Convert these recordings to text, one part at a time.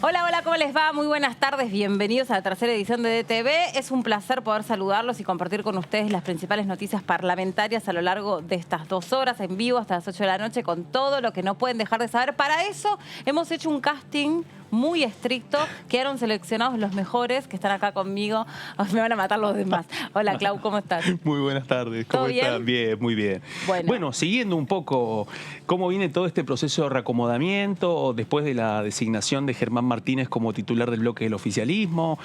Hola, hola, ¿cómo les va? Muy buenas tardes, bienvenidos a la tercera edición de DTV. Es un placer poder saludarlos y compartir con ustedes las principales noticias parlamentarias a lo largo de estas 2 horas en vivo hasta las 8 de la noche con todo lo que no pueden dejar de saber. Para eso hemos hecho un casting muy estricto. Quedaron seleccionados los mejores que están acá conmigo. Me van a matar los demás. Hola, Clau, ¿cómo estás? Muy buenas tardes. ¿Cómo están? Bien, muy bien. Bueno, siguiendo un poco cómo viene todo este proceso de reacomodamiento después de la designación de Germán Martínez como titular del bloque del oficialismo.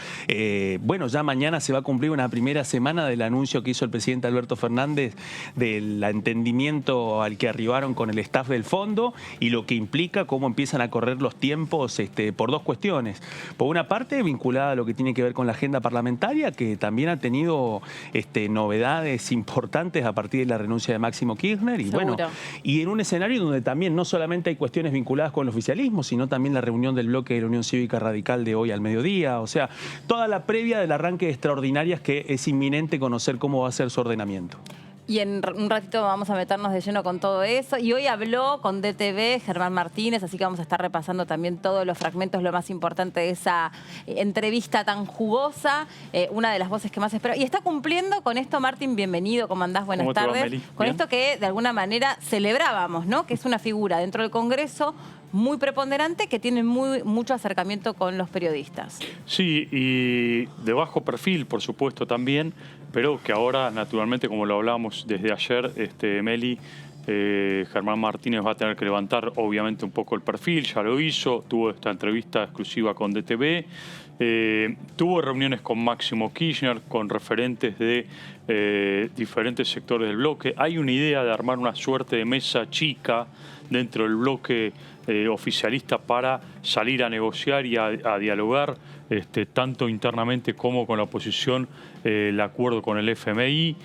Bueno, ya mañana se va a cumplir una primera semana del anuncio que hizo el presidente Alberto Fernández del entendimiento al que arribaron con el staff del fondo y lo que implica cómo empiezan a correr los tiempos por dos cuestiones. Por una parte, vinculada a lo que tiene que ver con la agenda parlamentaria, que también ha tenido novedades importantes a partir de la renuncia de Máximo Kirchner. Y bueno, y en un escenario donde también no solamente hay cuestiones vinculadas con el oficialismo, sino también la reunión del bloque de la Unión Cívica Radical de hoy al mediodía. O sea, toda la previa del arranque de extraordinarias que es inminente conocer cómo va a ser su ordenamiento. Y en un ratito vamos a meternos de lleno con todo eso. Y hoy habló con DTV Germán Martínez, así que vamos a estar repasando también todos los fragmentos, lo más importante de esa entrevista tan jugosa, una de las voces que más espero. Y está cumpliendo con esto, Martín, bienvenido, ¿cómo andás? Buenas tardes. Meli? Con ¿Bien? esto que de alguna manera celebrábamos, ¿no? Que es una figura dentro del Congreso muy preponderante que tiene mucho acercamiento con los periodistas. Sí, y de bajo perfil, por supuesto, también, pero que ahora, naturalmente, como lo hablábamos desde ayer, Meli, Germán Martínez va a tener que levantar, obviamente, un poco el perfil, ya lo hizo, tuvo esta entrevista exclusiva con DTV, tuvo reuniones con Máximo Kirchner, con referentes de diferentes sectores del bloque. Hay una idea de armar una suerte de mesa chica dentro del bloque oficialista para salir a negociar y a dialogar tanto internamente como con la oposición, el acuerdo con el FMI.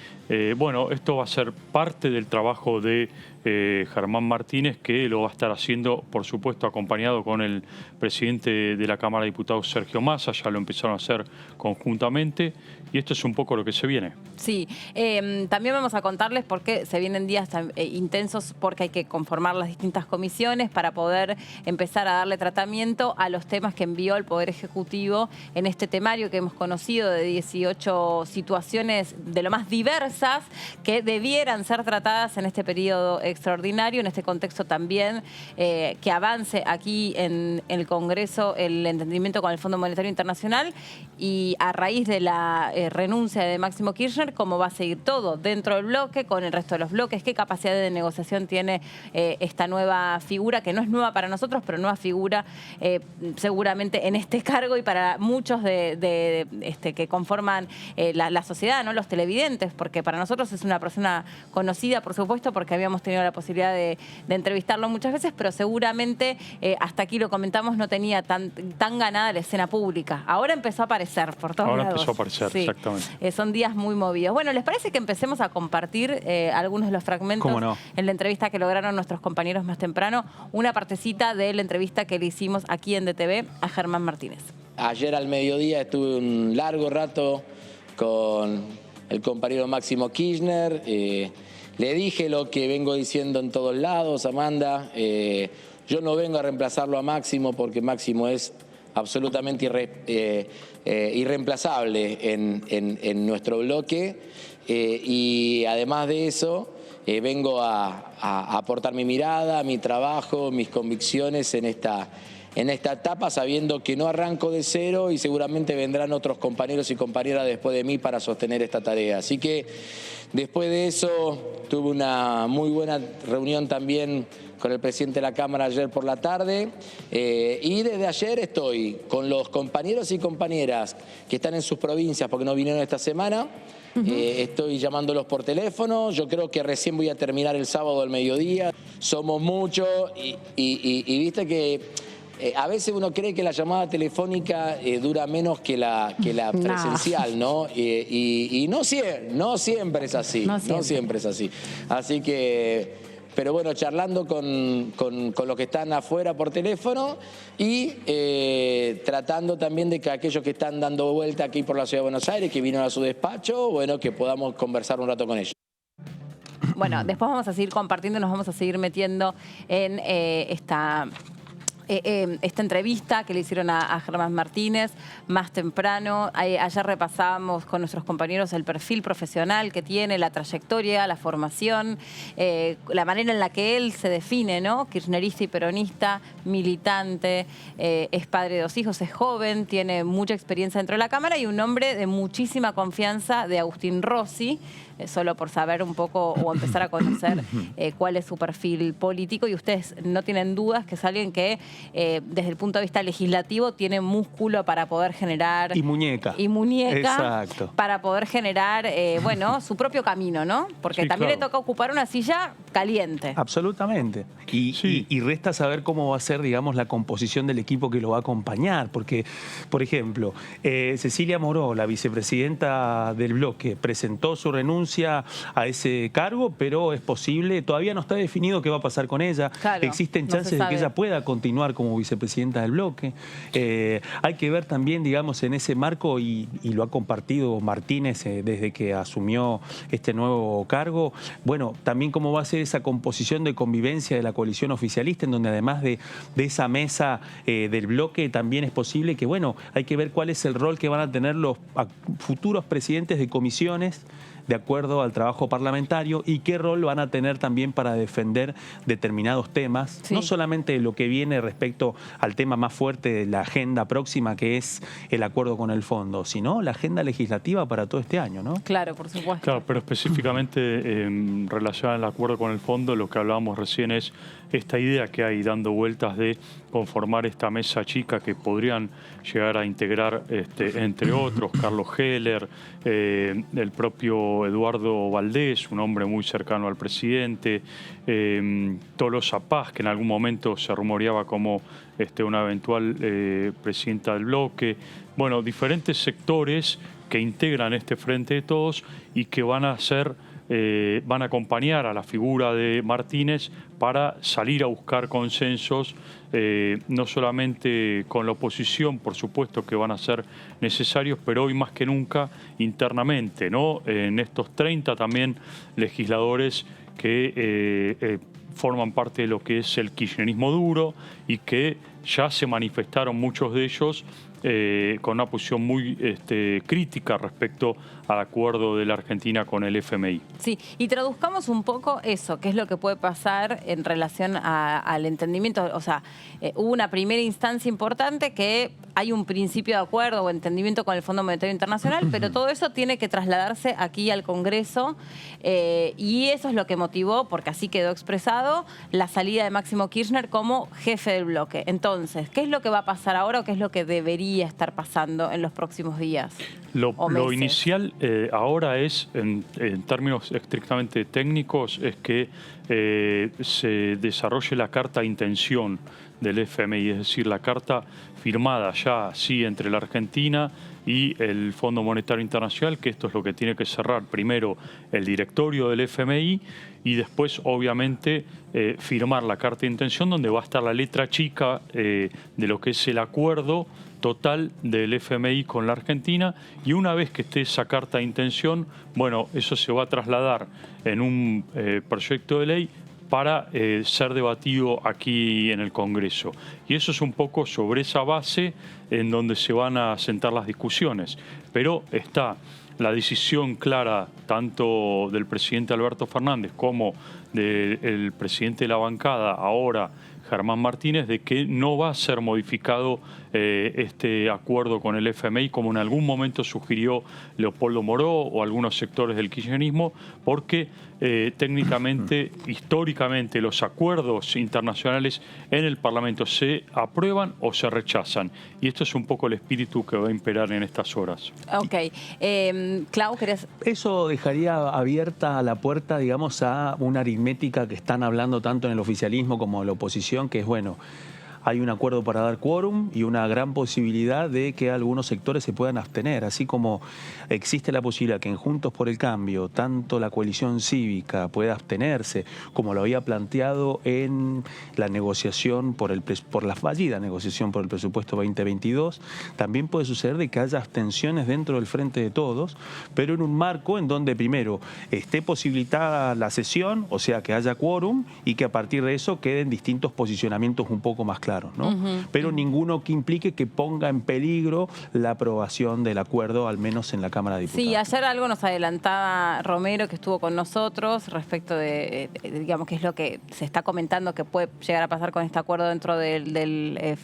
Bueno, esto va a ser parte del trabajo de Germán Martínez, que lo va a estar haciendo, por supuesto, acompañado con el presidente de la Cámara de Diputados, Sergio Massa. Ya lo empezaron a hacer conjuntamente y esto es un poco lo que se viene. Sí, también vamos a contarles por qué se vienen días intensos, porque hay que conformar las distintas comisiones para poder empezar a darle tratamiento a los temas que envió el Poder Ejecutivo en este temario que hemos conocido de 18 situaciones de lo más diversas que debieran ser tratadas en este periodo extraordinario, en este contexto también que avance aquí en el Congreso el entendimiento con el Fondo Monetario Internacional y a raíz de la renuncia de Máximo Kirchner, cómo va a seguir todo dentro del bloque, con el resto de los bloques, qué capacidad de negociación tiene esta nueva figura, que no es nueva para nosotros, pero nueva figura seguramente en este cargo y para muchos que conforman la sociedad, ¿no? Los televidentes, porque para nosotros es una persona conocida, por supuesto, porque habíamos tenido la posibilidad de entrevistarlo muchas veces, pero seguramente, hasta aquí lo comentamos, no tenía tan ganada la escena pública. Ahora empezó a aparecer por todos lados. Ahora empezó a aparecer, sí. Exactamente. Son días muy movidos. Bueno, ¿les parece que empecemos a compartir algunos de los fragmentos? ¿Cómo no? En la entrevista que lograron nuestros compañeros más temprano? Una partecita de la entrevista que le hicimos aquí en DTV a Germán Martínez. Ayer al mediodía estuve un largo rato con el compañero Máximo Kirchner. Le dije lo que vengo diciendo en todos lados, Amanda. Yo no vengo a reemplazarlo a Máximo porque Máximo es absolutamente irreemplazable en nuestro bloque. Y además de eso, vengo a aportar mi mirada, mi trabajo, mis convicciones en esta etapa, sabiendo que no arranco de cero y seguramente vendrán otros compañeros y compañeras después de mí para sostener esta tarea. Así que después de eso tuve una muy buena reunión también con el presidente de la Cámara ayer por la tarde y desde ayer estoy con los compañeros y compañeras que están en sus provincias porque no vinieron esta semana. Estoy llamándolos por teléfono. Yo creo que recién voy a terminar el sábado al mediodía. Somos muchos y viste que a veces uno cree que la llamada telefónica dura menos que la presencial, ¿no? Y no siempre es así. No siempre es así. Así que... Pero bueno, charlando con los que están afuera por teléfono y tratando también de que aquellos que están dando vuelta aquí por la Ciudad de Buenos Aires, que vinieron a su despacho, bueno, que podamos conversar un rato con ellos. Bueno, después vamos a seguir compartiendo, nos vamos a seguir metiendo en esta esta entrevista que le hicieron a Germán Martínez más temprano. Ayer repasábamos con nuestros compañeros el perfil profesional que tiene, la trayectoria, la formación, la manera en la que él se define, ¿no? Kirchnerista y peronista, militante, es padre de 2 hijos, es joven, tiene mucha experiencia dentro de la Cámara y un hombre de muchísima confianza de Agustín Rossi, solo por saber un poco o empezar a conocer cuál es su perfil político. Y ustedes no tienen dudas que es alguien que desde el punto de vista legislativo tiene músculo para poder generar... Y muñeca. Y muñeca. Exacto. Para poder generar, bueno, su propio camino, ¿no? Porque sí, también claro, le toca ocupar una silla caliente. Absolutamente. Y resta saber cómo va a ser, digamos, la composición del equipo que lo va a acompañar. Porque, por ejemplo, Cecilia Moró, la vicepresidenta del bloque, presentó su renuncia a ese cargo, pero es posible, todavía no está definido qué va a pasar con ella. Claro, existen chances de que ella pueda continuar como vicepresidenta del bloque. Hay que ver también, digamos, en ese marco, y lo ha compartido Martínez desde que asumió este nuevo cargo, bueno, también cómo va a ser esa composición de convivencia de la coalición oficialista, en donde además de esa mesa del bloque, también es posible que, bueno, hay que ver cuál es el rol que van a tener los futuros presidentes de comisiones de acuerdo al trabajo parlamentario y qué rol van a tener también para defender determinados temas, no solamente lo que viene respecto al tema más fuerte de la agenda próxima, que es el acuerdo con el fondo, sino la agenda legislativa para todo este año, ¿no? Claro, por supuesto. Claro, pero específicamente en relación al acuerdo con el fondo, lo que hablábamos recién es esta idea que hay dando vueltas de conformar esta mesa chica que podrían llegar a integrar, entre otros, Carlos Heller, el propio Eduardo Valdés, un hombre muy cercano al presidente, Tolosa Paz, que en algún momento se rumoreaba como una eventual presidenta del bloque. Bueno, diferentes sectores que integran este Frente de Todos y que van a ser... van a acompañar a la figura de Martínez para salir a buscar consensos, no solamente con la oposición, por supuesto que van a ser necesarios, pero hoy más que nunca internamente, ¿no? En estos 30 también legisladores que forman parte de lo que es el kirchnerismo duro y que ya se manifestaron muchos de ellos con una posición muy crítica respecto al acuerdo de la Argentina con el FMI. Sí, y traduzcamos un poco eso, qué es lo que puede pasar en relación al entendimiento. O sea, hubo una primera instancia importante que hay un principio de acuerdo o entendimiento con el Fondo Monetario Internacional, pero todo eso tiene que trasladarse aquí al Congreso y eso es lo que motivó, porque así quedó expresado, la salida de Máximo Kirchner como jefe del bloque. Entonces, ¿qué es lo que va a pasar ahora o qué es lo que debería estar pasando en los próximos días? Lo inicial ahora es, en términos estrictamente técnicos, es que se desarrolle la carta de intención del FMI, es decir, la carta firmada ya sí entre la Argentina y el Fondo Monetario Internacional, que esto es lo que tiene que cerrar primero el directorio del FMI y después, obviamente, firmar la carta de intención donde va a estar la letra chica de lo que es el acuerdo total del FMI con la Argentina, y una vez que esté esa carta de intención, bueno, eso se va a trasladar en un proyecto de ley para ser debatido aquí en el Congreso. Y eso es un poco sobre esa base en donde se van a sentar las discusiones. Pero está la decisión clara tanto del presidente Alberto Fernández como del presidente de la bancada, ahora Germán Martínez, de que no va a ser modificado este acuerdo con el FMI, como en algún momento sugirió Leopoldo Moró o algunos sectores del kirchnerismo, porque técnicamente, históricamente, los acuerdos internacionales en el Parlamento se aprueban o se rechazan. Y esto es un poco el espíritu que va a imperar en estas horas. Ok. Clau, ¿querés? Eso dejaría abierta la puerta, digamos, a una aritmética que están hablando tanto en el oficialismo como en la oposición, que es, bueno, hay un acuerdo para dar quórum y una gran posibilidad de que algunos sectores se puedan abstener, así como existe la posibilidad que en Juntos por el Cambio tanto la coalición cívica pueda abstenerse, como lo había planteado en la negociación por la fallida negociación por el presupuesto 2022, también puede suceder de que haya abstenciones dentro del Frente de Todos, pero en un marco en donde primero esté posibilitada la sesión, o sea que haya quórum y que a partir de eso queden distintos posicionamientos un poco más claros. claros, ¿no? Pero ninguno que implique que ponga en peligro la aprobación del acuerdo, al menos en la Cámara de Diputados. Sí, ayer algo nos adelantaba Romero, que estuvo con nosotros, respecto de digamos, qué es lo que se está comentando que puede llegar a pasar con este acuerdo dentro del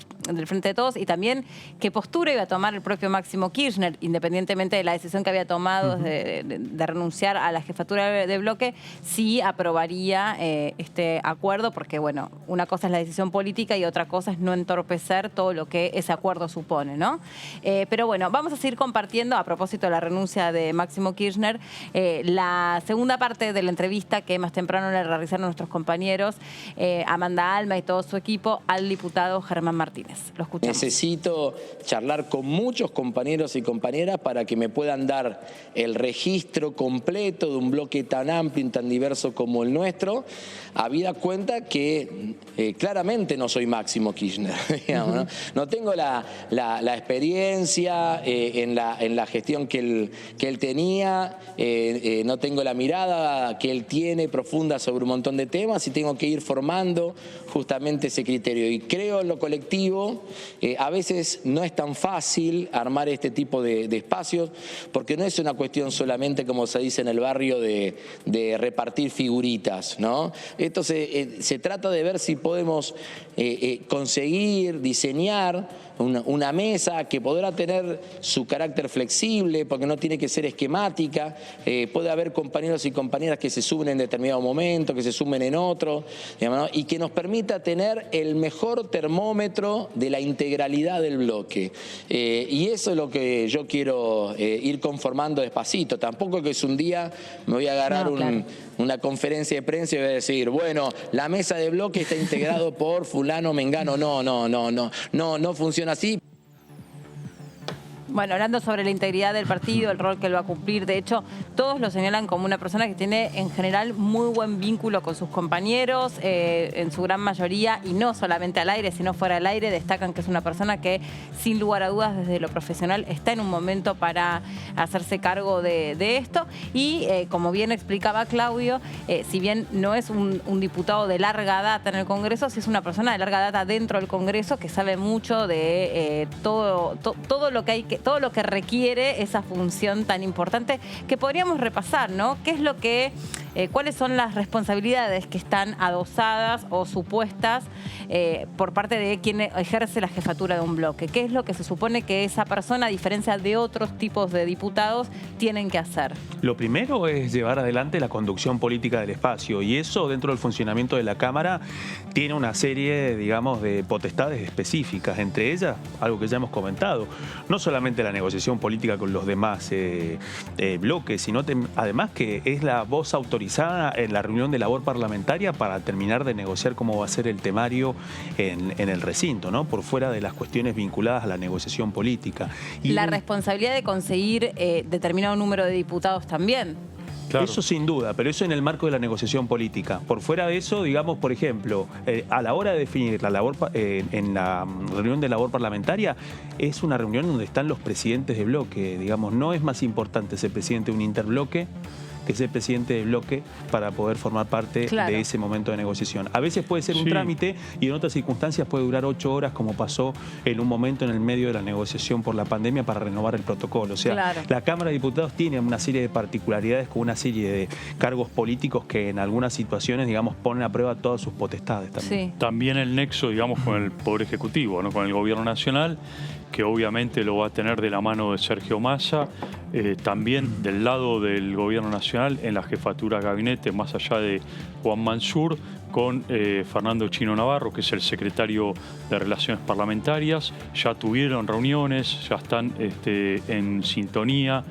Frente de Todos, y también qué postura iba a tomar el propio Máximo Kirchner, independientemente de la decisión que había tomado de renunciar a la jefatura de bloque, si aprobaría este acuerdo, porque bueno, una cosa es la decisión política y otra cosa es no entorpecer todo lo que ese acuerdo supone, ¿no? Pero bueno, vamos a seguir compartiendo, a propósito de la renuncia de Máximo Kirchner, la segunda parte de la entrevista que más temprano le realizaron nuestros compañeros, Amanda Alma y todo su equipo, al diputado Germán Martínez. Lo escuchamos. Necesito charlar con muchos compañeros y compañeras para que me puedan dar el registro completo de un bloque tan amplio y tan diverso como el nuestro, habida cuenta que claramente no soy Máximo Kirchner, digamos, ¿no? No tengo la experiencia en la gestión que él tenía, no tengo la mirada que él tiene profunda sobre un montón de temas y tengo que ir formando justamente ese criterio. Y creo en lo colectivo, a veces no es tan fácil armar este tipo de espacios, porque no es una cuestión solamente, como se dice en el barrio, de repartir figuritas, ¿no? Esto se trata de ver si podemos conseguir, diseñar una mesa que podrá tener su carácter flexible, porque no tiene que ser esquemática. Puede haber compañeros y compañeras que se sumen en determinado momento, que se sumen en otro, digamos, ¿no? Y que nos permita tener el mejor termómetro de la integralidad del bloque. Y eso es lo que yo quiero ir conformando despacito. Tampoco que es un día me voy a agarrar una conferencia de prensa y voy a decir, bueno, la mesa de bloque está integrado por fulano, mengano. No funciona así. Bueno, hablando sobre la integridad del partido, el rol que él va a cumplir, de hecho, todos lo señalan como una persona que tiene en general muy buen vínculo con sus compañeros, en su gran mayoría, y no solamente al aire, sino fuera del aire, destacan que es una persona que, sin lugar a dudas, desde lo profesional, está en un momento para hacerse cargo de esto. Y como bien explicaba Claudio, si bien no es un diputado de larga data en el Congreso, sí es una persona de larga data dentro del Congreso que sabe mucho de todo lo que requiere esa función tan importante, que podríamos repasar, ¿no? ¿Qué es lo que, cuáles son las responsabilidades que están adosadas o supuestas por parte de quien ejerce la jefatura de un bloque? ¿Qué es lo que se supone que esa persona, a diferencia de otros tipos de diputados, tienen que hacer? Lo primero es llevar adelante la conducción política del espacio, y eso, dentro del funcionamiento de la Cámara, tiene una serie, digamos, de potestades específicas, entre ellas, algo que ya hemos comentado, no solamente la negociación política con los demás bloques, sino además que es la voz autorizada en la reunión de labor parlamentaria para terminar de negociar cómo va a ser el temario en el recinto, ¿no? Por fuera de las cuestiones vinculadas a la negociación política. Y la responsabilidad de conseguir determinado número de diputados también. Claro. Eso sin duda, pero eso en el marco de la negociación política. Por fuera de eso, digamos, por ejemplo, a la hora de definir la labor en la reunión de labor parlamentaria, es una reunión donde están los presidentes de bloque. Digamos, no es más importante ser presidente de un interbloque que ser presidente de bloque para poder formar parte de ese momento de negociación. A veces puede ser un trámite y en otras circunstancias puede durar 8 horas, como pasó en un momento en el medio de la negociación por la pandemia para renovar el protocolo. O sea, la Cámara de Diputados tiene una serie de particularidades con una serie de cargos políticos que en algunas situaciones, digamos, ponen a prueba todas sus potestades también. Sí. También el nexo, digamos, con el Poder Ejecutivo, ¿no? Con el Gobierno Nacional, que obviamente lo va a tener de la mano de Sergio Massa, también del lado del Gobierno Nacional en la jefatura de gabinete, más allá de Juan Mansur, con Fernando Chino Navarro, que es el secretario de Relaciones Parlamentarias. Ya tuvieron reuniones, ya están en sintonía,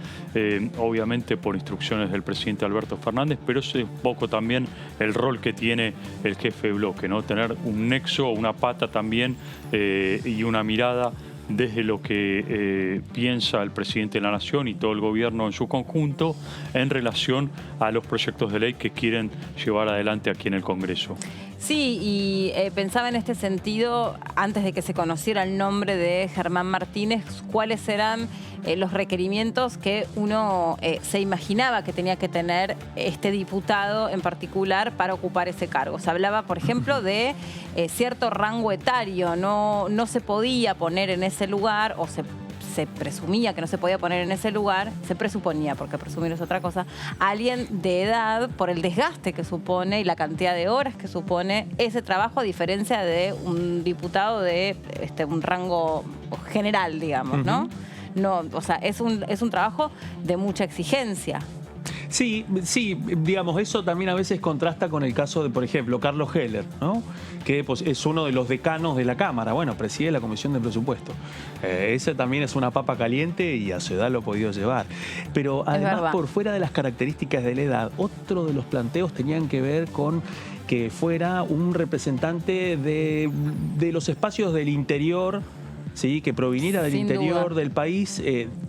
obviamente por instrucciones del presidente Alberto Fernández, pero es un poco también el rol que tiene el jefe de bloque, ¿no? Tener un nexo, una pata también y una mirada desde lo que piensa el presidente de la Nación y todo el gobierno en su conjunto en relación a los proyectos de ley que quieren llevar adelante aquí en el Congreso. Sí, y pensaba en este sentido, antes de que se conociera el nombre de Germán Martínez, cuáles eran los requerimientos que uno se imaginaba que tenía que tener este diputado en particular para ocupar ese cargo. Se hablaba, por ejemplo, de cierto rango etario, no se podía poner en ese lugar, o se presumía que no se podía poner en ese lugar, se presuponía, porque presumir es otra cosa, alguien de edad por el desgaste que supone y la cantidad de horas que supone ese trabajo, a diferencia de un diputado de un rango general, digamos, ¿no? No, o sea, es un trabajo de mucha exigencia. Sí, digamos, eso también a veces contrasta con el caso de, por ejemplo, Carlos Heller, ¿no? Que pues, es uno de los decanos de la Cámara, bueno, preside la Comisión de Presupuesto. Ese también es una papa caliente y a su edad lo ha podido llevar. Pero además, por fuera de las características de la edad, otro de los planteos tenían que ver con que fuera un representante de los espacios del interior, ¿sí? Que proviniera del interior del país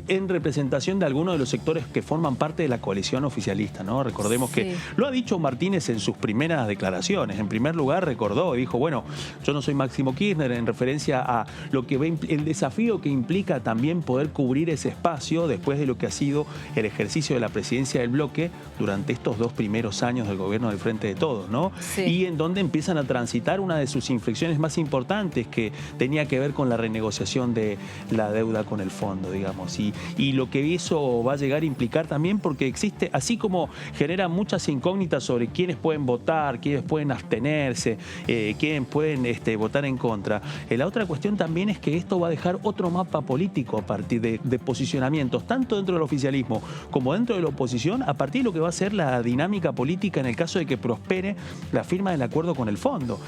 en representación de algunos de los sectores que forman parte de la coalición oficialista, ¿no? Recordemos que lo ha dicho Martínez en sus primeras declaraciones. En primer lugar recordó y dijo, bueno, yo no soy Máximo Kirchner, en referencia a lo que ve el desafío que implica también poder cubrir ese espacio después de lo que ha sido el ejercicio de la presidencia del bloque durante estos 2 primeros años del gobierno del Frente de Todos, ¿no? Y en donde empiezan a transitar una de sus inflexiones más importantes, que tenía que ver con la renegociación de la deuda con el fondo, digamos. Y lo que eso va a llegar a implicar también, porque existe, así como genera muchas incógnitas sobre quiénes pueden votar, quiénes pueden abstenerse, quiénes pueden votar en contra, la otra cuestión también es que esto va a dejar otro mapa político a partir de posicionamientos, tanto dentro del oficialismo como dentro de la oposición, a partir de lo que va a ser la dinámica política en el caso de que prospere la firma del acuerdo con el fondo.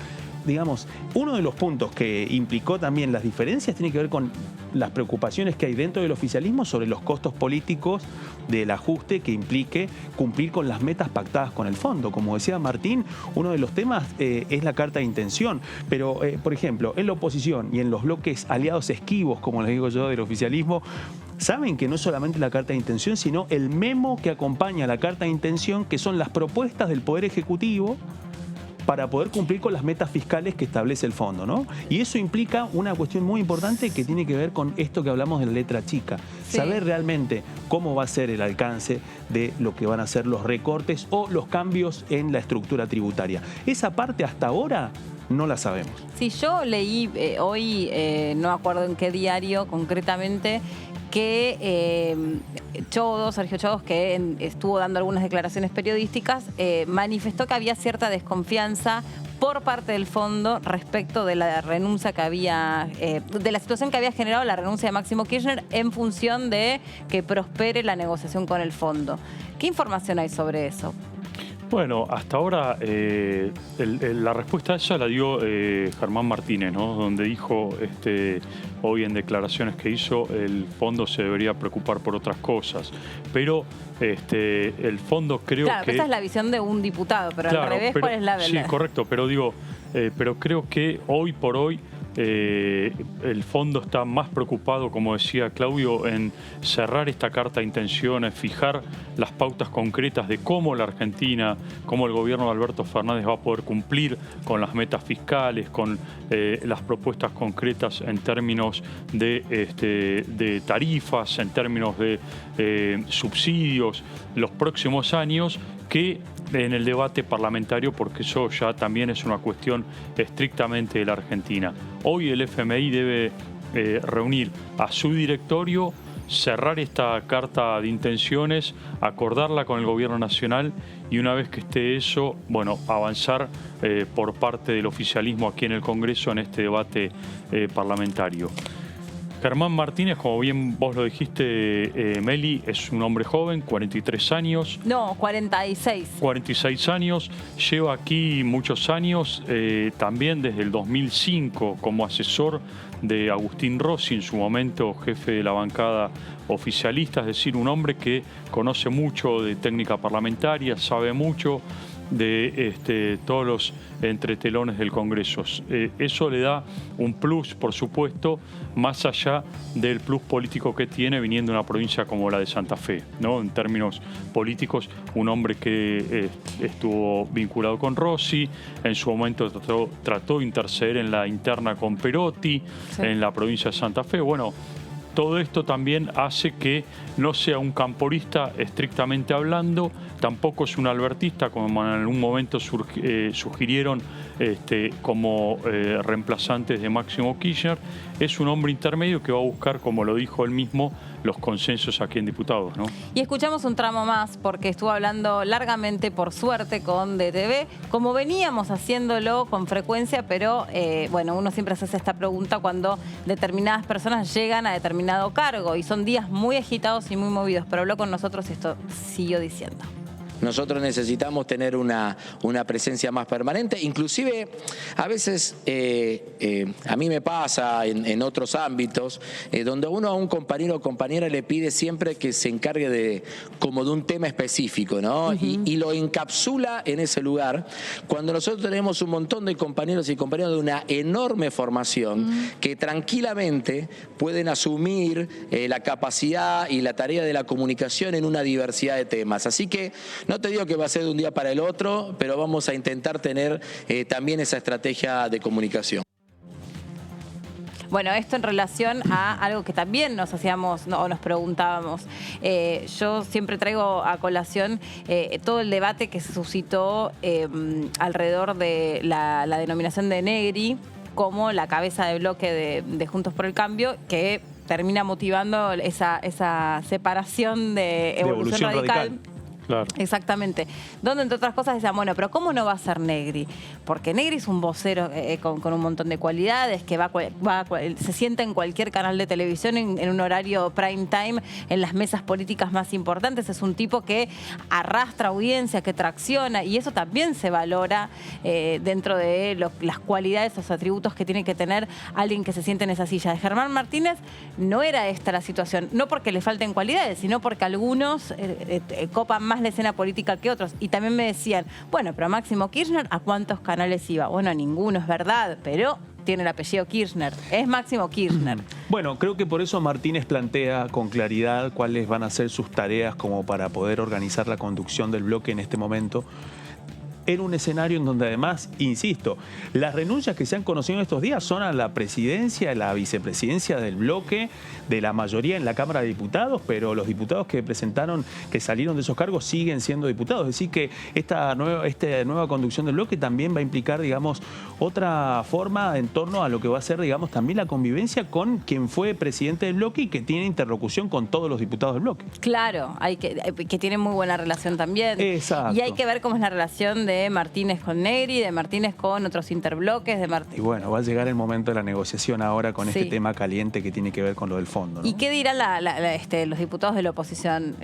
Digamos, uno de los puntos que implicó también las diferencias tiene que ver con las preocupaciones que hay dentro del oficialismo sobre los costos políticos del ajuste que implique cumplir con las metas pactadas con el fondo. Como decía Martín, uno de los temas es la carta de intención, pero, por ejemplo, en la oposición y en los bloques aliados esquivos, como les digo yo, del oficialismo, saben que no es solamente la carta de intención, sino el memo que acompaña a la carta de intención, que son las propuestas del Poder Ejecutivo para poder cumplir con las metas fiscales que establece el fondo, ¿no? Y eso implica una cuestión muy importante que tiene que ver con esto que hablamos de la letra chica. Saber realmente cómo va a ser el alcance de lo que van a ser los recortes o los cambios en la estructura tributaria. Esa parte hasta ahora no la sabemos. Sí, yo leí hoy, no me acuerdo en qué diario concretamente, que Sergio Chodos, que estuvo dando algunas declaraciones periodísticas, manifestó que había cierta desconfianza por parte del fondo respecto de la renuncia que había, de la situación que había generado la renuncia de Máximo Kirchner en función de que prospere la negociación con el fondo. ¿Qué información hay sobre eso? Bueno, hasta ahora la respuesta a ella la dio Germán Martínez, ¿no? Donde dijo hoy en declaraciones que hizo, el fondo se debería preocupar por otras cosas. Pero el fondo creo que... esa es la visión de un diputado, pero al revés, ¿cuál es la verdad? Sí, correcto, pero digo, pero creo que hoy por hoy el fondo está más preocupado, como decía Claudio, en cerrar esta carta de intenciones, fijar las pautas concretas de cómo la Argentina, cómo el gobierno de Alberto Fernández va a poder cumplir con las metas fiscales, con las propuestas concretas en términos de tarifas, en términos de subsidios, los próximos años, que en el debate parlamentario, porque eso ya también es una cuestión estrictamente de la Argentina. Hoy el FMI debe reunir a su directorio, cerrar esta carta de intenciones, acordarla con el gobierno nacional y una vez que esté eso, bueno, avanzar por parte del oficialismo aquí en el Congreso en este debate parlamentario. Germán Martínez, como bien vos lo dijiste, Meli, es un hombre joven, 43 años. No, 46. 46 años. Lleva aquí muchos años, también desde el 2005 como asesor de Agustín Rossi, en su momento jefe de la bancada oficialista. Es decir, un hombre que conoce mucho de técnica parlamentaria, sabe mucho. de todos los entretelones del Congreso. Eso le da un plus, por supuesto, más allá del plus político que tiene viniendo de una provincia como la de Santa Fe, ¿no? En términos políticos, un hombre que estuvo vinculado con Rossi, en su momento trató de interceder en la interna con Perotti, sí, en la provincia de Santa Fe. Bueno, todo esto también hace que no sea un camporista estrictamente hablando, tampoco es un albertista, como en algún momento sugirieron como reemplazantes de Máximo Kirchner. Es un hombre intermedio que va a buscar, como lo dijo él mismo, los consensos aquí en diputados, ¿no? Y escuchamos un tramo más, porque estuvo hablando largamente, por suerte, con DTV, como veníamos haciéndolo con frecuencia, pero bueno, uno siempre se hace esta pregunta cuando determinadas personas llegan a determinado cargo, y son días muy agitados y muy movidos, pero habló con nosotros y esto siguió diciendo. Nosotros necesitamos tener una presencia más permanente, inclusive a veces a mí me pasa en otros ámbitos, donde uno a un compañero o compañera le pide siempre que se encargue como de un tema específico, ¿no? Y lo encapsula en ese lugar, cuando nosotros tenemos un montón de compañeros y compañeras de una enorme formación que tranquilamente pueden asumir la capacidad y la tarea de la comunicación en una diversidad de temas. Así que no te digo que va a ser de un día para el otro, pero vamos a intentar tener también esa estrategia de comunicación. Bueno, esto en relación a algo que también nos hacíamos o nos preguntábamos. Yo siempre traigo a colación todo el debate que se suscitó alrededor de la denominación de Negri como la cabeza de bloque de Juntos por el Cambio, que termina motivando esa separación de Evolución Radical. Claro. Exactamente. Donde, entre otras cosas, decían, bueno, pero ¿cómo no va a ser Negri? Porque Negri es un vocero con un montón de cualidades, que se sienta en cualquier canal de televisión en un horario prime time, en las mesas políticas más importantes. Es un tipo que arrastra audiencia, que tracciona, y eso también se valora dentro de las cualidades, los atributos que tiene que tener alguien que se siente en esa silla. De Germán Martínez no era esta la situación, no porque le falten cualidades, sino porque algunos copan más la escena política que otros. Y también me decían, bueno, pero Máximo Kirchner, ¿a cuántos canales iba? Bueno, a ninguno, es verdad, pero tiene el apellido Kirchner. Es Máximo Kirchner. Bueno, creo que por eso Martínez plantea con claridad cuáles van a ser sus tareas como para poder organizar la conducción del bloque en este momento, en un escenario en donde además, insisto, las renuncias que se han conocido en estos días son a la presidencia, a la vicepresidencia del bloque, de la mayoría en la Cámara de Diputados, pero los diputados que presentaron, que salieron de esos cargos, siguen siendo diputados. Es decir que esta nueva conducción del bloque también va a implicar, digamos, otra forma en torno a lo que va a ser, digamos, también la convivencia con quien fue presidente del bloque y que tiene interlocución con todos los diputados del bloque. Claro, que tienen muy buena relación también. Exacto. Y hay que ver cómo es la relación de Martínez con Negri, de Martínez con otros interbloques, de Martínez. Y bueno, va a llegar el momento de la negociación ahora con este tema caliente que tiene que ver con lo del fondo, ¿no? ¿Y qué dirán los diputados de la oposición?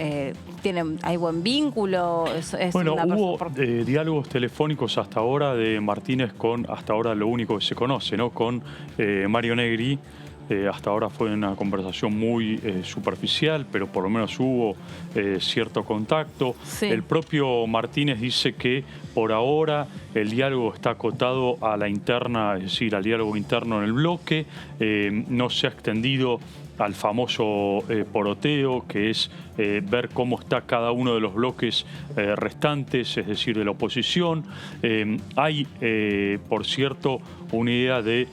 ¿Hay buen vínculo? Bueno, hubo diálogos telefónicos hasta ahora de Martínez con, hasta ahora lo único que se conoce, ¿no? Con Mario Negri. Hasta ahora fue una conversación muy superficial, pero por lo menos hubo cierto contacto. Sí. El propio Martínez dice que por ahora el diálogo está acotado a la interna, es decir, al diálogo interno en el bloque. No se ha extendido al famoso poroteo, que es ver cómo está cada uno de los bloques restantes, es decir, de la oposición. Hay, por cierto, una idea de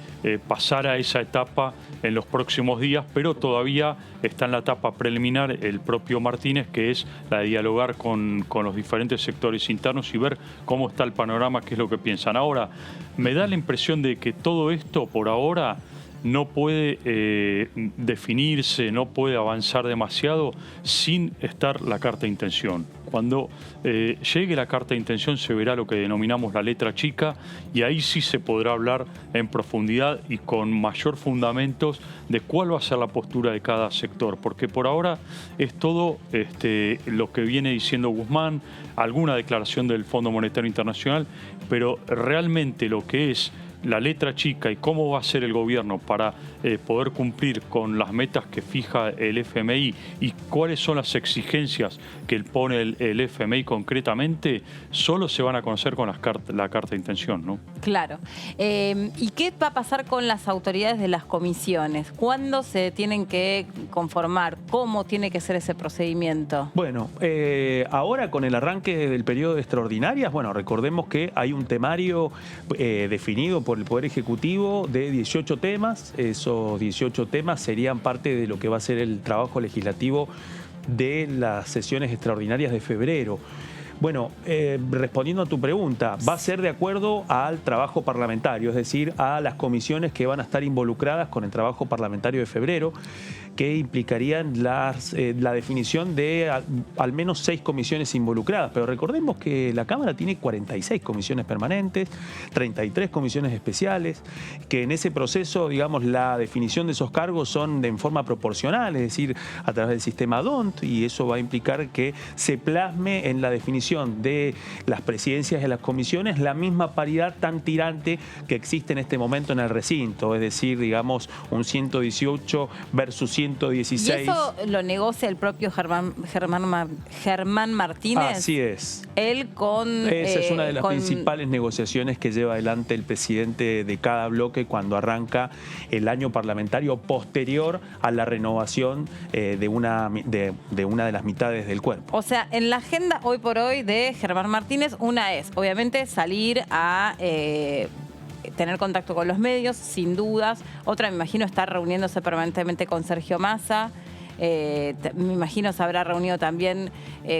pasar a esa etapa en los próximos días, pero todavía está en la etapa preliminar el propio Martínez, que es la de dialogar con los diferentes sectores internos y ver cómo está el panorama, qué es lo que piensan. Ahora, me da la impresión de que todo esto, por ahora, no puede definirse, no puede avanzar demasiado sin estar la carta de intención. Cuando llegue la carta de intención se verá lo que denominamos la letra chica y ahí sí se podrá hablar en profundidad y con mayor fundamentos de cuál va a ser la postura de cada sector, porque por ahora es todo lo que viene diciendo Guzmán, alguna declaración del Fondo Monetario Internacional, pero realmente lo que es la letra chica y cómo va a ser el gobierno para poder cumplir con las metas que fija el FMI y cuáles son las exigencias que pone el FMI concretamente, solo se van a conocer con la carta de intención, ¿no? Claro. ¿Y qué va a pasar con las autoridades de las comisiones? ¿Cuándo se tienen que conformar? ¿Cómo tiene que ser ese procedimiento? Bueno, ahora con el arranque del periodo de extraordinarias, bueno, recordemos que hay un temario definido por el Poder Ejecutivo de 18 temas. Esos 18 temas serían parte de lo que va a ser el trabajo legislativo de las sesiones extraordinarias de febrero. Bueno, respondiendo a tu pregunta, va a ser de acuerdo al trabajo parlamentario, es decir, a las comisiones que van a estar involucradas con el trabajo parlamentario de febrero, que implicarían la definición de al menos 6 comisiones involucradas. Pero recordemos que la Cámara tiene 46 comisiones permanentes, 33 comisiones especiales, que en ese proceso, digamos, la definición de esos cargos son en forma proporcional, es decir, a través del sistema DONT, y eso va a implicar que se plasme en la definición de las presidencias de las comisiones la misma paridad tan tirante que existe en este momento en el recinto, es decir, digamos, un 118 versus 116. ¿Y eso lo negocia el propio Germán Martínez? Así es. Él con... Esa es una de las principales negociaciones que lleva adelante el presidente de cada bloque cuando arranca el año parlamentario posterior a la renovación de una de las mitades del cuerpo. O sea, en la agenda hoy por hoy de Germán Martínez, una es, obviamente, salir a tener contacto con los medios, sin dudas. Otra, me imagino, estar reuniéndose permanentemente con Sergio Massa. Me imagino se habrá reunido también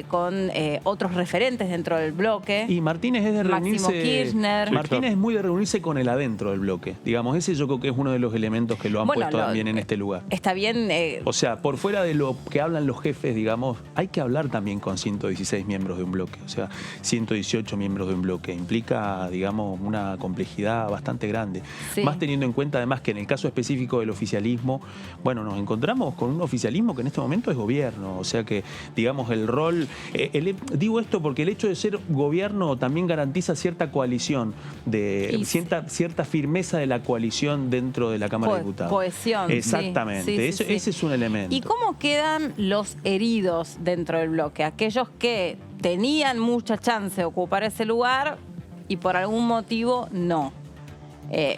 con otros referentes dentro del bloque. Y Martínez es de reunirse... Máximo Kirchner. Martínez es muy de reunirse con el adentro del bloque. Digamos, ese yo creo que es uno de los elementos que lo han puesto también en este lugar. Está bien... O sea, por fuera de lo que hablan los jefes, digamos, hay que hablar también con 116 miembros de un bloque. O sea, 118 miembros de un bloque. Implica, digamos, una complejidad bastante grande. Sí. Más teniendo en cuenta, además, que en el caso específico del oficialismo, bueno, nos encontramos con un oficialismo que en este momento es gobierno, o sea que, digamos, el rol... digo esto porque el hecho de ser gobierno también garantiza cierta coalición, cierta firmeza de la coalición dentro de la Cámara de Diputados. Cohesión. Exactamente, sí. Ese es un elemento. ¿Y cómo quedan los heridos dentro del bloque? Aquellos que tenían mucha chance de ocupar ese lugar y por algún motivo no.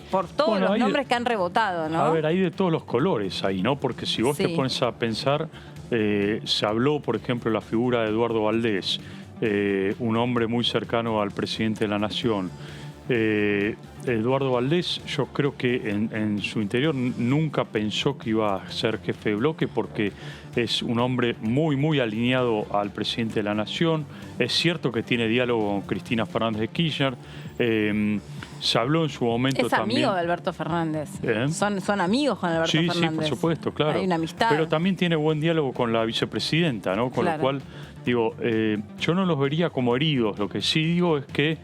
Por todos los nombres que han rebotado, ¿no? A ver, hay de todos los colores ahí, ¿no? Porque si vos te pones a pensar, se habló, por ejemplo, de la figura de Eduardo Valdés, un hombre muy cercano al presidente de la Nación. Eduardo Valdés, yo creo que en su interior nunca pensó que iba a ser jefe de bloque porque es un hombre muy alineado al presidente de la Nación. Es cierto que tiene diálogo con Cristina Fernández de Kirchner. Se habló en su momento también... Es amigo de Alberto Fernández. Son amigos con Alberto Fernández. Sí, por supuesto, claro. Hay una amistad. Pero también tiene buen diálogo con la vicepresidenta, ¿no? Con lo cual, digo, yo no los vería como heridos. Lo que sí digo es que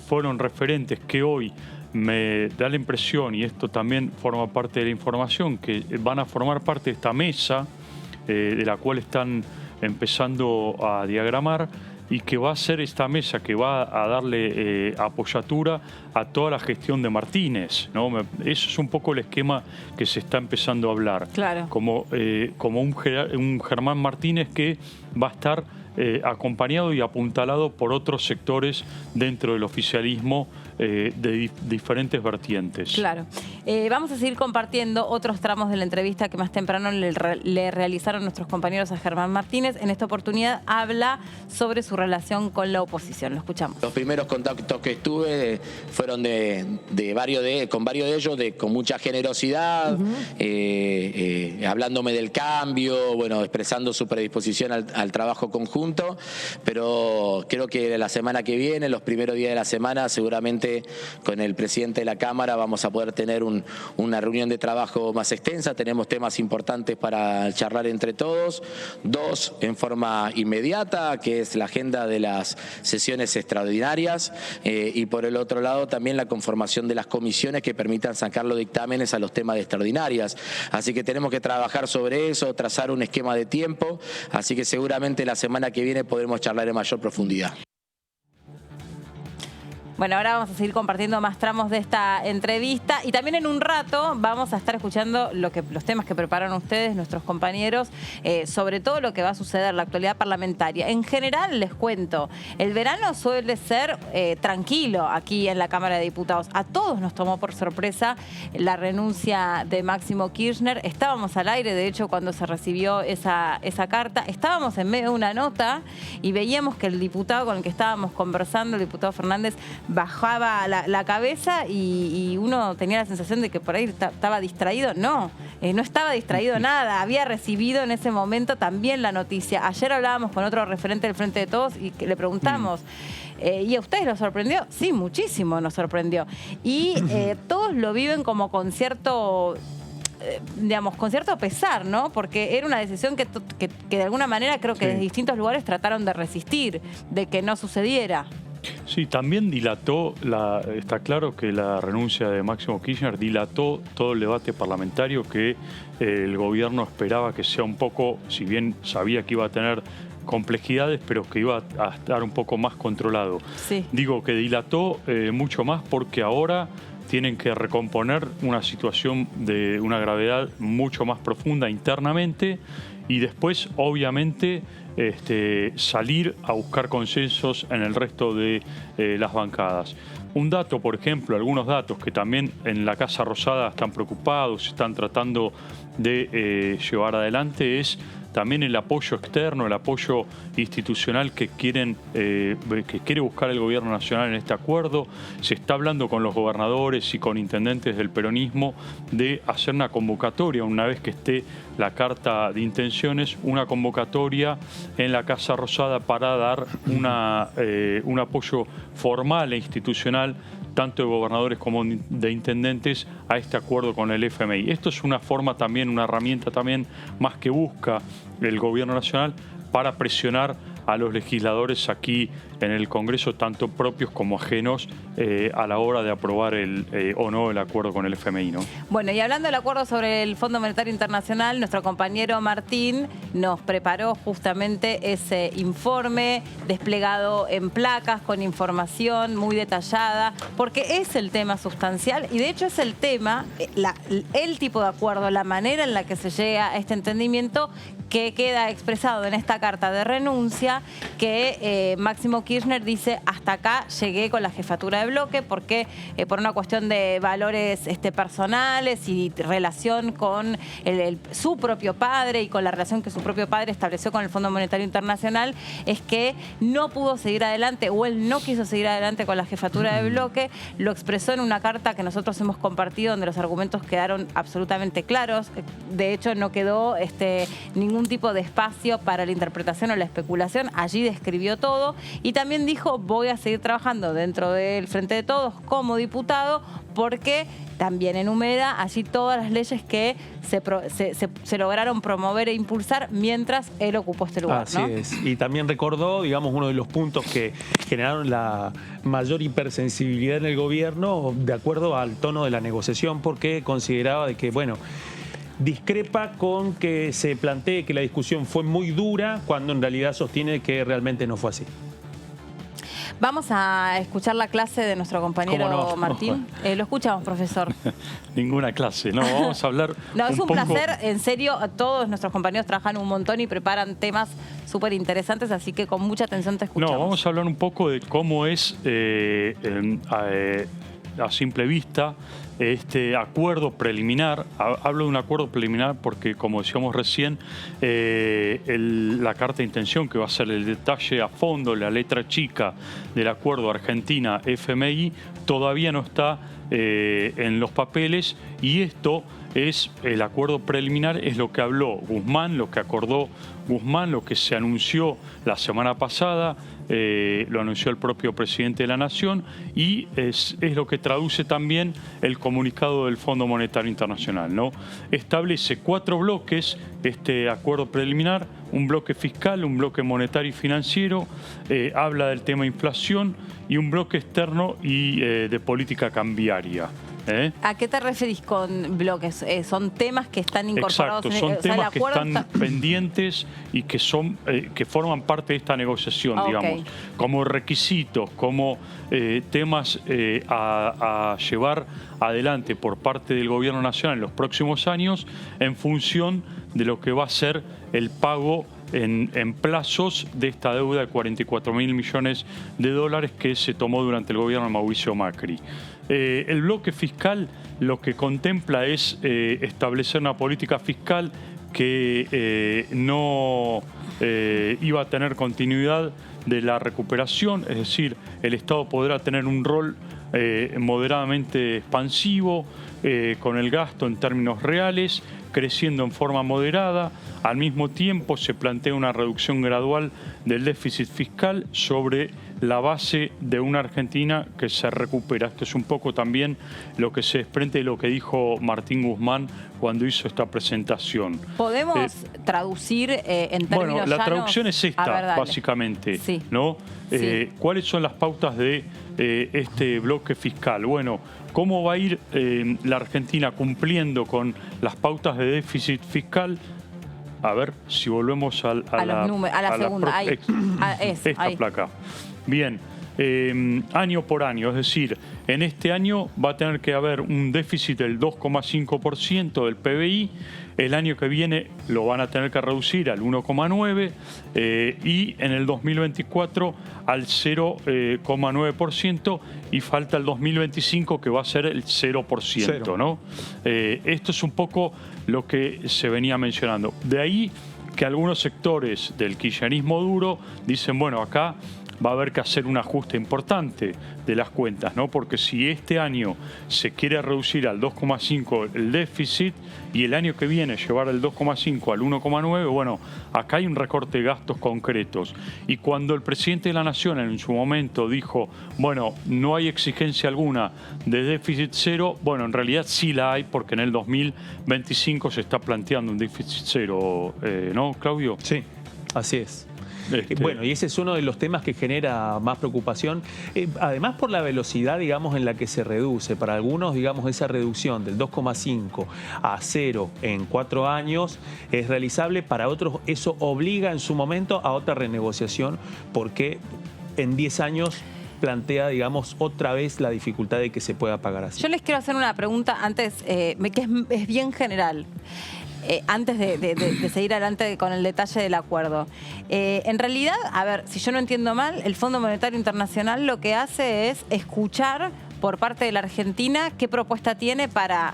fueron referentes que hoy me da la impresión, y esto también forma parte de la información, que van a formar parte de esta mesa de la cual están empezando a diagramar, y que va a ser esta mesa que va a darle apoyatura a toda la gestión de Martínez, ¿no? Eso es un poco el esquema que se está empezando a hablar. Claro. Como un Germán Martínez que va a estar acompañado y apuntalado por otros sectores dentro del oficialismo de diferentes vertientes. Claro. Vamos a seguir compartiendo otros tramos de la entrevista que más temprano le realizaron nuestros compañeros a Germán Martínez. En esta oportunidad habla sobre su relación con la oposición. Lo escuchamos. Los primeros contactos que estuve fueron con varios de ellos con mucha generosidad, hablándome del cambio, bueno, expresando su predisposición al trabajo conjunto, pero creo que la semana que viene, los primeros días de la semana, seguramente con el presidente de la Cámara vamos a poder tener una reunión de trabajo más extensa. Tenemos temas importantes para charlar entre todos. 2, en forma inmediata, que es la agenda de las sesiones extraordinarias, y por el otro lado también la conformación de las comisiones que permitan sacar los dictámenes a los temas de extraordinarias. Así que tenemos que trabajar sobre eso, trazar un esquema de tiempo, así que seguramente la semana que viene podremos charlar en mayor profundidad. Bueno, ahora vamos a seguir compartiendo más tramos de esta entrevista y también en un rato vamos a estar escuchando los temas que preparan ustedes, nuestros compañeros, sobre todo lo que va a suceder, la actualidad parlamentaria. En general, les cuento, el verano suele ser tranquilo aquí en la Cámara de Diputados. A todos nos tomó por sorpresa la renuncia de Máximo Kirchner. Estábamos al aire, de hecho, cuando se recibió esa carta. Estábamos en medio de una nota y veíamos que el diputado con el que estábamos conversando, el diputado Fernández, bajaba la cabeza y uno tenía la sensación de que por ahí estaba distraído. No, no estaba distraído nada. Había recibido en ese momento también la noticia. Ayer hablábamos con otro referente del Frente de Todos y le preguntamos, ¿y a ustedes los sorprendió? Sí, muchísimo nos sorprendió. Y todos lo viven como con cierto... digamos, con cierto pesar, ¿no? Porque era una decisión que de alguna manera creo que desde distintos lugares trataron de resistir, de que no sucediera. Sí, también dilató, está claro que la renuncia de Máximo Kirchner dilató todo el debate parlamentario que el gobierno esperaba que sea un poco, si bien sabía que iba a tener complejidades, pero que iba a estar un poco más controlado. Sí. Digo que dilató mucho más porque ahora tienen que recomponer una situación de una gravedad mucho más profunda internamente y después, obviamente, salir a buscar consensos en el resto de las bancadas. Un dato, por ejemplo, algunos datos que también en la Casa Rosada están preocupados, están tratando de llevar adelante, es también el apoyo externo, el apoyo institucional que quiere buscar el gobierno nacional en este acuerdo. Se está hablando con los gobernadores y con intendentes del peronismo de hacer una convocatoria, una vez que esté la carta de intenciones, una convocatoria en la Casa Rosada para dar un apoyo formal e institucional tanto de gobernadores como de intendentes a este acuerdo con el FMI. Esto es una forma también, una herramienta también más que busca el gobierno nacional para presionar a los legisladores aquí en el Congreso, tanto propios como ajenos, a la hora de aprobar o no el acuerdo con el FMI, ¿no? Bueno, y hablando del acuerdo sobre el Fondo Monetario Internacional, nuestro compañero Martín nos preparó justamente ese informe desplegado en placas, con información muy detallada, porque es el tema sustancial y de hecho es el tema, el tipo de acuerdo, la manera en la que se llega a este entendimiento que queda expresado en esta carta de renuncia, que Máximo Kirchner dice: hasta acá llegué con la jefatura de bloque porque por una cuestión de valores personales y relación con su propio padre y con la relación que su propio padre estableció con el Fondo Monetario Internacional, es que no pudo seguir adelante, o él no quiso seguir adelante con la jefatura de bloque. Lo expresó en una carta que nosotros hemos compartido, donde los argumentos quedaron absolutamente claros. De hecho, no quedó ningún tipo de espacio para la interpretación o la especulación. Allí describió todo y también dijo: voy a seguir trabajando dentro del Frente de Todos como diputado, porque también enumera allí todas las leyes que se lograron promover e impulsar mientras él ocupó este lugar. Así es. Y también recordó, digamos, uno de los puntos que generaron la mayor hipersensibilidad en el gobierno, de acuerdo al tono de la negociación, porque consideraba de que, bueno, discrepa con que se plantee que la discusión fue muy dura, cuando en realidad sostiene que realmente no fue así. Vamos a escuchar la clase de nuestro compañero no, Martín. Lo escuchamos, profesor. Ninguna clase, no, vamos a hablar es un placer, en serio, todos nuestros compañeros trabajan un montón y preparan temas súper interesantes, así que con mucha atención te escuchamos. No, vamos a hablar un poco de cómo es a simple vista este acuerdo preliminar. Hablo de un acuerdo preliminar porque, como decíamos recién, la carta de intención, que va a ser el detalle a fondo, la letra chica del acuerdo Argentina-FMI, todavía no está en los papeles, y esto es el acuerdo preliminar, es lo que habló Guzmán, lo que acordó Guzmán, lo que se anunció la semana pasada, lo anunció el propio presidente de la Nación, y es lo que traduce también el comunicado del Fondo Monetario Internacional, ¿no? Establece 4 bloques este acuerdo preliminar: un bloque fiscal, un bloque monetario y financiero, habla del tema inflación, y un bloque externo y de política cambiaria. ¿A qué te referís con bloques? ¿Son temas que están incorporados? Exacto, son temas que están pendientes y que forman parte de esta negociación, digamos, como requisitos, como temas a llevar adelante por parte del Gobierno Nacional en los próximos años en función de lo que va a ser el pago en plazos de esta deuda de 44.000 millones de dólares que se tomó durante el gobierno de Mauricio Macri. El bloque fiscal lo que contempla es establecer una política fiscal que no iba a tener continuidad de la recuperación, es decir, el Estado podrá tener un rol moderadamente expansivo con el gasto en términos reales, creciendo en forma moderada. Al mismo tiempo se plantea una reducción gradual del déficit fiscal sobre la base de una Argentina que se recupera. Esto es un poco también lo que se desprende de lo que dijo Martín Guzmán cuando hizo esta presentación. ¿Podemos traducir en términos Bueno, la llanos? traducción es esta, básicamente, sí. ¿no? Sí. ¿Cuáles son las pautas de este bloque fiscal? Bueno, ¿cómo va a ir la Argentina cumpliendo con las pautas de déficit fiscal? A ver si volvemos a la segunda. Esta placa. Bien, año por año, es decir, en este año va a tener que haber un déficit del 2,5% del PBI, el año que viene lo van a tener que reducir al 1,9% y en el 2024 al 0,9% y falta el 2025 que va a ser el 0%, ¿no? Esto es un poco lo que se venía mencionando. De ahí que algunos sectores del kirchnerismo duro dicen, bueno, acá va a haber que hacer un ajuste importante de las cuentas, ¿no? Porque si este año se quiere reducir al 2,5 el déficit y el año que viene llevar el 2,5 al 1,9, bueno, acá hay un recorte de gastos concretos. Y cuando el presidente de la Nación en su momento dijo, bueno, no hay exigencia alguna de déficit cero, bueno, en realidad sí la hay porque en el 2025 se está planteando un déficit cero, ¿no, Claudio? Sí, así es. Bueno, y ese es uno de los temas que genera más preocupación, además por la velocidad, digamos, en la que se reduce. Para algunos, digamos, esa reducción del 2,5 a 0 en 4 años es realizable, para otros eso obliga en su momento a otra renegociación, porque en 10 años plantea, digamos, otra vez la dificultad de que se pueda pagar así. Yo les quiero hacer una pregunta antes, que es bien general. Antes de seguir adelante con el detalle del acuerdo. En realidad, a ver, si yo no entiendo mal, el Fondo Monetario Internacional lo que hace es escuchar por parte de la Argentina qué propuesta tiene para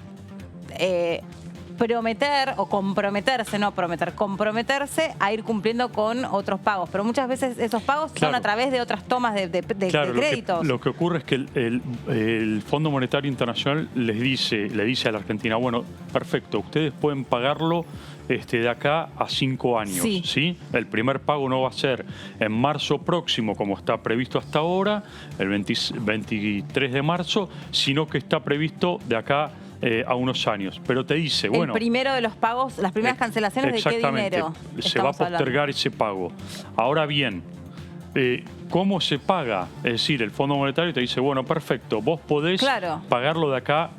prometer o comprometerse, no prometer, comprometerse a ir cumpliendo con otros pagos. Pero muchas veces esos pagos son a través de otras tomas de créditos. Lo que ocurre es que el Fondo Monetario Internacional le dice a la Argentina, bueno, perfecto, ustedes pueden pagarlo de acá a 5 años. Sí. El primer pago no va a ser en marzo próximo, como está previsto hasta ahora, el 23 de marzo, sino que está previsto de acá a unos años, pero te dice, bueno... El primero de los pagos, las primeras cancelaciones, ¿de qué dinero se va a postergar ese pago. Ahora bien, ¿cómo se paga? Es decir, el Fondo Monetario te dice, bueno, perfecto, vos podés pagarlo de acá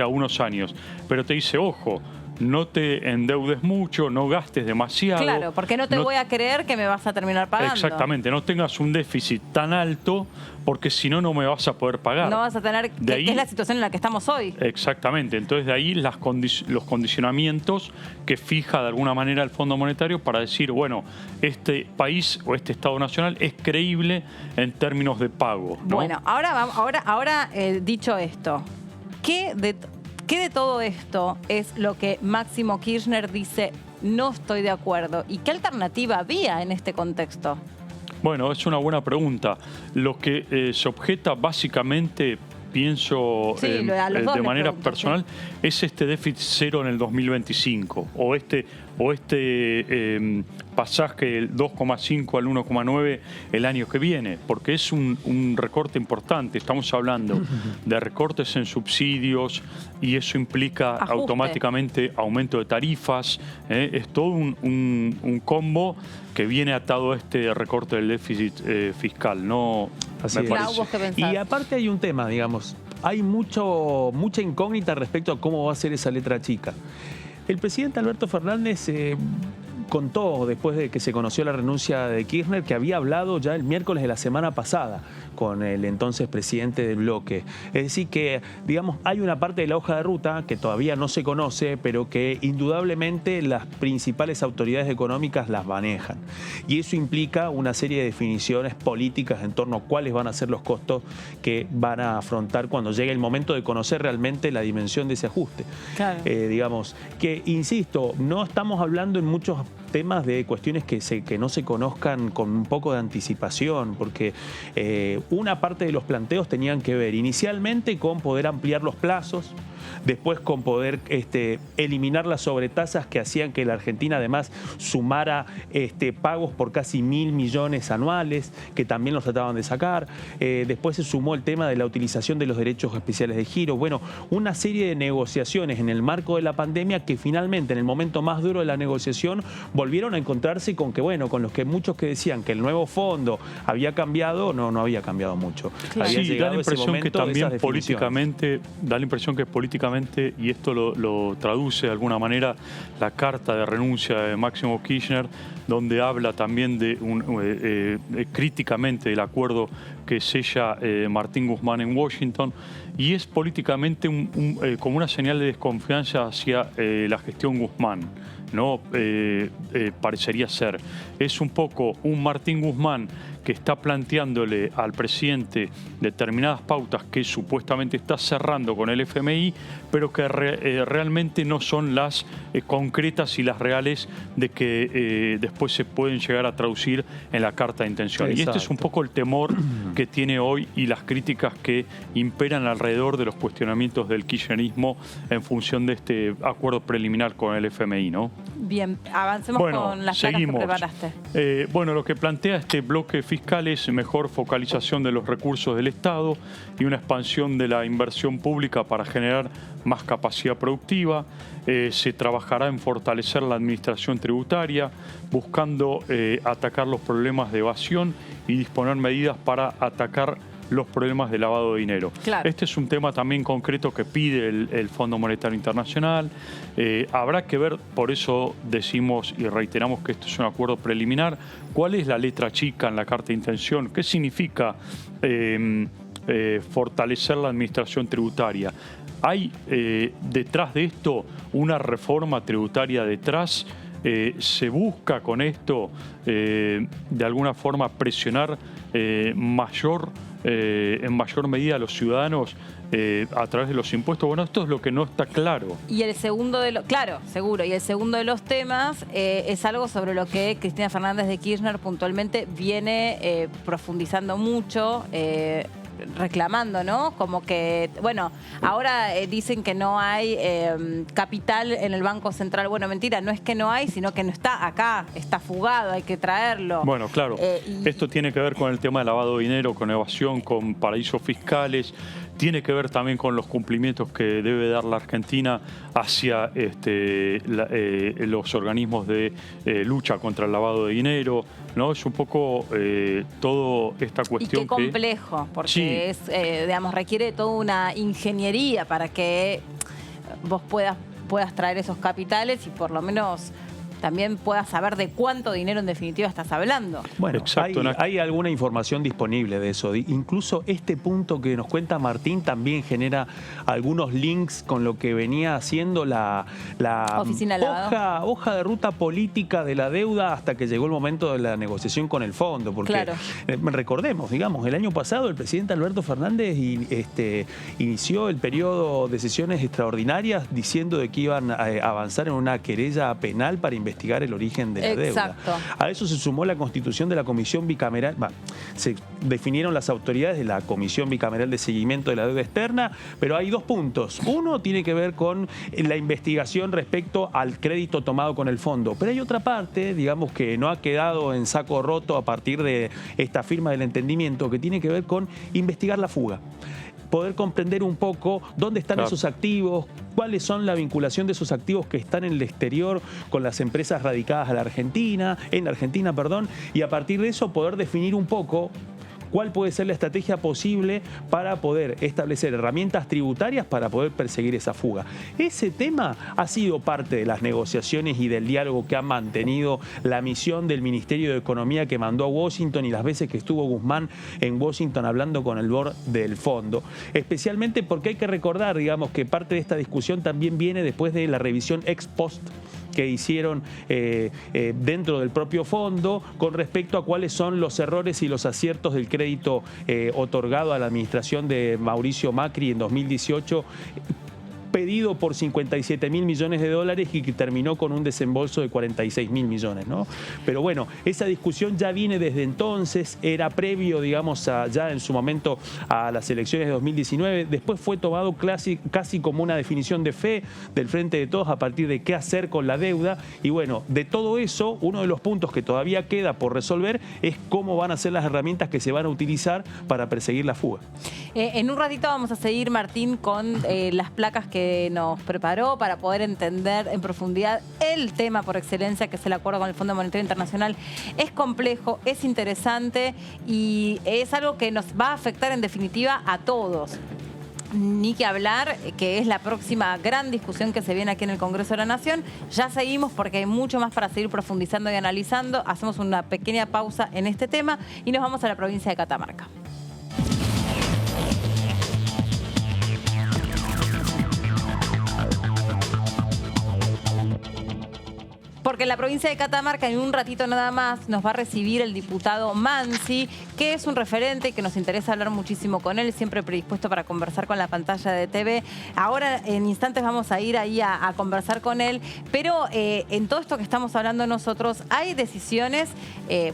a unos años, pero te dice, ojo, no te endeudes mucho, no gastes demasiado. Claro, porque no te voy a creer que me vas a terminar pagando. Exactamente, no tengas un déficit tan alto porque si no, no me vas a poder pagar. No vas a tener, que es la situación en la que estamos hoy. Exactamente, entonces de ahí los condicionamientos que fija de alguna manera el Fondo Monetario para decir, bueno, este país o este Estado Nacional es creíble en términos de pago, ¿no? Bueno, ahora dicho esto, ¿qué de todo esto es lo que Máximo Kirchner dice no estoy de acuerdo? ¿Y qué alternativa había en este contexto? Bueno, es una buena pregunta. Lo que se objeta básicamente, pienso de manera personal, es este déficit cero en el 2025 o o este pasaje del 2,5 al 1,9 el año que viene, porque es un recorte importante. Estamos hablando de recortes en subsidios y eso implica automáticamente aumento de tarifas. Es todo un combo que viene atado a este recorte del déficit fiscal, ¿no? Así es. Y aparte hay un tema, digamos, hay mucha incógnita respecto a cómo va a ser esa letra chica. El presidente Alberto Fernández contó, después de que se conoció la renuncia de Kirchner, que había hablado ya el miércoles de la semana pasada con el entonces presidente del bloque. Es decir que, digamos, hay una parte de la hoja de ruta que todavía no se conoce, pero que indudablemente las principales autoridades económicas las manejan. Y eso implica una serie de definiciones políticas en torno a cuáles van a ser los costos que van a afrontar cuando llegue el momento de conocer realmente la dimensión de ese ajuste. Claro. Digamos, que, insisto, no estamos hablando en muchos temas de cuestiones que no se conozcan con un poco de anticipación, porque una parte de los planteos tenían que ver inicialmente con poder ampliar los plazos, después con poder eliminar las sobretasas que hacían que la Argentina además sumara pagos por casi 1.000 millones anuales, que también los trataban de sacar. Después se sumó el tema de la utilización de los derechos especiales de giro. Bueno, una serie de negociaciones en el marco de la pandemia que finalmente en el momento más duro de la negociación volvieron a encontrarse con que, bueno, con los que muchos que decían que el nuevo fondo había cambiado, no había cambiado mucho. Claro. Sí, da la impresión que también políticamente, y esto lo traduce de alguna manera la carta de renuncia de Máximo Kirchner, donde habla también de críticamente del acuerdo que sella Martín Guzmán en Washington, y es políticamente como una señal de desconfianza hacia la gestión Guzmán, ¿no? Parecería ser. Es un poco un Martín Guzmán que está planteándole al presidente determinadas pautas que supuestamente está cerrando con el FMI, pero que realmente no son las concretas y las reales de que después se pueden llegar a traducir en la carta de intención. Exacto. Y este es un poco el temor que tiene hoy y las críticas que imperan alrededor de los cuestionamientos del kirchnerismo en función de este acuerdo preliminar con el FMI, ¿no? Bien, avancemos con las placas que preparaste. Bueno, lo que plantea este bloque fiscal es mejor focalización de los recursos del Estado y una expansión de la inversión pública para generar más capacidad productiva. Se trabajará en fortalecer la administración tributaria, buscando atacar los problemas de evasión y disponer medidas para atacar los problemas de lavado de dinero. Claro. Este es un tema también concreto que pide el Fondo Monetario Internacional. Habrá que ver, por eso decimos y reiteramos que esto es un acuerdo preliminar, cuál es la letra chica en la carta de intención, qué significa fortalecer la administración tributaria. ¿Hay detrás de esto una reforma tributaria detrás? ¿Se busca con esto de alguna forma presionar en mayor medida a los ciudadanos a través de los impuestos? Bueno, esto es lo que no está claro. Y el segundo claro, seguro. Y el segundo de los temas es algo sobre lo que Cristina Fernández de Kirchner puntualmente viene profundizando mucho, reclamando, ¿no? Como que, bueno, ahora dicen que no hay capital en el Banco Central. Bueno, mentira, no es que no hay, sino que no está acá, está fugado, hay que traerlo. Bueno, claro. Esto tiene que ver con el tema de lavado de dinero, con evasión, con paraísos fiscales. Tiene que ver también con los cumplimientos que debe dar la Argentina hacia los organismos de lucha contra el lavado de dinero, ¿no? Es un poco toda esta cuestión. Y qué complejo, porque sí, digamos, requiere toda una ingeniería para que vos puedas traer esos capitales y por lo menos también puedas saber de cuánto dinero en definitiva estás hablando. Bueno, exacto, hay alguna información disponible de eso. Incluso este punto que nos cuenta Martín también genera algunos links con lo que venía haciendo la hoja de ruta política de la deuda hasta que llegó el momento de la negociación con el fondo. Porque claro, recordemos, digamos, el año pasado el presidente Alberto Fernández inició el periodo de sesiones extraordinarias diciendo de que iban a avanzar en una querella penal para investigar investigar el origen de la deuda. A eso se sumó la constitución de la Comisión Bicameral, se definieron las autoridades de la Comisión Bicameral de Seguimiento de la Deuda Externa, pero hay dos puntos. Uno tiene que ver con la investigación respecto al crédito tomado con el fondo, pero hay otra parte, digamos, que no ha quedado en saco roto a partir de esta firma del entendimiento, que tiene que ver con investigar la fuga. Poder comprender un poco dónde están esos activos, cuáles son la vinculación de esos activos que están en el exterior con las empresas radicadas en la Argentina, y a partir de eso poder definir un poco cuál puede ser la estrategia posible para poder establecer herramientas tributarias para poder perseguir esa fuga. Ese tema ha sido parte de las negociaciones y del diálogo que ha mantenido la misión del Ministerio de Economía que mandó a Washington y las veces que estuvo Guzmán en Washington hablando con el board del fondo. Especialmente porque hay que recordar, digamos, que parte de esta discusión también viene después de la revisión ex post que hicieron dentro del propio fondo con respecto a cuáles son los errores y los aciertos del crédito otorgado a la administración de Mauricio Macri en 2018, pedido por 57.000 millones de dólares y que terminó con un desembolso de 46.000 millones, ¿no? Pero bueno, esa discusión ya viene desde entonces, era previo, digamos, ya en su momento a las elecciones de 2019, después fue tomado casi como una definición de fe del Frente de Todos a partir de qué hacer con la deuda, y bueno, de todo eso, uno de los puntos que todavía queda por resolver es cómo van a ser las herramientas que se van a utilizar para perseguir la fuga. En un ratito vamos a seguir, Martín, con las placas que nos preparó para poder entender en profundidad el tema por excelencia, que es el acuerdo con el Fondo Monetario Internacional. Es complejo, es interesante y es algo que nos va a afectar en definitiva a todos. Ni que hablar, que es la próxima gran discusión que se viene aquí en el Congreso de la Nación. Ya seguimos porque hay mucho más para seguir profundizando y analizando. Hacemos una pequeña pausa en este tema y nos vamos a la provincia de Catamarca. Porque en la provincia de Catamarca, en un ratito nada más, nos va a recibir el diputado Mansi, que es un referente y que nos interesa hablar muchísimo con él, siempre predispuesto para conversar con la pantalla de TV. Ahora, en instantes, vamos a ir ahí a conversar con él, pero en todo esto que estamos hablando nosotros, hay decisiones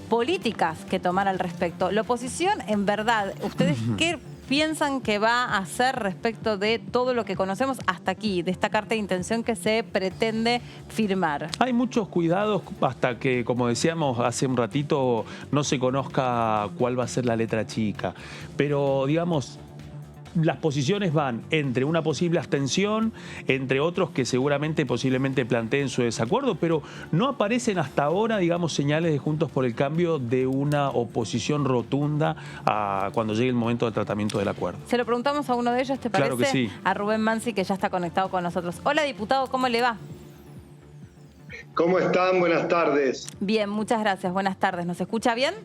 políticas que tomar al respecto. La oposición, en verdad, ¿ustedes qué piensan que va a hacer respecto de todo lo que conocemos hasta aquí, de esta carta de intención que se pretende firmar? Hay muchos cuidados hasta que, como decíamos hace un ratito, no se conozca cuál va a ser la letra chica. Pero, digamos, las posiciones van entre una posible abstención, entre otros que seguramente posiblemente planteen su desacuerdo, pero no aparecen hasta ahora, digamos, señales de Juntos por el Cambio de una oposición rotunda a cuando llegue el momento del tratamiento del acuerdo. Se lo preguntamos a uno de ellos, ¿te parece? Claro que sí. A Rubén Mansi, que ya está conectado con nosotros. Hola, diputado, ¿cómo le va? ¿Cómo están? Buenas tardes. Bien, muchas gracias. Buenas tardes. ¿Nos escucha bien?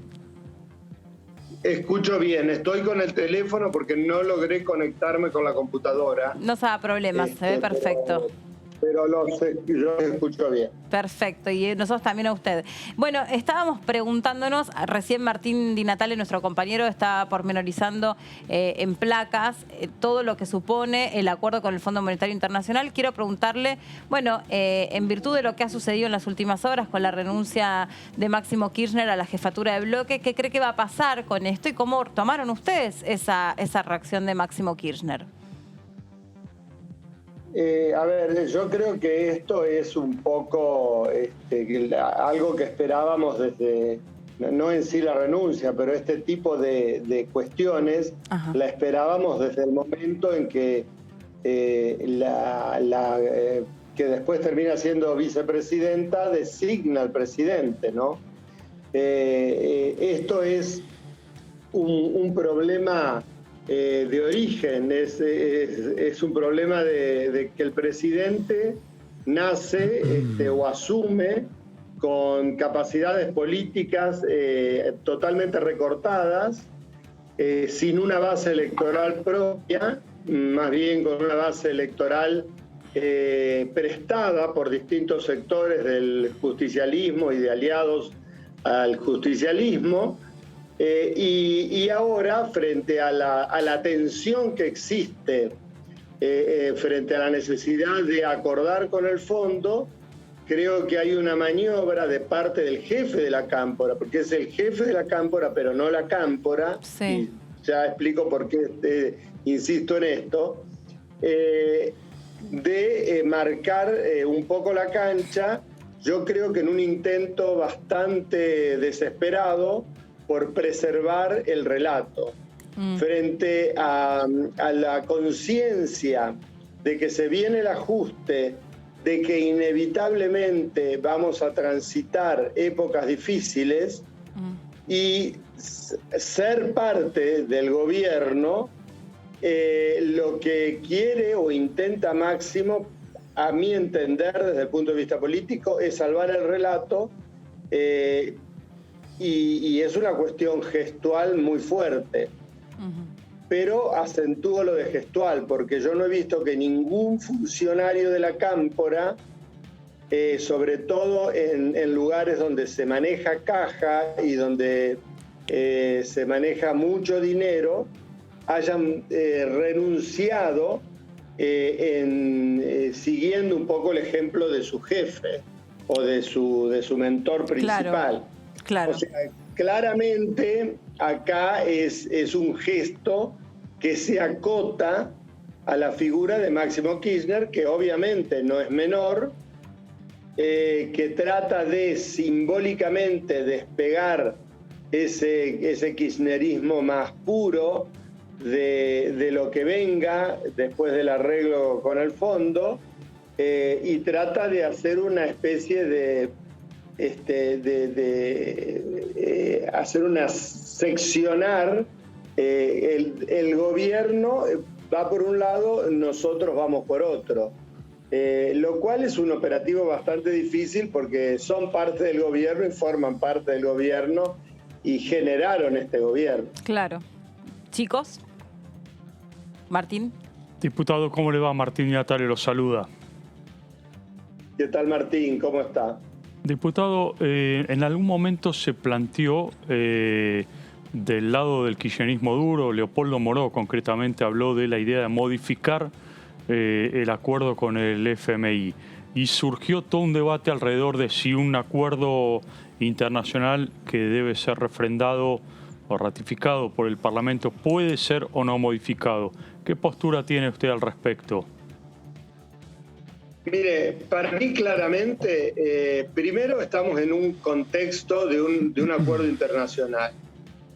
Escucho bien, estoy con el teléfono porque no logré conectarme con la computadora. No se da problemas, se ve perfecto. Pero yo escucho bien. Perfecto, y nosotros también a usted. Bueno, estábamos preguntándonos, recién Martín Di Natale, nuestro compañero, estaba pormenorizando en placas todo lo que supone el acuerdo con el Fondo Monetario Internacional. Quiero preguntarle, bueno, en virtud de lo que ha sucedido en las últimas horas con la renuncia de Máximo Kirchner a la jefatura de bloque, ¿qué cree que va a pasar con esto y cómo tomaron ustedes esa reacción de Máximo Kirchner? A ver, yo creo que esto es un poco algo que esperábamos desde, no en sí la renuncia, pero este tipo de cuestiones. Ajá. La esperábamos desde el momento en que que después termina siendo vicepresidenta designa al presidente, ¿no? Esto es un problema de origen, es un problema de que el presidente nace o asume con capacidades políticas totalmente recortadas, sin una base electoral propia, más bien con una base electoral prestada por distintos sectores del justicialismo y de aliados al justicialismo. Y ahora, frente a la tensión que existe, frente a la necesidad de acordar con el fondo, creo que hay una maniobra de parte del jefe de la cámpora, porque es el jefe de la cámpora, pero no la cámpora, sí. Y ya explico por qué insisto en esto, de marcar un poco la cancha, yo creo que en un intento bastante desesperado por preservar el relato, frente a la conciencia de que se viene el ajuste, de que inevitablemente vamos a transitar épocas difíciles y ser parte del gobierno lo que quiere o intenta máximo, a mi entender, desde el punto de vista político, es salvar el relato y es una cuestión gestual muy fuerte. Pero acentúo lo de gestual, porque yo no he visto que ningún funcionario de la cámpora, sobre todo en lugares donde se maneja caja y donde se maneja mucho dinero, hayan renunciado siguiendo un poco el ejemplo de su jefe o de su mentor principal. Claro. O sea, claramente acá es un gesto que se acota a la figura de Máximo Kirchner, que obviamente no es menor, que trata de simbólicamente despegar ese kirchnerismo más puro de lo que venga después del arreglo con el fondo, y trata de hacer una especie de seccionar. El gobierno va por un lado, nosotros vamos por otro, lo cual es un operativo bastante difícil porque son parte del gobierno y forman parte del gobierno y generaron este gobierno. Claro. Chicos, Martín. Diputado, ¿cómo le va? Martín Natale lo saluda. ¿Qué tal, Martín? ¿Cómo está? Diputado, en algún momento se planteó del lado del kirchnerismo duro, Leopoldo Moró concretamente habló de la idea de modificar el acuerdo con el FMI y surgió todo un debate alrededor de si un acuerdo internacional que debe ser refrendado o ratificado por el Parlamento puede ser o no modificado. ¿Qué postura tiene usted al respecto? Mire, para mí claramente, primero estamos en un contexto de un acuerdo internacional.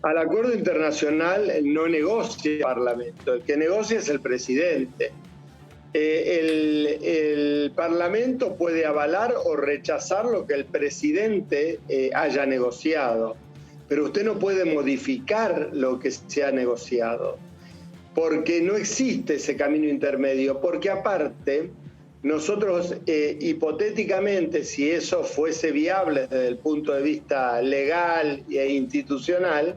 Al acuerdo internacional no negocia el Parlamento, el que negocia es el presidente. El Parlamento puede avalar o rechazar lo que el presidente haya negociado, pero usted no puede modificar lo que se ha negociado, porque no existe ese camino intermedio, porque aparte, nosotros hipotéticamente, si eso fuese viable desde el punto de vista legal e institucional,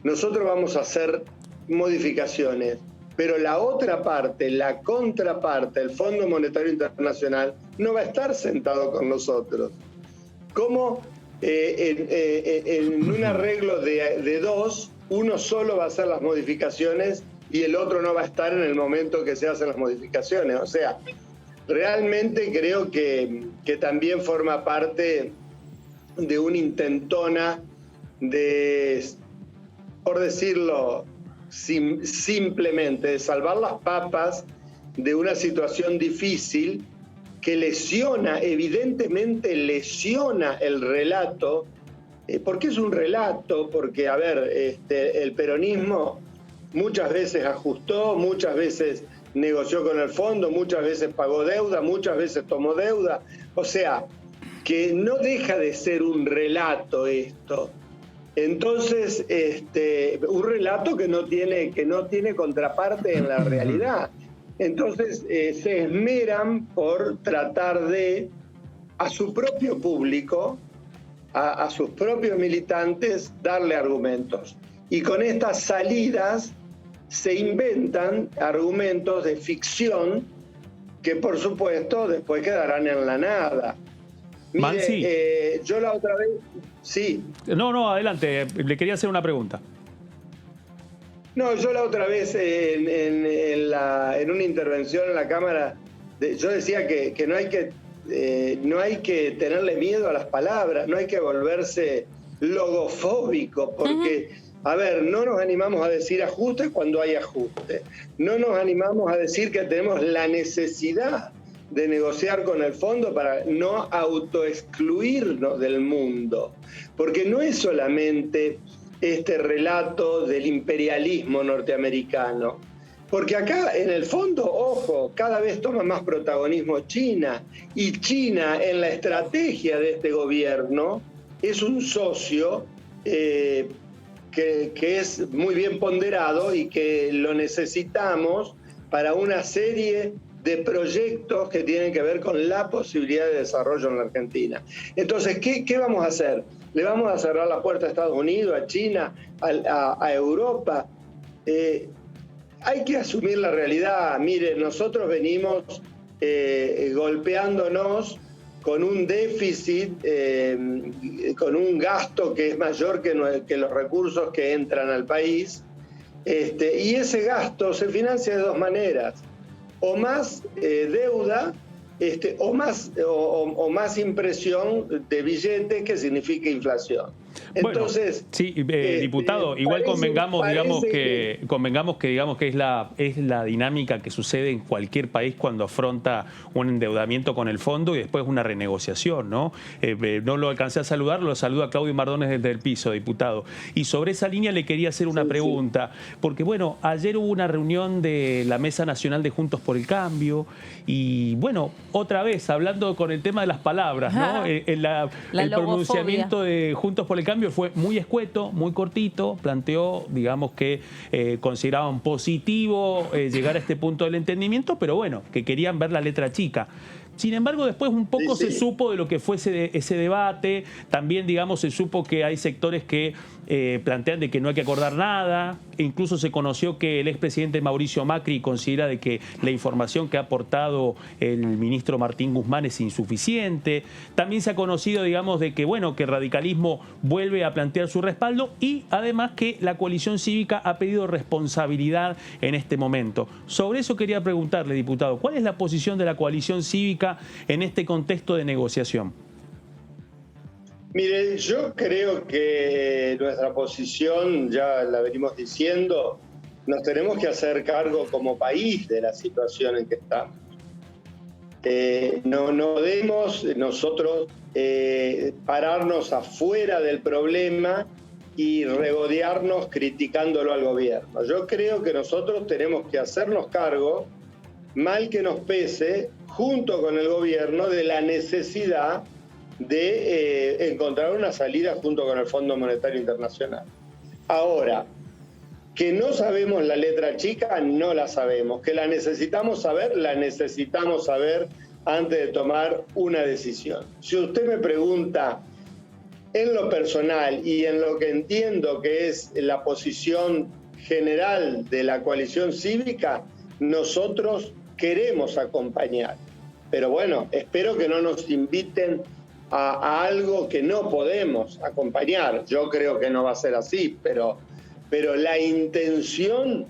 nosotros vamos a hacer modificaciones, pero la otra parte, la contraparte, el Fondo Monetario Internacional, no va a estar sentado con nosotros. ¿Cómo en un arreglo de dos, uno solo va a hacer las modificaciones y el otro no va a estar en el momento que se hacen las modificaciones? O sea, realmente creo que también forma parte de una intentona de, por decirlo simplemente, de salvar las papas de una situación difícil que lesiona, evidentemente lesiona el relato. ¿Por qué es un relato? Porque, a ver, el peronismo muchas veces ajustó, muchas veces negoció con el fondo, muchas veces pagó deuda, muchas veces tomó deuda. O sea, que no deja de ser un relato esto. Entonces, un relato que no tiene contraparte en la realidad. Entonces, se esmeran por tratar de, a su propio público, a sus propios militantes, darle argumentos. Y con estas salidas se inventan argumentos de ficción que, por supuesto, después quedarán en la nada. Mire, yo la otra vez... Sí. No, adelante. Le quería hacer una pregunta. No, yo la otra vez en una intervención en la Cámara, yo decía que no hay que no hay que tenerle miedo a las palabras, no hay que volverse logofóbico, porque, a ver, no nos animamos a decir ajustes cuando hay ajustes, no nos animamos a decir que tenemos la necesidad de negociar con el fondo para no autoexcluirnos del mundo, porque no es solamente este relato del imperialismo norteamericano, porque acá en el fondo, ojo, cada vez toma más protagonismo China, y China en la estrategia de este gobierno es un socio que es muy bien ponderado y que lo necesitamos para una serie de proyectos que tienen que ver con la posibilidad de desarrollo en la Argentina. Entonces, ¿qué vamos a hacer? ¿Le vamos a cerrar la puerta a Estados Unidos, a China, a Europa? Hay que asumir la realidad. Miren, nosotros venimos golpeándonos con un déficit, con un gasto que es mayor que los recursos que entran al país, y ese gasto se financia de dos maneras: o más deuda, o más impresión de billetes, que significa inflación. Entonces, bueno, sí, diputado, igual convengamos que es la dinámica que sucede en cualquier país cuando afronta un endeudamiento con el fondo y después una renegociación, ¿no? No lo alcancé a saludar, lo saluda Claudio Mardones desde el piso, diputado. Y sobre esa línea le quería hacer una pregunta, porque bueno, ayer hubo una reunión de la Mesa Nacional de Juntos por el Cambio y bueno, otra vez, hablando con el tema de las palabras, ¿no? El pronunciamiento de Juntos por el Cambio fue muy escueto, muy cortito, planteó, digamos, que consideraban positivo llegar a este punto del entendimiento, pero bueno, que querían ver la letra chica. Sin embargo, después un poco se supo de lo que fue ese debate. También, digamos, se supo que hay sectores que plantean de que no hay que acordar nada. E incluso se conoció que el expresidente Mauricio Macri considera de que la información que ha aportado el ministro Martín Guzmán es insuficiente. También se ha conocido, digamos, de que, bueno, que el radicalismo vuelve a plantear su respaldo y además que la coalición cívica ha pedido responsabilidad en este momento. Sobre eso quería preguntarle, diputado, ¿cuál es la posición de la coalición cívica en este contexto de negociación? Mire, yo creo que nuestra posición, ya la venimos diciendo, nos tenemos que hacer cargo como país de la situación en que estamos. No debemos nosotros pararnos afuera del problema y regodearnos criticándolo al gobierno. Yo creo que nosotros tenemos que hacernos cargo, mal que nos pese, junto con el gobierno, de la necesidad de encontrar una salida junto con el Fondo Monetario Internacional. Ahora, que no sabemos la letra chica, no la sabemos. Que la necesitamos saber antes de tomar una decisión. Si usted me pregunta, en lo personal y en lo que entiendo que es la posición general de la coalición cívica, nosotros queremos acompañar. Pero bueno, espero que no nos inviten a algo que no podemos acompañar. Yo creo que no va a ser así, pero la intención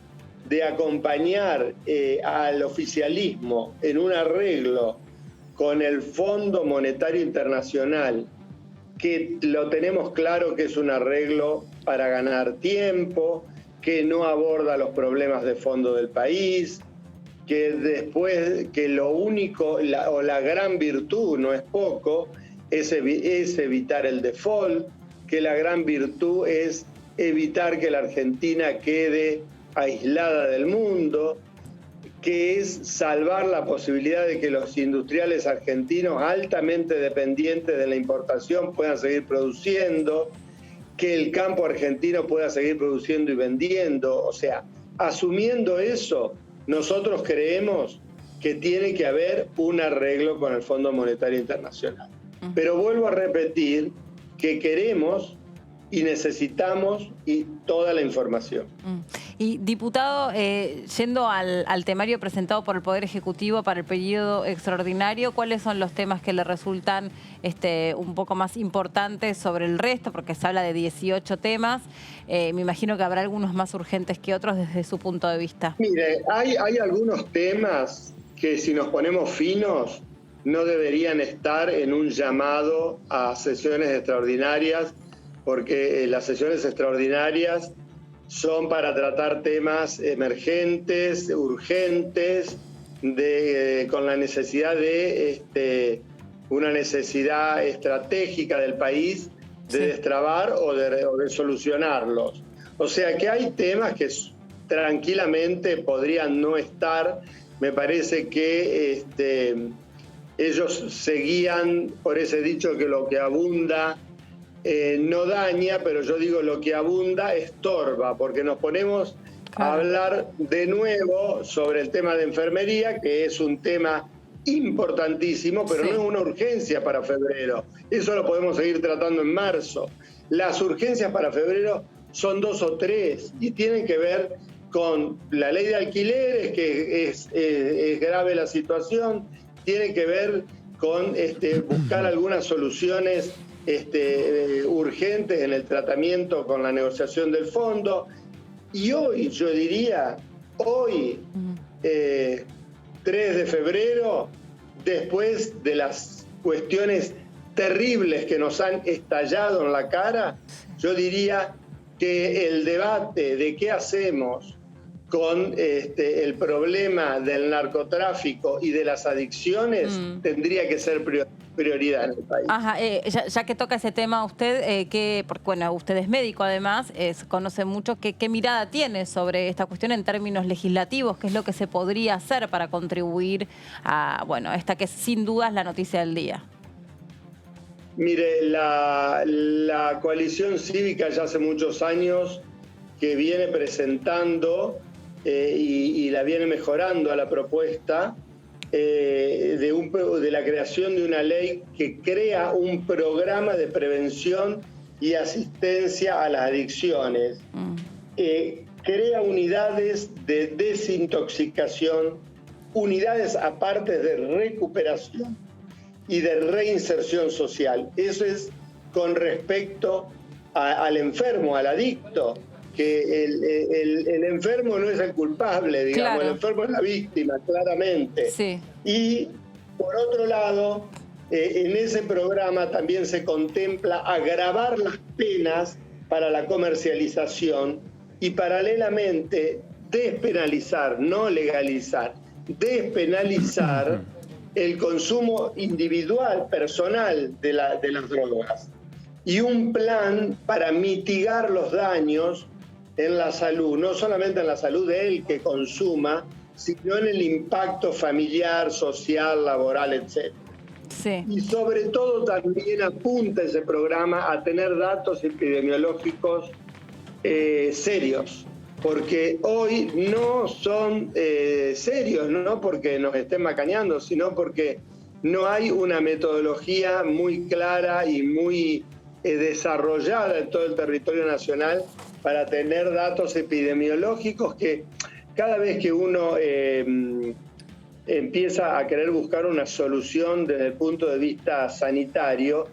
de acompañar al oficialismo en un arreglo con el Fondo Monetario Internacional, que lo tenemos claro que es un arreglo para ganar tiempo, que no aborda los problemas de fondo del país, que después, que lo único, la gran virtud, no es poco, es evitar el default, que la gran virtud es evitar que la Argentina quede aislada del mundo, que es salvar la posibilidad de que los industriales argentinos altamente dependientes de la importación puedan seguir produciendo, que el campo argentino pueda seguir produciendo y vendiendo. O sea, asumiendo eso, nosotros creemos que tiene que haber un arreglo con el Fondo Monetario Internacional. Pero vuelvo a repetir que queremos y necesitamos toda la información. Y diputado, yendo al temario presentado por el Poder Ejecutivo para el periodo extraordinario, ¿cuáles son los temas que le resultan un poco más importantes sobre el resto? Porque se habla de 18 temas. Me imagino que habrá algunos más urgentes que otros desde su punto de vista. Mire, hay algunos temas que si nos ponemos finos no deberían estar en un llamado a sesiones extraordinarias, porque las sesiones extraordinarias son para tratar temas emergentes, urgentes, con la necesidad de una necesidad estratégica del país de destrabar o de solucionarlos. O sea que hay temas que tranquilamente podrían no estar. Me parece que ellos seguían por ese dicho que lo que abunda no daña, pero yo digo lo que abunda estorba, porque nos ponemos a hablar de nuevo sobre el tema de enfermería, que es un tema importantísimo, pero no es una urgencia para febrero. Eso lo podemos seguir tratando en marzo. Las urgencias para febrero son 2 o 3 y tienen que ver con la ley de alquileres, que es grave la situación, tiene que ver con buscar algunas soluciones urgentes en el tratamiento con la negociación del fondo. Y hoy, yo diría, 3 de febrero, después de las cuestiones terribles que nos han estallado en la cara, yo diría que el debate de qué hacemos con el problema del narcotráfico y de las adicciones tendría que ser prioridad en el país. Ajá, ya que toca ese tema usted, porque bueno, usted es médico además, conoce mucho, ¿qué mirada tiene sobre esta cuestión en términos legislativos? ¿Qué es lo que se podría hacer para contribuir a, bueno, esta que sin duda es la noticia del día? Mire, la coalición cívica ya hace muchos años que viene presentando y la viene mejorando a la propuesta de la creación de una ley que crea un programa de prevención y asistencia a las adicciones. Crea unidades de desintoxicación, unidades aparte de recuperación y de reinserción social. Eso es con respecto al enfermo, al adicto, que el enfermo no es el culpable, digamos, el enfermo es la víctima, claramente. Sí. Y por otro lado, en ese programa también se contempla agravar las penas para la comercialización y paralelamente despenalizar, no legalizar, despenalizar el consumo individual, personal de las drogas. Y un plan para mitigar los daños en la salud, no solamente en la salud de él que consuma, sino en el impacto familiar, social, laboral, etc. Sí. Y sobre todo también apunta ese programa a tener datos epidemiológicos serios, porque hoy no son serios, no porque nos estén macaneando, sino porque no hay una metodología muy clara y muy desarrollada en todo el territorio nacional para tener datos epidemiológicos que cada vez que uno empieza a querer buscar una solución desde el punto de vista sanitario,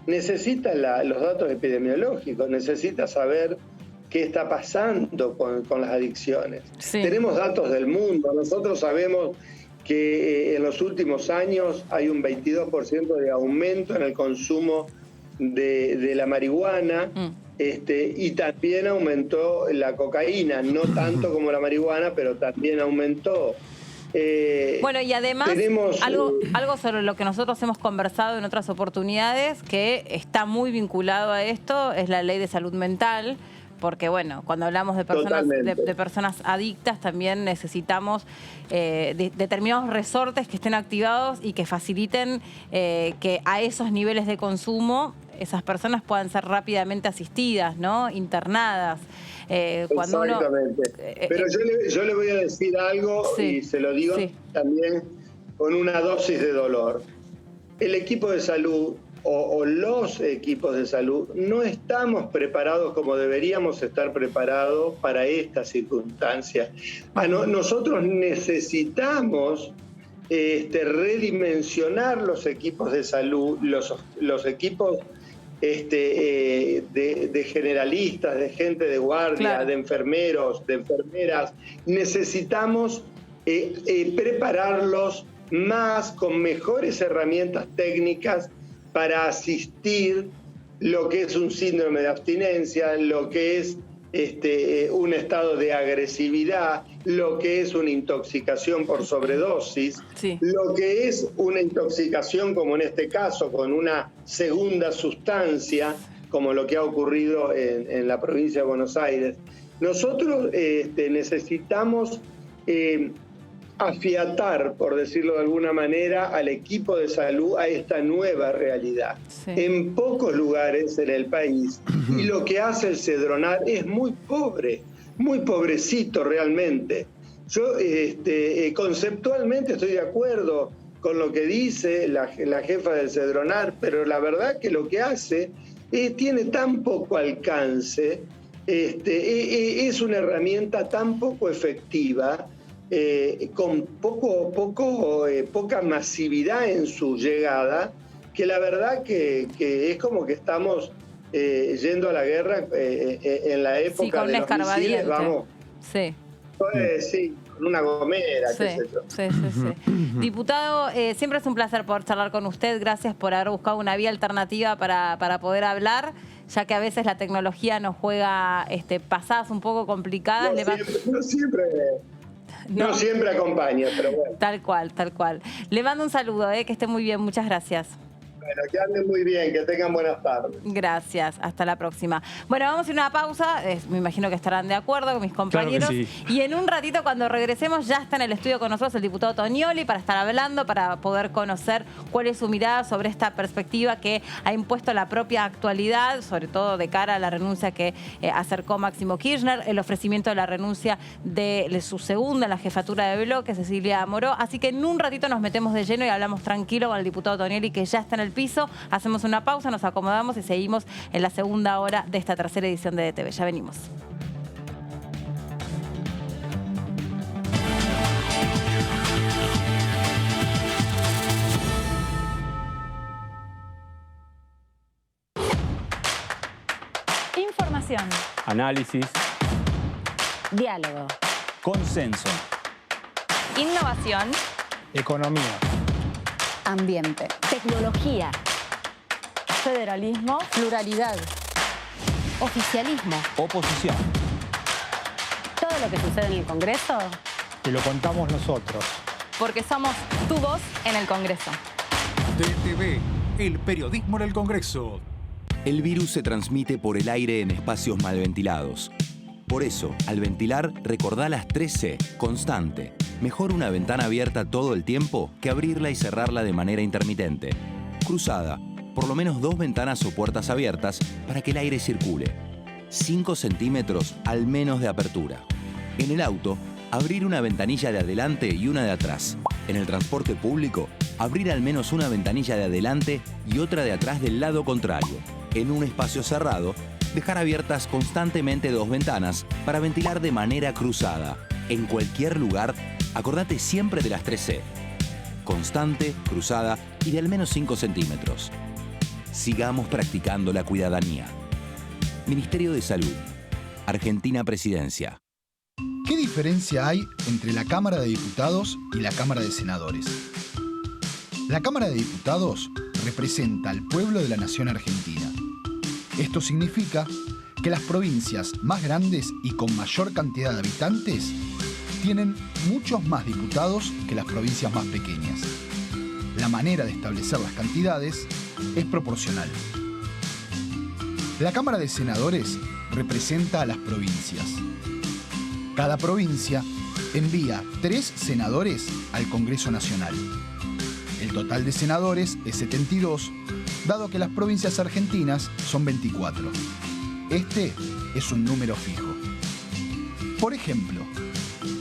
necesita los datos epidemiológicos, necesita saber qué está pasando con las adicciones. Sí. Tenemos datos del mundo, nosotros sabemos que en los últimos años hay un 22% de aumento en el consumo de la marihuana, y también aumentó la cocaína, no tanto como la marihuana, pero también aumentó. Bueno, y además algo sobre lo que nosotros hemos conversado en otras oportunidades, que está muy vinculado a esto, es la ley de salud mental, porque bueno, cuando hablamos de personas adictas también necesitamos determinados resortes que estén activados y que faciliten que a esos niveles de consumo esas personas puedan ser rápidamente asistidas, ¿no? Internadas. Cuando exactamente. Pero yo le voy a decir algo, y se lo digo también con una dosis de dolor. El equipo de salud o los equipos de salud no estamos preparados como deberíamos estar preparados para estas circunstancias. Nosotros necesitamos redimensionar los equipos de salud, los equipos de generalistas, de gente de guardia, de enfermeros, de enfermeras. Necesitamos prepararlos más, con mejores herramientas técnicas para asistir lo que es un síndrome de abstinencia, lo que es un estado de agresividad, lo que es una intoxicación por sobredosis, sí, lo que es una intoxicación, como en este caso, con una segunda sustancia, como lo que ha ocurrido en la provincia de Buenos Aires. Nosotros necesitamos afiatar, por decirlo de alguna manera, al equipo de salud a esta nueva realidad. Sí. En pocos lugares en el país, y lo que hace el Cedronar es muy pobre, muy pobrecito realmente. Yo conceptualmente estoy de acuerdo con lo que dice la jefa del Cedronar, pero la verdad que lo que hace tiene tan poco alcance, es una herramienta tan poco efectiva, con poca masividad en su llegada, que la verdad que es como que estamos yendo a la guerra en la época de los misiles, vamos. Sí. Sí, con una gomera, sí, qué sé yo. Sí. Diputado, siempre es un placer poder charlar con usted. Gracias por haber buscado una vía alternativa para poder hablar, ya que a veces la tecnología nos juega pasadas un poco complicadas. No siempre acompaña, pero bueno. Tal cual. Le mando un saludo, que esté muy bien. Muchas gracias. Bueno, que anden muy bien, que tengan buenas tardes. Gracias, hasta la próxima. Bueno, vamos a ir a una pausa, me imagino que estarán de acuerdo con mis compañeros. Claro que sí. Y en un ratito, cuando regresemos, ya está en el estudio con nosotros el diputado Tonioli para estar hablando, para poder conocer cuál es su mirada sobre esta perspectiva que ha impuesto la propia actualidad, sobre todo de cara a la renuncia que acercó Máximo Kirchner, el ofrecimiento de la renuncia de su segunda en la jefatura de bloque, Cecilia Moró. Así que en un ratito nos metemos de lleno y hablamos tranquilo con el diputado Tonioli, que ya está en el piso. Hacemos una pausa, nos acomodamos y seguimos en la segunda hora de esta tercera edición de DTV. Ya venimos. Información. Análisis. Diálogo. Consenso. Innovación. Economía. Ambiente. Tecnología. Federalismo. Pluralidad. Oficialismo. Oposición. Todo lo que sucede en el Congreso. Y lo contamos nosotros. Porque somos tu voz en el Congreso. DTV, el periodismo en el Congreso. El virus se transmite por el aire en espacios mal ventilados. Por eso, al ventilar, recordá las 3C, constante. Mejor una ventana abierta todo el tiempo que abrirla y cerrarla de manera intermitente. Cruzada, por lo menos 2 ventanas o puertas abiertas para que el aire circule. 5 centímetros al menos de apertura. En el auto, abrir una ventanilla de adelante y una de atrás. En el transporte público, abrir al menos una ventanilla de adelante y otra de atrás del lado contrario. En un espacio cerrado, dejar abiertas constantemente 2 ventanas para ventilar de manera cruzada. En cualquier lugar, acordate siempre de las 3C. Constante, cruzada y de al menos 5 centímetros. Sigamos practicando la cuidadanía. Ministerio de Salud. Argentina Presidencia. ¿Qué diferencia hay entre la Cámara de Diputados y la Cámara de Senadores? La Cámara de Diputados representa al pueblo de la nación argentina. Esto significa que las provincias más grandes y con mayor cantidad de habitantes tienen muchos más diputados que las provincias más pequeñas. La manera de establecer las cantidades es proporcional. La Cámara de Senadores representa a las provincias. Cada provincia envía 3 senadores al Congreso Nacional. El total de senadores es 72, dado que las provincias argentinas son 24. Este es un número fijo. Por ejemplo,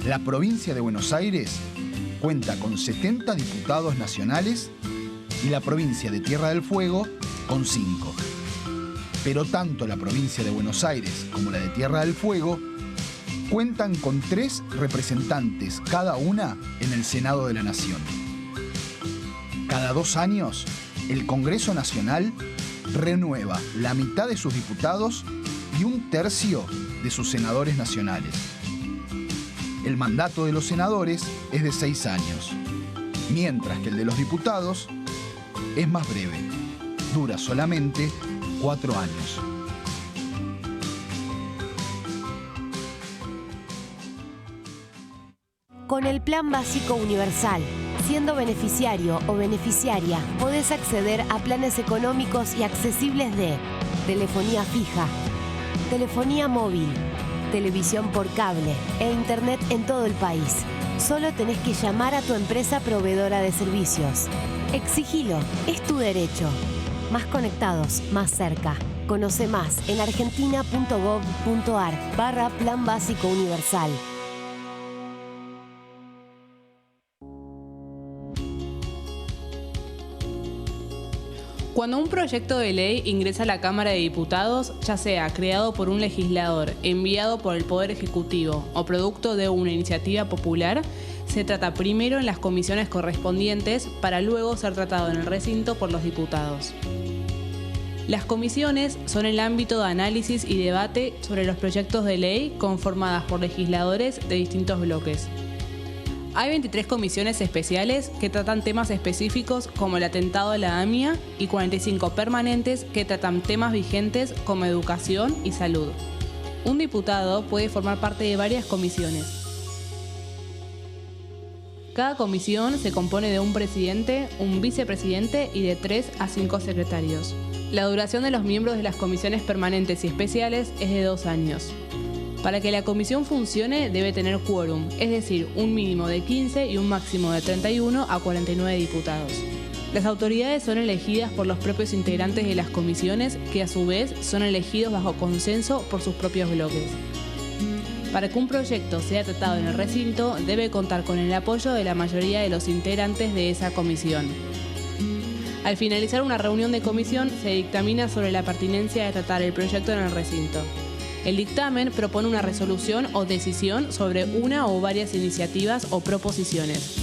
la provincia de Buenos Aires cuenta con 70 diputados nacionales y la provincia de Tierra del Fuego con 5. Pero tanto la provincia de Buenos Aires como la de Tierra del Fuego cuentan con 3 representantes cada una en el Senado de la Nación. Cada 2 años, el Congreso Nacional renueva la mitad de sus diputados y 1/3 de sus senadores nacionales. El mandato de los senadores es de 6 años. mientras que el de los diputados es más breve. Dura solamente 4 años. Con el Plan Básico Universal, siendo beneficiario o beneficiaria, podés acceder a planes económicos y accesibles de telefonía fija, telefonía móvil, televisión por cable e internet en todo el país. Solo tenés que llamar a tu empresa proveedora de servicios. Exigilo, es tu derecho. Más conectados, más cerca. Conoce más en argentina.gov.ar/Plan Básico Universal. Cuando un proyecto de ley ingresa a la Cámara de Diputados, ya sea creado por un legislador, enviado por el Poder Ejecutivo o producto de una iniciativa popular, se trata primero en las comisiones correspondientes para luego ser tratado en el recinto por los diputados. Las comisiones son el ámbito de análisis y debate sobre los proyectos de ley conformadas por legisladores de distintos bloques. Hay 23 comisiones especiales que tratan temas específicos como el atentado a la AMIA y 45 permanentes que tratan temas vigentes como educación y salud. Un diputado puede formar parte de varias comisiones. Cada comisión se compone de un presidente, un vicepresidente y de 3 a 5 secretarios. La duración de los miembros de las comisiones permanentes y especiales es de 2 años. Para que la comisión funcione debe tener quórum, es decir, un mínimo de 15 y un máximo de 31 a 49 diputados. Las autoridades son elegidas por los propios integrantes de las comisiones, que a su vez son elegidos bajo consenso por sus propios bloques. Para que un proyecto sea tratado en el recinto, debe contar con el apoyo de la mayoría de los integrantes de esa comisión. Al finalizar una reunión de comisión, se dictamina sobre la pertinencia de tratar el proyecto en el recinto. El dictamen propone una resolución o decisión sobre una o varias iniciativas o proposiciones.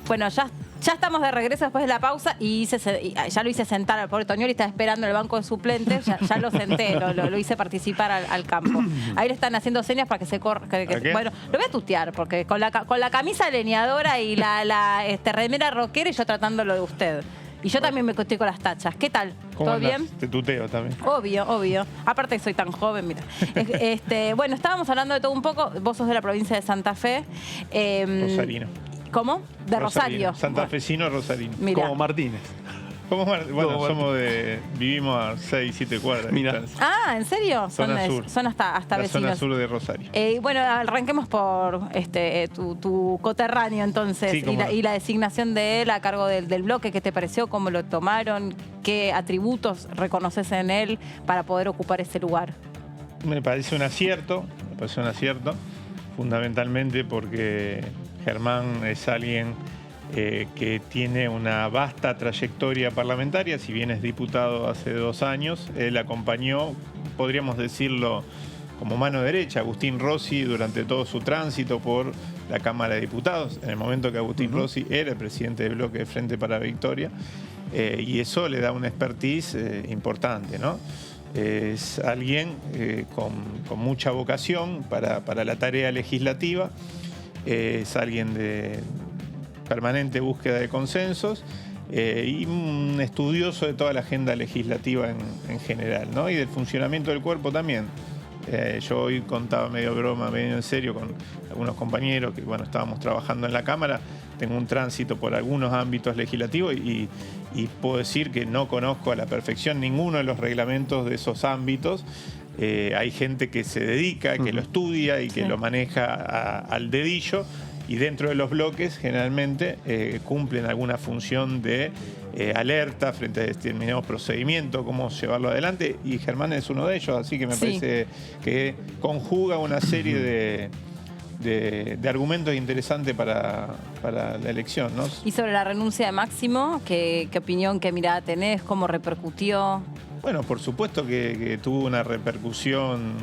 Bueno, ya estamos de regreso después de la pausa y ya lo hice sentar al pobre Toñoli, estaba esperando en el banco de suplentes, ya lo senté, lo hice participar al campo. Ahí le están haciendo señas para que se corra. Bueno, lo voy a tutear, porque con la camisa leñadora y la remera rockera y yo tratándolo de usted. Y yo también me estoy con las tachas. ¿Qué tal? ¿Todo bien? Te tuteo también. Obvio. Aparte que soy tan joven, mira. Bueno, estábamos hablando de todo un poco. Vos sos de la provincia de Santa Fe. Rosarino. ¿Cómo? De Rosario. Santafesino Rosarino. Mirá. Como Martínez. Bueno, vivimos a 6, 7 cuadras. Mira. Ah, ¿en serio? Son hasta vecinos. Zona sur de Rosario. Bueno, arranquemos por tu coterráneo entonces, sí, y la designación de él a cargo del bloque. ¿Qué te pareció? ¿Cómo lo tomaron? ¿Qué atributos reconoces en él para poder ocupar ese lugar? Me parece un acierto, fundamentalmente porque Germán es alguien que tiene una vasta trayectoria parlamentaria. Si bien es diputado hace 2 años, él acompañó, podríamos decirlo, como mano derecha a Agustín Rossi durante todo su tránsito por la Cámara de Diputados, en el momento que Agustín Rossi era el presidente del bloque de Frente para la Victoria, y eso le da una expertise importante, ¿no? Es alguien con mucha vocación para la tarea legislativa. Es alguien de permanente búsqueda de consensos y un estudioso de toda la agenda legislativa en general, ¿no? Y del funcionamiento del cuerpo también. Yo hoy contaba medio broma, medio en serio con algunos compañeros que estábamos trabajando en la Cámara. Tengo un tránsito por algunos ámbitos legislativos y puedo decir que no conozco a la perfección ninguno de los reglamentos de esos ámbitos. Hay gente que se dedica, que lo estudia y que lo maneja al dedillo, y dentro de los bloques generalmente cumplen alguna función de alerta frente a determinados procedimientos, cómo llevarlo adelante, y Germán es uno de ellos, así que me parece que conjuga una serie de argumentos interesantes para la elección, ¿no? Y sobre la renuncia de Máximo, ¿qué opinión, qué mirada tenés? ¿Cómo repercutió? Bueno, por supuesto que tuvo una repercusión,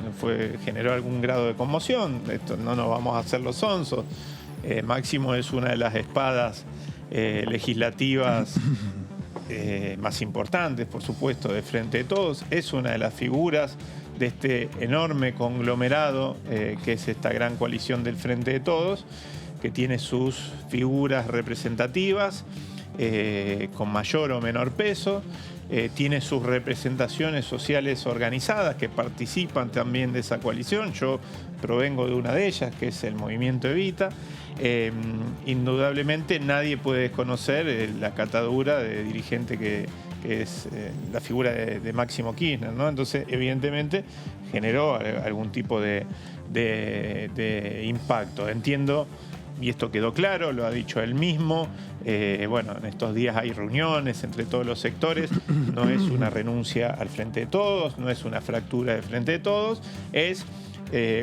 generó algún grado de conmoción. Esto no nos vamos a hacer los sonsos. Máximo es una de las espadas legislativas más importantes, por supuesto, de Frente de Todos. Es una de las figuras de este enorme conglomerado que es esta gran coalición del Frente de Todos, que tiene sus figuras representativas con mayor o menor peso, tiene sus representaciones sociales organizadas que participan también de esa coalición. Yo provengo de una de ellas, que es el Movimiento Evita. Indudablemente nadie puede desconocer la catadura de dirigente que es la figura de Máximo Kirchner, ¿no? Entonces, evidentemente, generó algún tipo de impacto. Entiendo, y esto quedó claro, lo ha dicho él mismo, bueno, en estos días hay reuniones entre todos los sectores, no es una renuncia al Frente de Todos, no es una fractura del Frente de Todos, es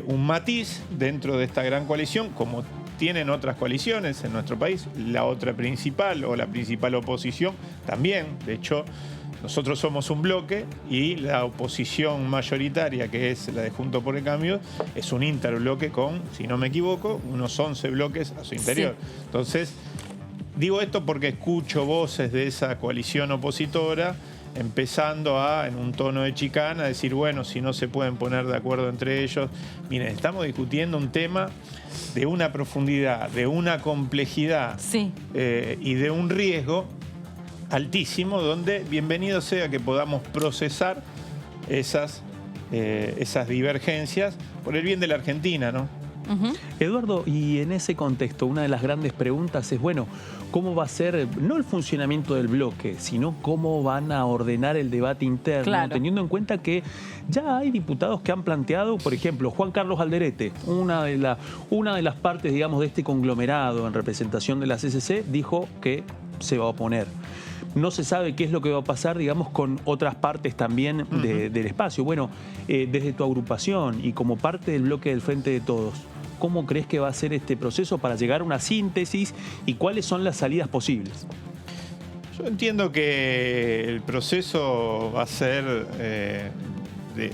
un matiz dentro de esta gran coalición, como tienen otras coaliciones en nuestro país, la otra principal o la principal oposición también. De hecho, nosotros somos un bloque y la oposición mayoritaria, que es la de Juntos por el Cambio, es un interbloque con, si no me equivoco, unos 11 bloques a su interior. Sí. Entonces, digo esto porque escucho voces de esa coalición opositora empezando en un tono de chicana, decir, bueno, si no se pueden poner de acuerdo entre ellos. Miren, estamos discutiendo un tema de una profundidad, de una complejidad y de un riesgo altísimo, donde bienvenido sea que podamos procesar esas divergencias por el bien de la Argentina, ¿no? Eduardo, y en ese contexto, una de las grandes preguntas es, bueno, ¿cómo va a ser, no el funcionamiento del bloque, sino cómo van a ordenar el debate interno, teniendo en cuenta que ya hay diputados que han planteado, por ejemplo, Juan Carlos Alderete, una de las partes, digamos, de este conglomerado en representación de la CCC, dijo que se va a oponer. No se sabe qué es lo que va a pasar, digamos, con otras partes también del espacio. Bueno, desde tu agrupación y como parte del bloque del Frente de Todos, ¿cómo crees que va a ser este proceso para llegar a una síntesis y cuáles son las salidas posibles? Yo entiendo que el proceso va a ser,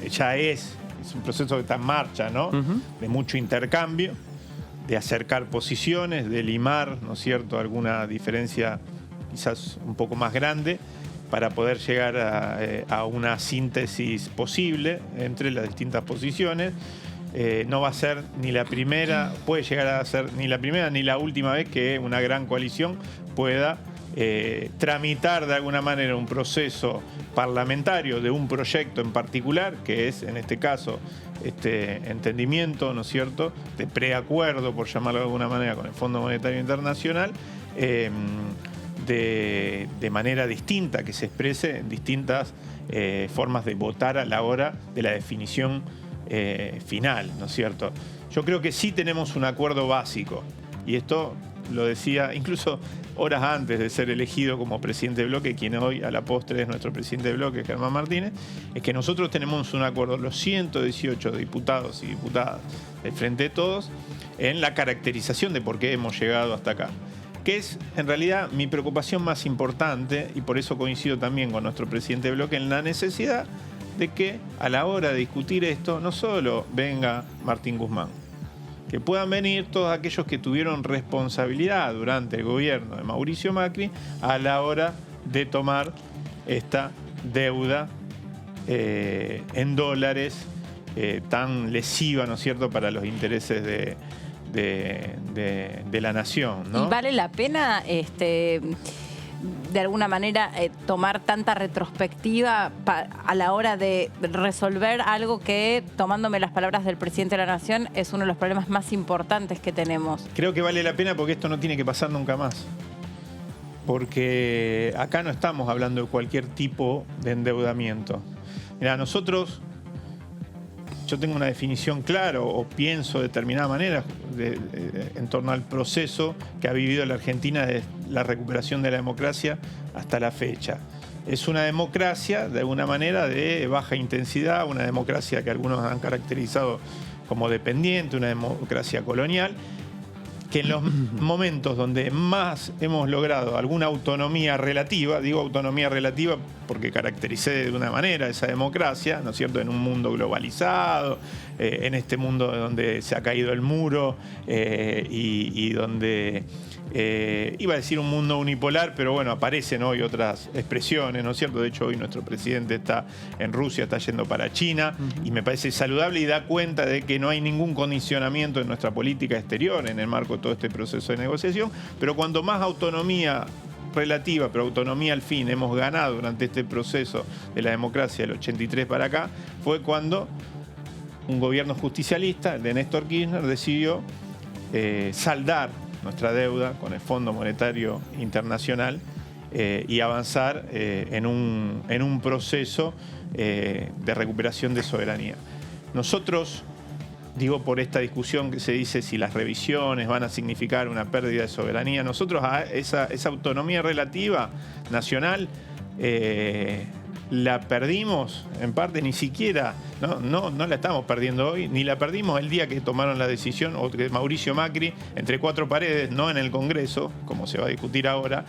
ya es un proceso que está en marcha, ¿no? De mucho intercambio, de acercar posiciones, de limar, ¿no es cierto?, alguna diferencia quizás un poco más grande para poder llegar a una síntesis posible entre las distintas posiciones. No va a ser ni la primera, puede llegar a ser ni la primera ni la última vez que una gran coalición pueda tramitar de alguna manera un proceso parlamentario de un proyecto en particular, que es en este caso este entendimiento, ¿no es cierto?, de preacuerdo, por llamarlo de alguna manera, con el Fondo Monetario Internacional, de manera distinta, que se exprese en distintas formas de votar a la hora de la definición final, ¿no es cierto? Yo creo que sí tenemos un acuerdo básico, y esto lo decía incluso horas antes de ser elegido como presidente de bloque, quien hoy a la postre es nuestro presidente de bloque, Germán Martínez, es que nosotros tenemos un acuerdo, los 118 diputados y diputadas del Frente de Todos, en la caracterización de por qué hemos llegado hasta acá, que es en realidad mi preocupación más importante, y por eso coincido también con nuestro presidente de bloque en la necesidad de que a la hora de discutir esto no solo venga Martín Guzmán, que puedan venir todos aquellos que tuvieron responsabilidad durante el gobierno de Mauricio Macri a la hora de tomar esta deuda en dólares tan lesiva, ¿no es cierto?, para los intereses de la nación, ¿no? ¿Y vale la pena de alguna manera tomar tanta retrospectiva a la hora de resolver algo que, tomándome las palabras del presidente de la Nación, es uno de los problemas más importantes que tenemos? Creo que vale la pena porque esto no tiene que pasar nunca más. Porque acá no estamos hablando de cualquier tipo de endeudamiento. Mira, nosotros, yo tengo una definición clara o pienso de determinada manera en torno al proceso que ha vivido la Argentina de la recuperación de la democracia hasta la fecha. Es una democracia, de alguna manera, de baja intensidad, una democracia que algunos han caracterizado como dependiente, una democracia colonial, que en los momentos donde más hemos logrado alguna autonomía relativa, digo autonomía relativa porque caractericé de una manera esa democracia, ¿no es cierto?, en un mundo globalizado, en este mundo donde se ha caído el muro y donde iba a decir un mundo unipolar, pero bueno, aparecen hoy otras expresiones, ¿no es cierto? De hecho, hoy nuestro presidente está en Rusia, está yendo para China, y me parece saludable y da cuenta de que no hay ningún condicionamiento en nuestra política exterior en el marco de todo este proceso de negociación, pero cuanto más autonomía relativa, pero autonomía al fin, hemos ganado durante este proceso de la democracia del 83 para acá, fue cuando un gobierno justicialista, el de Néstor Kirchner, decidió saldar nuestra deuda con el Fondo Monetario Internacional y avanzar en un proceso de recuperación de soberanía. Nosotros, digo por esta discusión que se dice si las revisiones van a significar una pérdida de soberanía, nosotros a esa autonomía relativa nacional la perdimos en parte, ni siquiera, no la estamos perdiendo hoy, ni la perdimos el día que tomaron la decisión, o que Mauricio Macri, entre cuatro paredes, no en el Congreso, como se va a discutir ahora,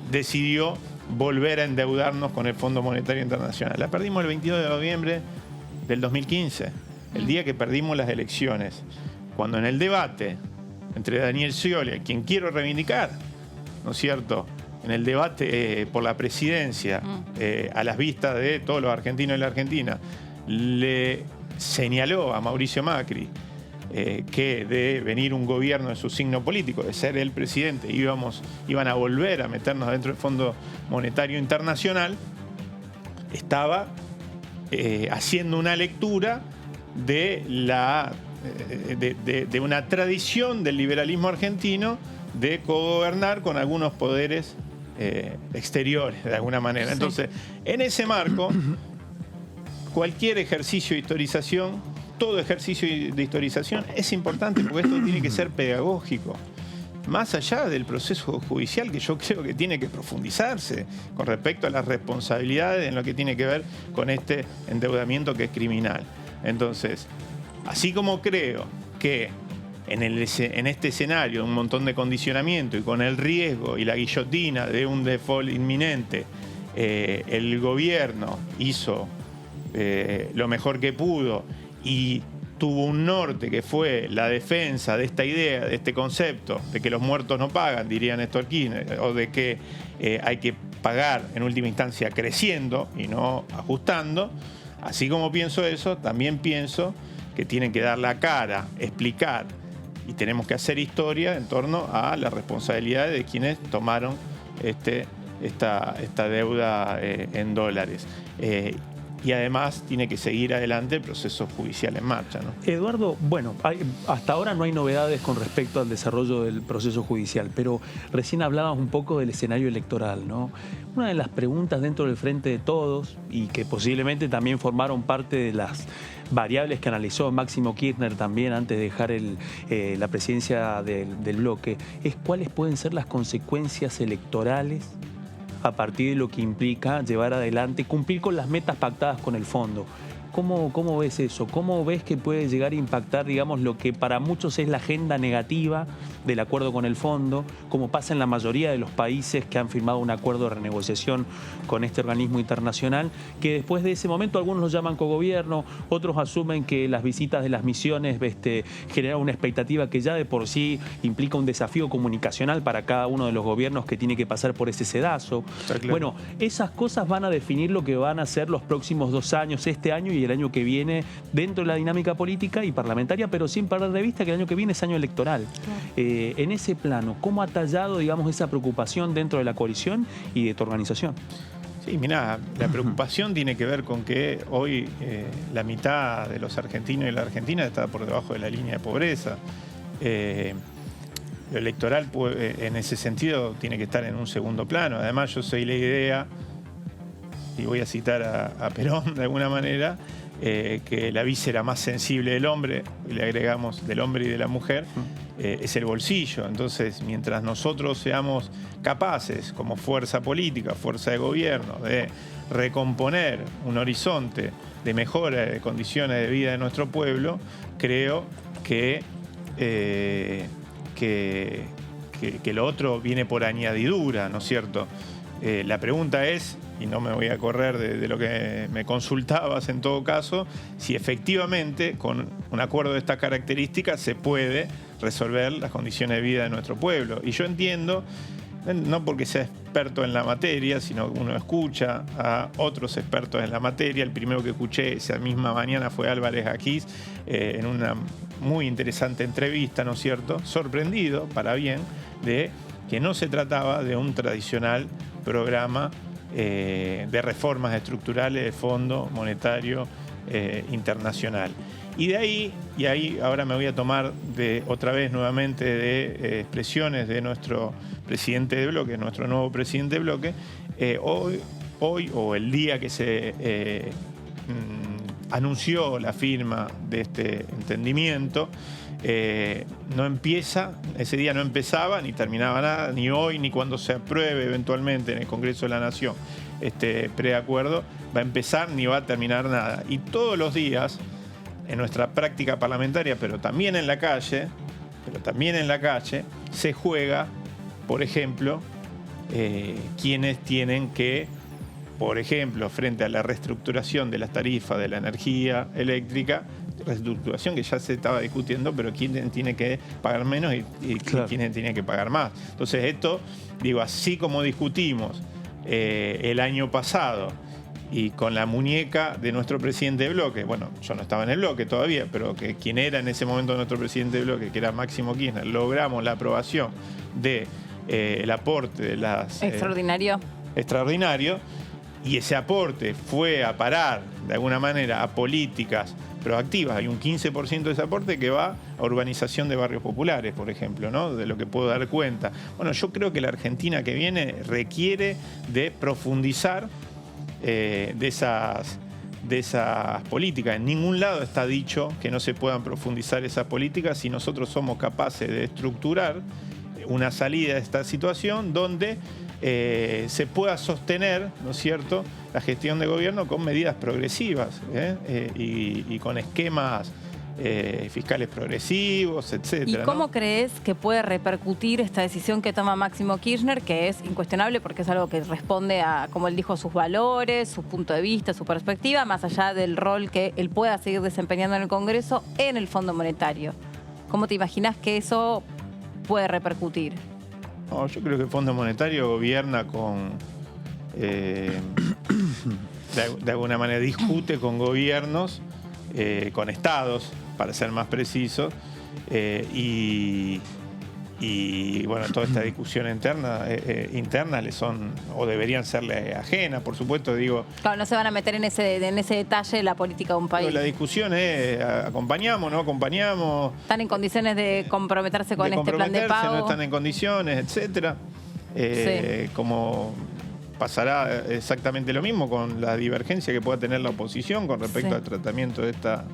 decidió volver a endeudarnos con el Fondo Monetario Internacional. La perdimos el 22 de noviembre del 2015, el día que perdimos las elecciones, cuando en el debate entre Daniel Scioli, a quien quiero reivindicar, ¿no es cierto?, en el debate por la presidencia, a las vistas de todos los argentinos y la Argentina, le señaló a Mauricio Macri que de venir un gobierno de su signo político, de ser el presidente, iban a volver a meternos dentro del Fondo Monetario Internacional, estaba haciendo una lectura de una tradición del liberalismo argentino de cogobernar con algunos poderes exteriores, de alguna manera. Sí. Entonces, en ese marco, cualquier ejercicio de historización, todo ejercicio de historización es importante porque esto tiene que ser pedagógico. Más allá del proceso judicial, que yo creo que tiene que profundizarse con respecto a las responsabilidades en lo que tiene que ver con este endeudamiento que es criminal. Entonces, así como creo que en este escenario, un montón de condicionamiento y con el riesgo y la guillotina de un default inminente, el gobierno hizo lo mejor que pudo y tuvo un norte que fue la defensa de esta idea, de este concepto, de que los muertos no pagan, diría Néstor Kirchner, o de que hay que pagar en última instancia creciendo y no ajustando. Así como pienso eso, también pienso que tienen que dar la cara, explicar, y tenemos que hacer historia en torno a las responsabilidades de quienes tomaron esta deuda en dólares. Y además tiene que seguir adelante el proceso judicial en marcha, ¿no? Eduardo, bueno, hasta ahora no hay novedades con respecto al desarrollo del proceso judicial, pero recién hablabas un poco del escenario electoral, ¿no? Una de las preguntas dentro del Frente de Todos, y que posiblemente también formaron parte de las variables que analizó Máximo Kirchner también antes de dejar la presidencia del bloque, es cuáles pueden ser las consecuencias electorales a partir de lo que implica llevar adelante, cumplir con las metas pactadas con el fondo. ¿Cómo ves eso? ¿Cómo ves que puede llegar a impactar, digamos, lo que para muchos es la agenda negativa del acuerdo con el fondo, como pasa en la mayoría de los países que han firmado un acuerdo de renegociación con este organismo internacional, que después de ese momento algunos lo llaman cogobierno, otros asumen que las visitas de las misiones generan una expectativa que ya de por sí implica un desafío comunicacional para cada uno de los gobiernos que tiene que pasar por ese sedazo? Claro. Bueno, esas cosas van a definir lo que van a ser los próximos 2 años, este año y el año que viene, dentro de la dinámica política y parlamentaria, pero sin perder de vista que el año que viene es año electoral. Claro. En ese plano, ¿cómo ha tallado, digamos, esa preocupación dentro de la coalición y de tu organización? Sí, mirá, la preocupación tiene que ver con que hoy la mitad de los argentinos y la Argentina está por debajo de la línea de pobreza. Lo electoral, en ese sentido, tiene que estar en un segundo plano. Además, yo soy la idea, y voy a citar a Perón de alguna manera, que la víscera más sensible del hombre, y le agregamos del hombre y de la mujer, es el bolsillo. Entonces, mientras nosotros seamos capaces, como fuerza política, fuerza de gobierno, de recomponer un horizonte de mejora de condiciones de vida de nuestro pueblo, creo que lo otro viene por añadidura, ¿no es cierto? La pregunta es, y no me voy a correr de lo que me consultabas en todo caso, si efectivamente con un acuerdo de estas características se puede resolver las condiciones de vida de nuestro pueblo. Y yo entiendo, no porque sea experto en la materia, sino que uno escucha a otros expertos en la materia. El primero que escuché esa misma mañana fue Álvarez Aquís, en una muy interesante entrevista, ¿no es cierto?, sorprendido, para bien, de que no se trataba de un tradicional programa de reformas estructurales de Fondo Monetario Internacional. Y de ahí, ahora me voy a tomar otra vez nuevamente de expresiones de nuestro presidente de bloque, nuestro nuevo presidente de bloque, hoy o el día que se anunció la firma de este entendimiento, no empieza, ese día no empezaba ni terminaba nada, ni hoy ni cuando se apruebe eventualmente en el Congreso de la Nación este preacuerdo, va a empezar ni va a terminar nada. Y todos los días, en nuestra práctica parlamentaria, pero también en la calle, se juega, por ejemplo, quienes tienen que, por ejemplo, frente a la reestructuración de las tarifas de la energía eléctrica, reestructuración que ya se estaba discutiendo, pero quién tiene que pagar menos y claro, quién tiene que pagar más. Entonces esto, digo, así como discutimos el año pasado y con la muñeca de nuestro presidente de bloque, bueno, yo no estaba en el bloque todavía, pero que quien era en ese momento nuestro presidente de bloque, que era Máximo Kirchner, logramos la aprobación de el aporte de las... Extraordinario. Y ese aporte fue a parar, de alguna manera, a políticas proactivas. Hay un 15% de ese aporte que va a urbanización de barrios populares, por ejemplo, ¿no?, de lo que puedo dar cuenta. Bueno, yo creo que la Argentina que viene requiere de profundizar de esas políticas. En ningún lado está dicho que no se puedan profundizar esas políticas si nosotros somos capaces de estructurar una salida de esta situación donde se pueda sostener, ¿no es cierto?, la gestión de gobierno con medidas progresivas y con esquemas fiscales progresivos, etcétera. ¿Y cómo ¿no? crees que puede repercutir esta decisión que toma Máximo Kirchner, que es incuestionable porque es algo que responde a, como él dijo, sus valores, su punto de vista, su perspectiva, más allá del rol que él pueda seguir desempeñando en el Congreso en el Fondo Monetario? ¿Cómo te imaginas que eso puede repercutir? No, yo creo que el Fondo Monetario gobierna con... de alguna manera discute con gobiernos, con estados, para ser más precisos, y bueno, toda esta discusión interna le son, o deberían serle ajenas, por supuesto, digo. Claro, no se van a meter en ese detalle de la política de un país. La discusión es, acompañamos, no acompañamos. ¿Están en condiciones de comprometerse con este plan de pago? No están en condiciones, etcétera. Sí. Como pasará exactamente lo mismo con la divergencia que pueda tener la oposición con respecto al tratamiento de esta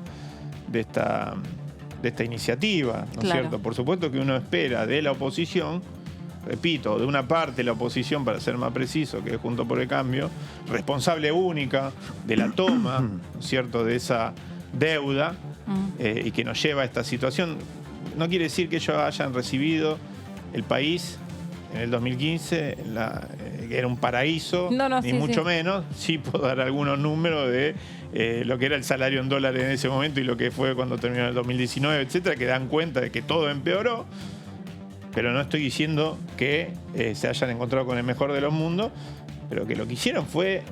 iniciativa, ¿no es cierto? Por supuesto que uno espera de la oposición, repito, de una parte de la oposición, para ser más preciso, que es Juntos por el Cambio, responsable única de la toma, ¿no es cierto?, de esa deuda y que nos lleva a esta situación. No quiere decir que ellos hayan recibido el país en el 2015, era un paraíso, ni mucho menos. Sí puedo dar algunos números de lo que era el salario en dólares en ese momento y lo que fue cuando terminó el 2019, etcétera, que dan cuenta de que todo empeoró, pero no estoy diciendo que se hayan encontrado con el mejor de los mundos, pero que lo que hicieron fue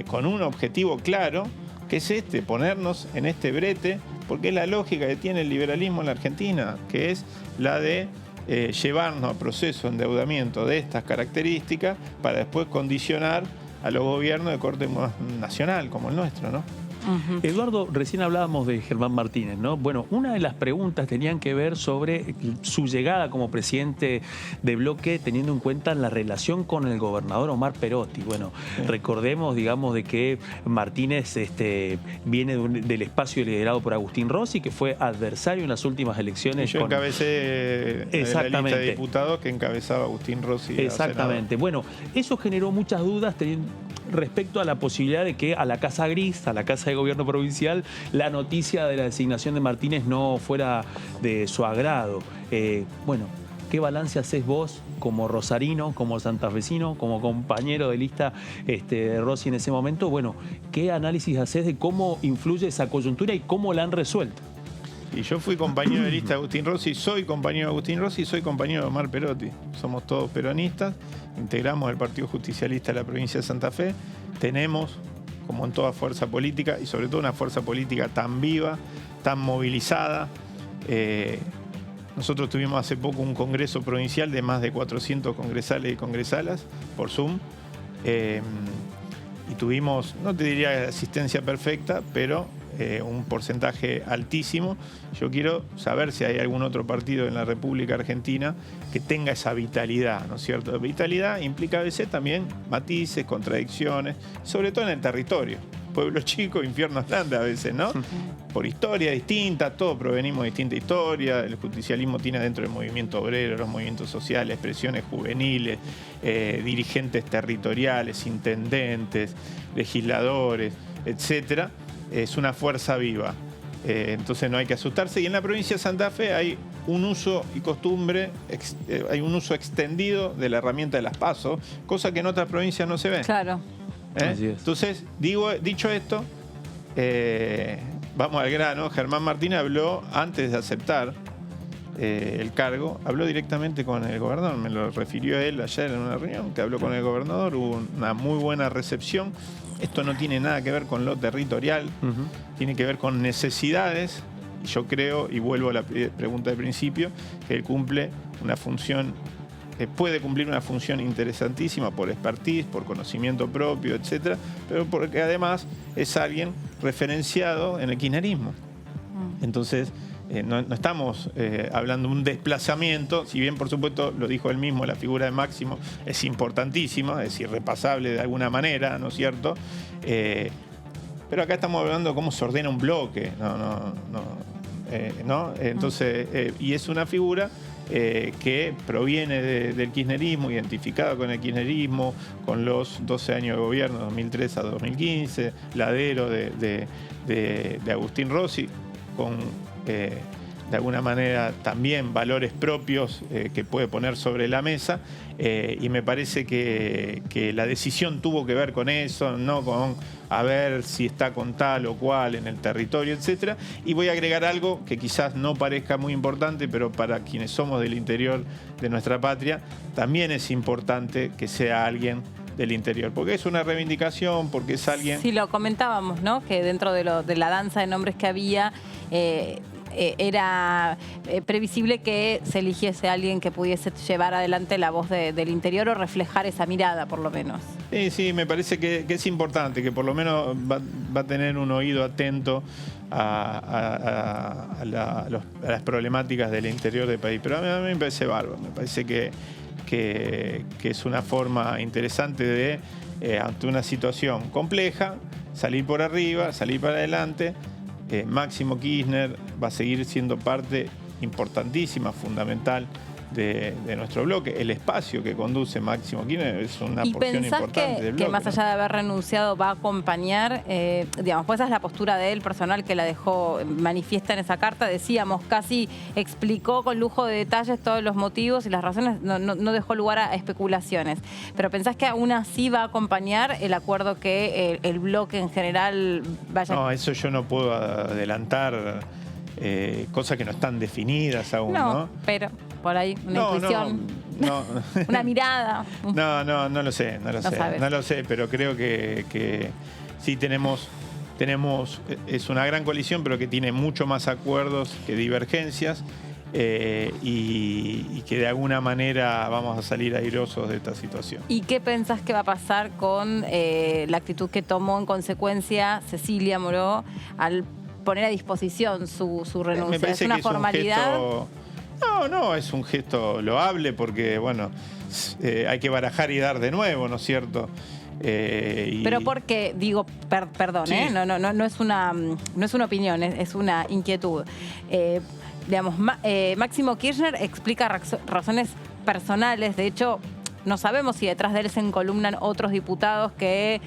con un objetivo claro, que es ponernos en este brete, porque es la lógica que tiene el liberalismo en la Argentina, que es la de llevarnos a procesos de endeudamiento de estas características para después condicionar a los gobiernos de corte más nacional, como el nuestro, ¿no? Eduardo, recién hablábamos de Germán Martínez, ¿no? Bueno, una de las preguntas tenían que ver sobre su llegada como presidente de bloque, teniendo en cuenta la relación con el gobernador Omar Perotti. Bueno, recordemos, digamos, de que Martínez viene del espacio liderado por Agustín Rossi, que fue adversario en las últimas elecciones. Yo encabecé la lista de diputados que encabezaba Agustín Rossi. Exactamente. Bueno, eso generó muchas dudas respecto a la posibilidad de que a la Casa Gris, a la Casa de Gobierno Provincial, la noticia de la designación de Martínez no fuera de su agrado. Bueno, ¿qué balance haces vos como rosarino, como santafesino, como compañero de lista de Rossi en ese momento? Bueno, ¿qué análisis haces de cómo influye esa coyuntura y cómo la han resuelto? Y yo fui compañero de lista de Agustín Rossi, soy compañero de Agustín Rossi y soy compañero de Omar Perotti. Somos todos peronistas, integramos el Partido Justicialista de la provincia de Santa Fe. Tenemos, como en toda fuerza política, y sobre todo una fuerza política tan viva, tan movilizada. Nosotros tuvimos hace poco un congreso provincial de más de 400 congresales y congresalas por Zoom. Y tuvimos, no te diría asistencia perfecta, pero un porcentaje altísimo. Yo quiero saber si hay algún otro partido en la República Argentina que tenga esa vitalidad, ¿no es cierto? Vitalidad implica a veces también matices, contradicciones, sobre todo en el territorio. Pueblo chico, infierno grande a veces, ¿no? Por historia distinta, todos provenimos de distinta historia. El justicialismo tiene dentro del movimiento obrero, los movimientos sociales, expresiones juveniles, dirigentes territoriales, intendentes, legisladores, etcétera. Es una fuerza viva. Entonces no hay que asustarse. Y en la provincia de Santa Fe hay un uso y costumbre, hay un uso extendido de la herramienta de las PASO, cosa que en otras provincias no se ve. Claro. Entonces, dicho esto, vamos al grano. Germán Martínez habló, antes de aceptar el cargo, habló directamente con el gobernador. Me lo refirió él ayer en una reunión, que habló con el gobernador, hubo una muy buena recepción. Esto no tiene nada que ver con lo territorial, tiene que ver con necesidades. Y yo creo, y vuelvo a la pregunta del principio, que él cumple una función, puede cumplir una función interesantísima por expertise, por conocimiento propio, etcétera, pero porque además es alguien referenciado en el kirchnerismo. Entonces, no estamos hablando de un desplazamiento, si bien por supuesto lo dijo él mismo, la figura de Máximo es importantísima, es irrepasable de alguna manera, ¿no es cierto? Pero acá estamos hablando de cómo se ordena un bloque, ¿no? Entonces, y es una figura que proviene del kirchnerismo, identificada con el kirchnerismo, con los 12 años de gobierno, 2003 a 2015, ladero de Agustín Rossi, con de alguna manera también valores propios que puede poner sobre la mesa, y me parece que la decisión tuvo que ver con eso, no con a ver si está con tal o cual en el territorio, etcétera. Y voy a agregar algo que quizás no parezca muy importante, pero para quienes somos del interior de nuestra patria, también es importante que sea alguien del interior, porque es una reivindicación, porque es alguien... Sí, lo comentábamos, ¿no? Que dentro de la danza de nombres que había, era previsible que se eligiese a alguien que pudiese llevar adelante la voz del interior o reflejar esa mirada, por lo menos. Sí, me parece que es importante, que por lo menos va a tener un oído atento a las problemáticas del interior del país. Pero a mí me parece bárbaro, me parece que es una forma interesante de, ante una situación compleja, salir por arriba, salir para adelante. Máximo Kirchner va a seguir siendo parte importantísima, fundamental de nuestro bloque. El espacio que conduce Máximo Kirchner es una porción importante del bloque. Que más allá de haber renunciado va a acompañar, digamos, pues esa es la postura de él personal que la dejó manifiesta en esa carta. Decíamos, casi explicó con lujo de detalles todos los motivos y las razones, no dejó lugar a especulaciones. Pero ¿pensás que aún así va a acompañar el acuerdo que el bloque en general vaya? No, eso yo no puedo adelantar, cosas que no están definidas aún, ¿no? Pero por ahí una intuición, una mirada. No lo sé, no lo sé, pero creo que sí tenemos, es una gran coalición, pero que tiene mucho más acuerdos que divergencias, y que de alguna manera vamos a salir airosos de esta situación. ¿Y qué pensás que va a pasar con la actitud que tomó en consecuencia Cecilia Moró al poner a disposición su renuncia? ¿Es una formalidad? No, es un gesto loable porque, bueno, hay que barajar y dar de nuevo, ¿no es cierto? Pero porque, digo, perdón, sí. No es una opinión, es una inquietud. Digamos, Máximo Kirchner explica razones personales, de hecho... No sabemos si detrás de él se encolumnan otros diputados que,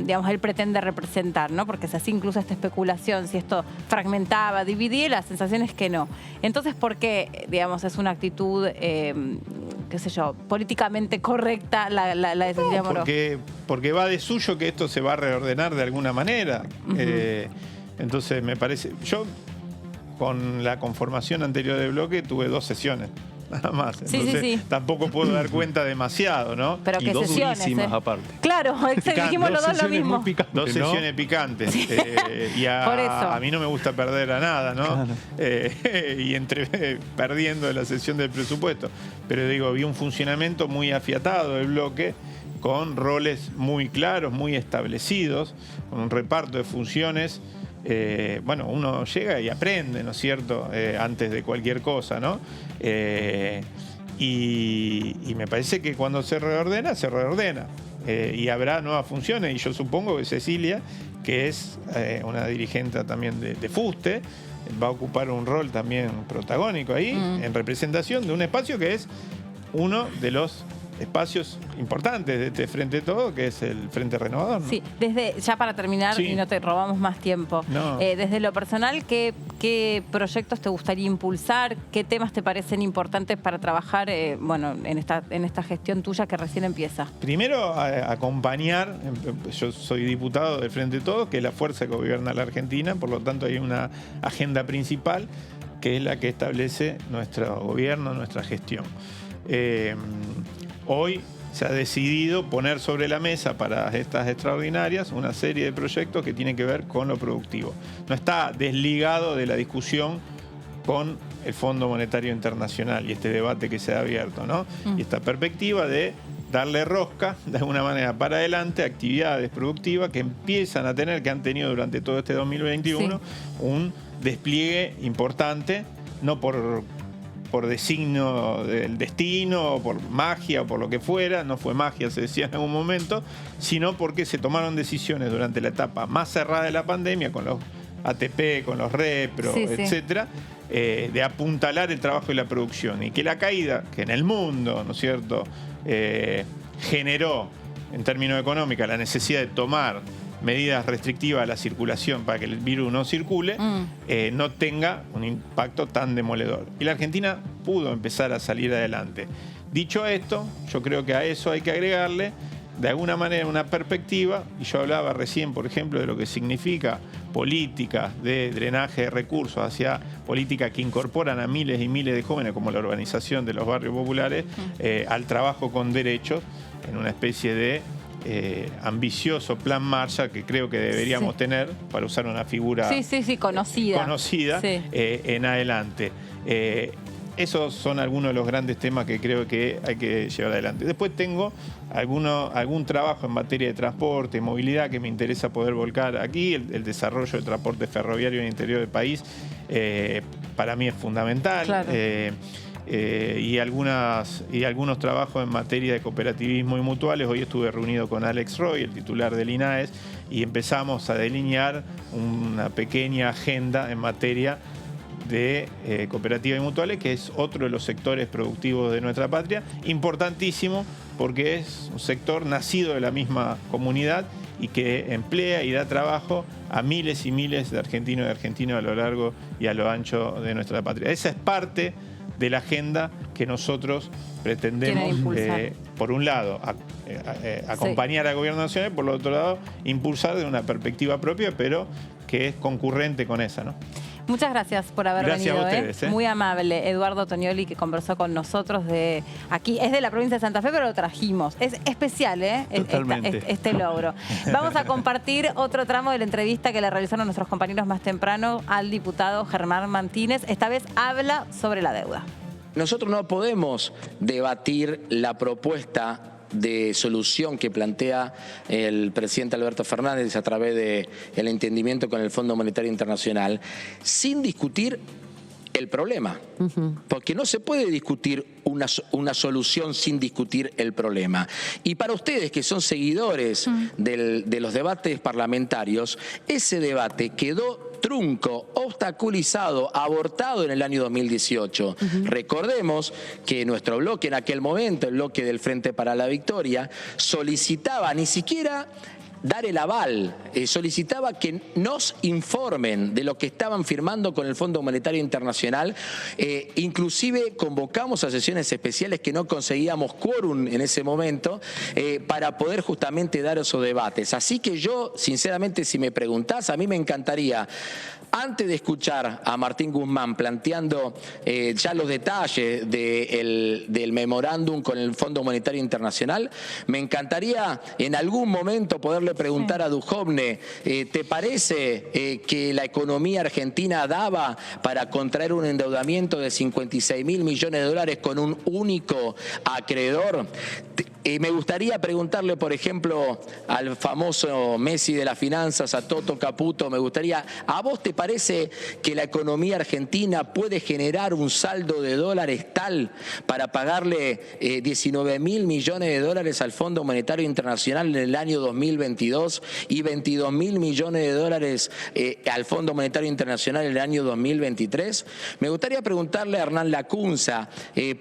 digamos, él pretende representar, ¿no? Porque se hacía incluso esta especulación, si esto fragmentaba, dividía, la sensación es que no. Entonces, ¿por qué, digamos, es una actitud, qué sé yo, políticamente correcta la de Cecilia Moró? Porque va de suyo que esto se va a reordenar de alguna manera. Entonces, me parece... con la conformación anterior del bloque tuve 2 sesiones. Nada más. Entonces, tampoco puedo dar cuenta demasiado, ¿no? Pero que sesiones, durísimas aparte. Claro, dijimos los dos lo mismo. Picantes, 2 sesiones picantes. Y a mí no me gusta perder a nada, ¿no? Claro. Y perdiendo la sesión del presupuesto. Pero digo, vi un funcionamiento muy afiatado del bloque, con roles muy claros, muy establecidos, con un reparto de funciones. Bueno, uno llega y aprende, ¿no es cierto?, antes de cualquier cosa, ¿no? Y me parece que cuando se reordena, se reordena. Y habrá nuevas funciones, y yo supongo que Cecilia, que es una dirigente también de Fuste, va a ocupar un rol también protagónico ahí, en representación de un espacio que es uno de los espacios importantes de este Frente Todo, que es el Frente Renovador, ¿no? Sí, ya para terminar, y no te robamos más tiempo, desde lo personal, ¿qué proyectos te gustaría impulsar? ¿Qué temas te parecen importantes para trabajar bueno, en esta gestión tuya que recién empieza? Primero, acompañar, yo soy diputado del Frente Todo, que es la fuerza que gobierna la Argentina, por lo tanto hay una agenda principal que es la que establece nuestro gobierno, nuestra gestión. Hoy se ha decidido poner sobre la mesa para estas extraordinarias una serie de proyectos que tienen que ver con lo productivo. No está desligado de la discusión con el Fondo Monetario Internacional y este debate que se ha abierto, ¿no? Y esta perspectiva de darle rosca, de alguna manera, para adelante, actividades productivas que empiezan a tener, que han tenido durante todo este 2021, un despliegue importante, no por designio del destino, o por magia, o por lo que fuera, no fue magia, se decía en algún momento, sino porque se tomaron decisiones durante la etapa más cerrada de la pandemia, con los ATP, con los repro, etcétera, de apuntalar el trabajo y la producción. Y que la caída, que en el mundo, ¿no es cierto?, generó, en términos económicos, la necesidad de tomar medidas restrictivas a la circulación para que el virus no circule, no tenga un impacto tan demoledor. Y la Argentina pudo empezar a salir adelante. Dicho esto, yo creo que a eso hay que agregarle, de alguna manera, una perspectiva, y yo hablaba recién, por ejemplo, de lo que significa políticas de drenaje de recursos hacia políticas que incorporan a miles y miles de jóvenes, como la urbanización de los barrios populares, al trabajo con derechos, en una especie de ambicioso plan Marshall que creo que deberíamos tener, para usar una figura conocida en adelante. Esos son algunos de los grandes temas que creo que hay que llevar adelante. Después tengo algún trabajo en materia de transporte, movilidad, que me interesa poder volcar aquí. El desarrollo del transporte ferroviario en el interior del país para mí es fundamental. Claro. Y algunos trabajos en materia de cooperativismo y mutuales. Hoy estuve reunido con Alex Roy, el titular del INAES, y empezamos a delinear una pequeña agenda en materia de cooperativas y mutuales, que es otro de los sectores productivos de nuestra patria, importantísimo porque es un sector nacido de la misma comunidad y que emplea y da trabajo a miles y miles de argentinos y argentinas a lo largo y a lo ancho de nuestra patria. Esa es parte de la agenda que nosotros pretendemos, por un lado, acompañar al gobierno nacional, por el otro lado, impulsar de una perspectiva propia, pero que es concurrente con esa, ¿no? Muchas gracias por haber venido. A ustedes, Muy amable. Eduardo Tonioli, que conversó con nosotros de aquí. Es de la provincia de Santa Fe, pero lo trajimos. Es especial, este logro. Vamos a compartir otro tramo de la entrevista que le realizaron nuestros compañeros más temprano al diputado Germán Martínez. Esta vez habla sobre la deuda. Nosotros no podemos debatir la propuesta de solución que plantea el presidente Alberto Fernández a través del entendimiento con el Fondo Monetario Internacional sin discutir el problema. Porque no se puede discutir una solución sin discutir el problema. Y para ustedes que son seguidores de los debates parlamentarios, ese debate quedó trunco, obstaculizado, abortado en el año 2018. Recordemos que nuestro bloque en aquel momento, el bloque del Frente para la Victoria, solicitaba ni siquiera dar el aval, solicitaba que nos informen de lo que estaban firmando con el Fondo Monetario Internacional. Inclusive convocamos a sesiones especiales que no conseguíamos quórum en ese momento para poder justamente dar esos debates. Así que yo, sinceramente, si me preguntás, a mí me encantaría, antes de escuchar a Martín Guzmán planteando ya los detalles del memorándum con el Fondo Monetario Internacional, me encantaría en algún momento poderle preguntar a Duhovne, ¿te parece que la economía argentina daba para contraer un endeudamiento de 56.000 millones de dólares con un único acreedor? Me gustaría preguntarle, por ejemplo, al famoso Messi de las finanzas, a Toto Caputo, me gustaría, ¿a vos te parece que la economía argentina puede generar un saldo de dólares tal para pagarle 19.000 millones de dólares al Fondo Monetario Internacional en el año 2022 y 22.000 millones de dólares al Fondo Monetario Internacional en el año 2023? Me gustaría preguntarle a Hernán Lacunza,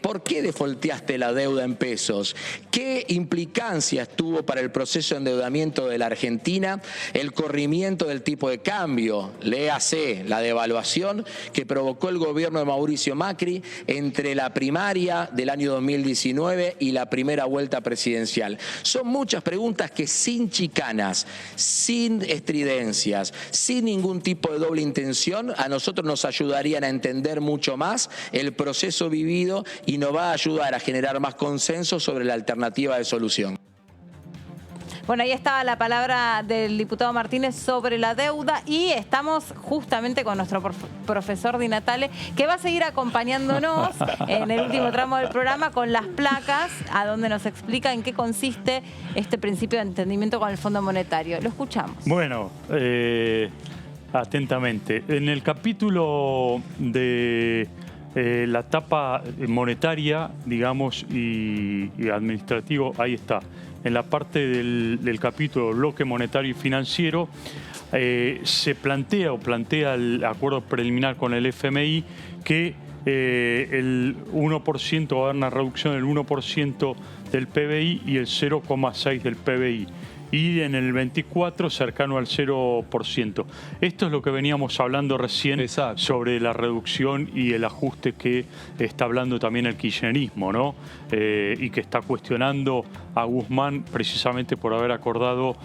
¿por qué defolteaste la deuda en pesos? ¿Qué implicancias tuvo para el proceso de endeudamiento de la Argentina el corrimiento del tipo de cambio, léase la devaluación que provocó el gobierno de Mauricio Macri entre la primaria del año 2019 y la primera vuelta presidencial? Son muchas preguntas que sin chicanas, sin estridencias, sin ningún tipo de doble intención, a nosotros nos ayudarían a entender mucho más el proceso vivido y nos va a ayudar a generar más consenso sobre la alternativa de solución. Bueno, ahí estaba la palabra del diputado Martínez sobre la deuda y estamos justamente con nuestro profesor Di Natale, que va a seguir acompañándonos en el último tramo del programa con las placas, a donde nos explica en qué consiste este principio de entendimiento con el Fondo Monetario. Lo escuchamos. Bueno, atentamente. En el capítulo de la etapa monetaria, digamos, y administrativo, ahí está. En la parte del capítulo bloque monetario y financiero, se plantea el acuerdo preliminar con el FMI que el 1% va a haber una reducción del 1% del PBI y el 0,6% del PBI. Y en el 24 cercano al 0%. Esto es lo que veníamos hablando recién. Exacto. Sobre la reducción y el ajuste que está hablando también el kirchnerismo, ¿no? Y que está cuestionando a Guzmán precisamente por haber acordado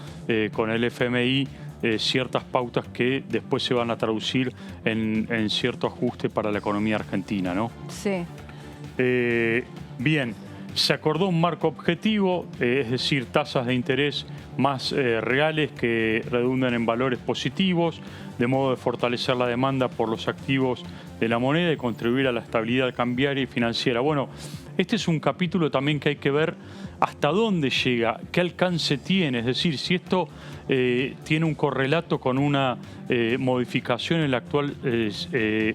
con el FMI ciertas pautas que después se van a traducir en cierto ajuste para la economía argentina, ¿no? Sí. Bien. Se acordó un marco objetivo, es decir, tasas de interés más reales que redundan en valores positivos, de modo de fortalecer la demanda por los activos de la moneda y contribuir a la estabilidad cambiaria y financiera. Bueno, este es un capítulo también que hay que ver hasta dónde llega, qué alcance tiene, es decir, si esto tiene un correlato con una modificación en el actual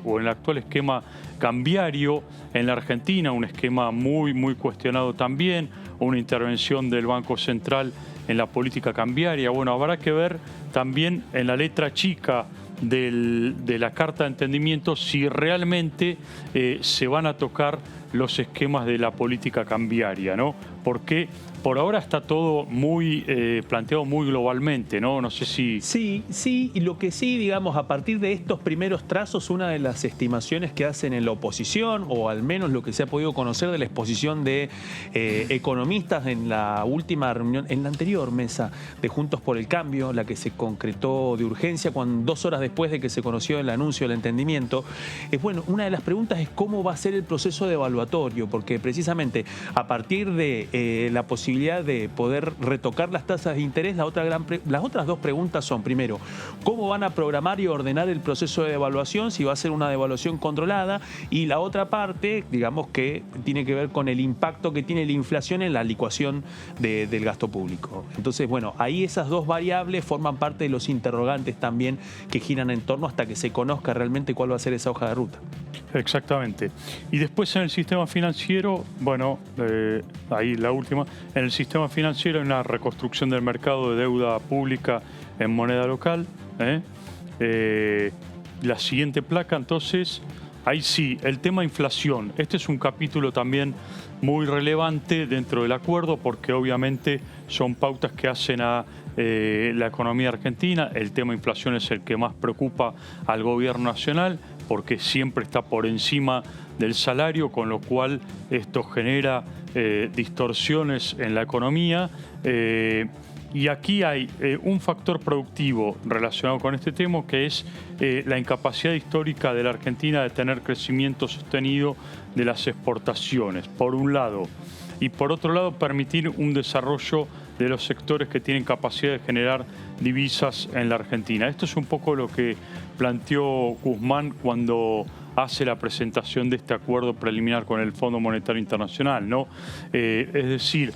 o en el actual esquema cambiario en la Argentina, un esquema muy cuestionado también, una intervención del Banco Central en la política cambiaria. Bueno, habrá que ver también en la letra chica de la Carta de Entendimiento si realmente se van a tocar los esquemas de la política cambiaria, ¿no? Porque por ahora está todo muy planteado muy globalmente, ¿no? No sé si... Sí, y lo que sí, digamos, a partir de estos primeros trazos, una de las estimaciones que hacen en la oposición, o al menos lo que se ha podido conocer de la exposición de economistas en la última reunión, en la anterior mesa de Juntos por el Cambio, la que se concretó de urgencia 2 horas después de que se conoció el anuncio del entendimiento, bueno, una de las preguntas es cómo va a ser el proceso de evaluatorio, porque precisamente a partir de la posibilidad de poder retocar las tasas de interés, las otras dos preguntas son, primero, ¿cómo van a programar y ordenar el proceso de devaluación? Si va a ser una devaluación controlada. Y la otra parte, digamos, que tiene que ver con el impacto que tiene la inflación en la licuación del gasto público. Entonces, bueno, ahí esas dos variables forman parte de los interrogantes también que giran en torno hasta que se conozca realmente cuál va a ser esa hoja de ruta. Exactamente. Y después en el sistema financiero, bueno, ahí la última, en el sistema financiero hay una reconstrucción del mercado de deuda pública en moneda local. La siguiente placa, entonces, ahí sí, el tema inflación. Este es un capítulo también muy relevante dentro del acuerdo porque obviamente son pautas que hacen a la economía argentina. El tema inflación es el que más preocupa al gobierno nacional porque siempre está por encima del salario, con lo cual esto genera distorsiones en la economía. Y aquí hay un factor productivo relacionado con este tema, que es la incapacidad histórica de la Argentina de tener crecimiento sostenido de las exportaciones, por un lado. Y por otro lado, permitir un desarrollo de los sectores que tienen capacidad de generar divisas en la Argentina. Esto es un poco lo que planteó Guzmán cuando hace la presentación de este acuerdo preliminar con el Fondo Monetario Internacional, ¿no? Es decir,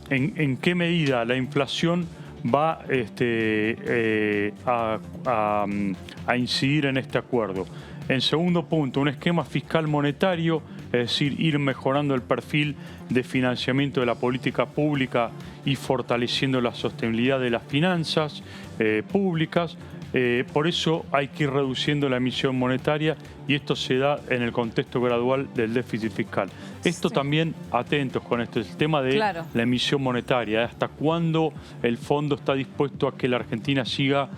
en qué medida la inflación va a incidir en este acuerdo. En segundo punto, un esquema fiscal monetario, es decir, ir mejorando el perfil de financiamiento de la política pública y fortaleciendo la sostenibilidad de las finanzas públicas. Por eso hay que ir reduciendo la emisión monetaria y esto se da en el contexto gradual del déficit fiscal. Esto también, atentos con esto, el tema de la emisión monetaria, hasta cuándo el fondo está dispuesto a que la Argentina siga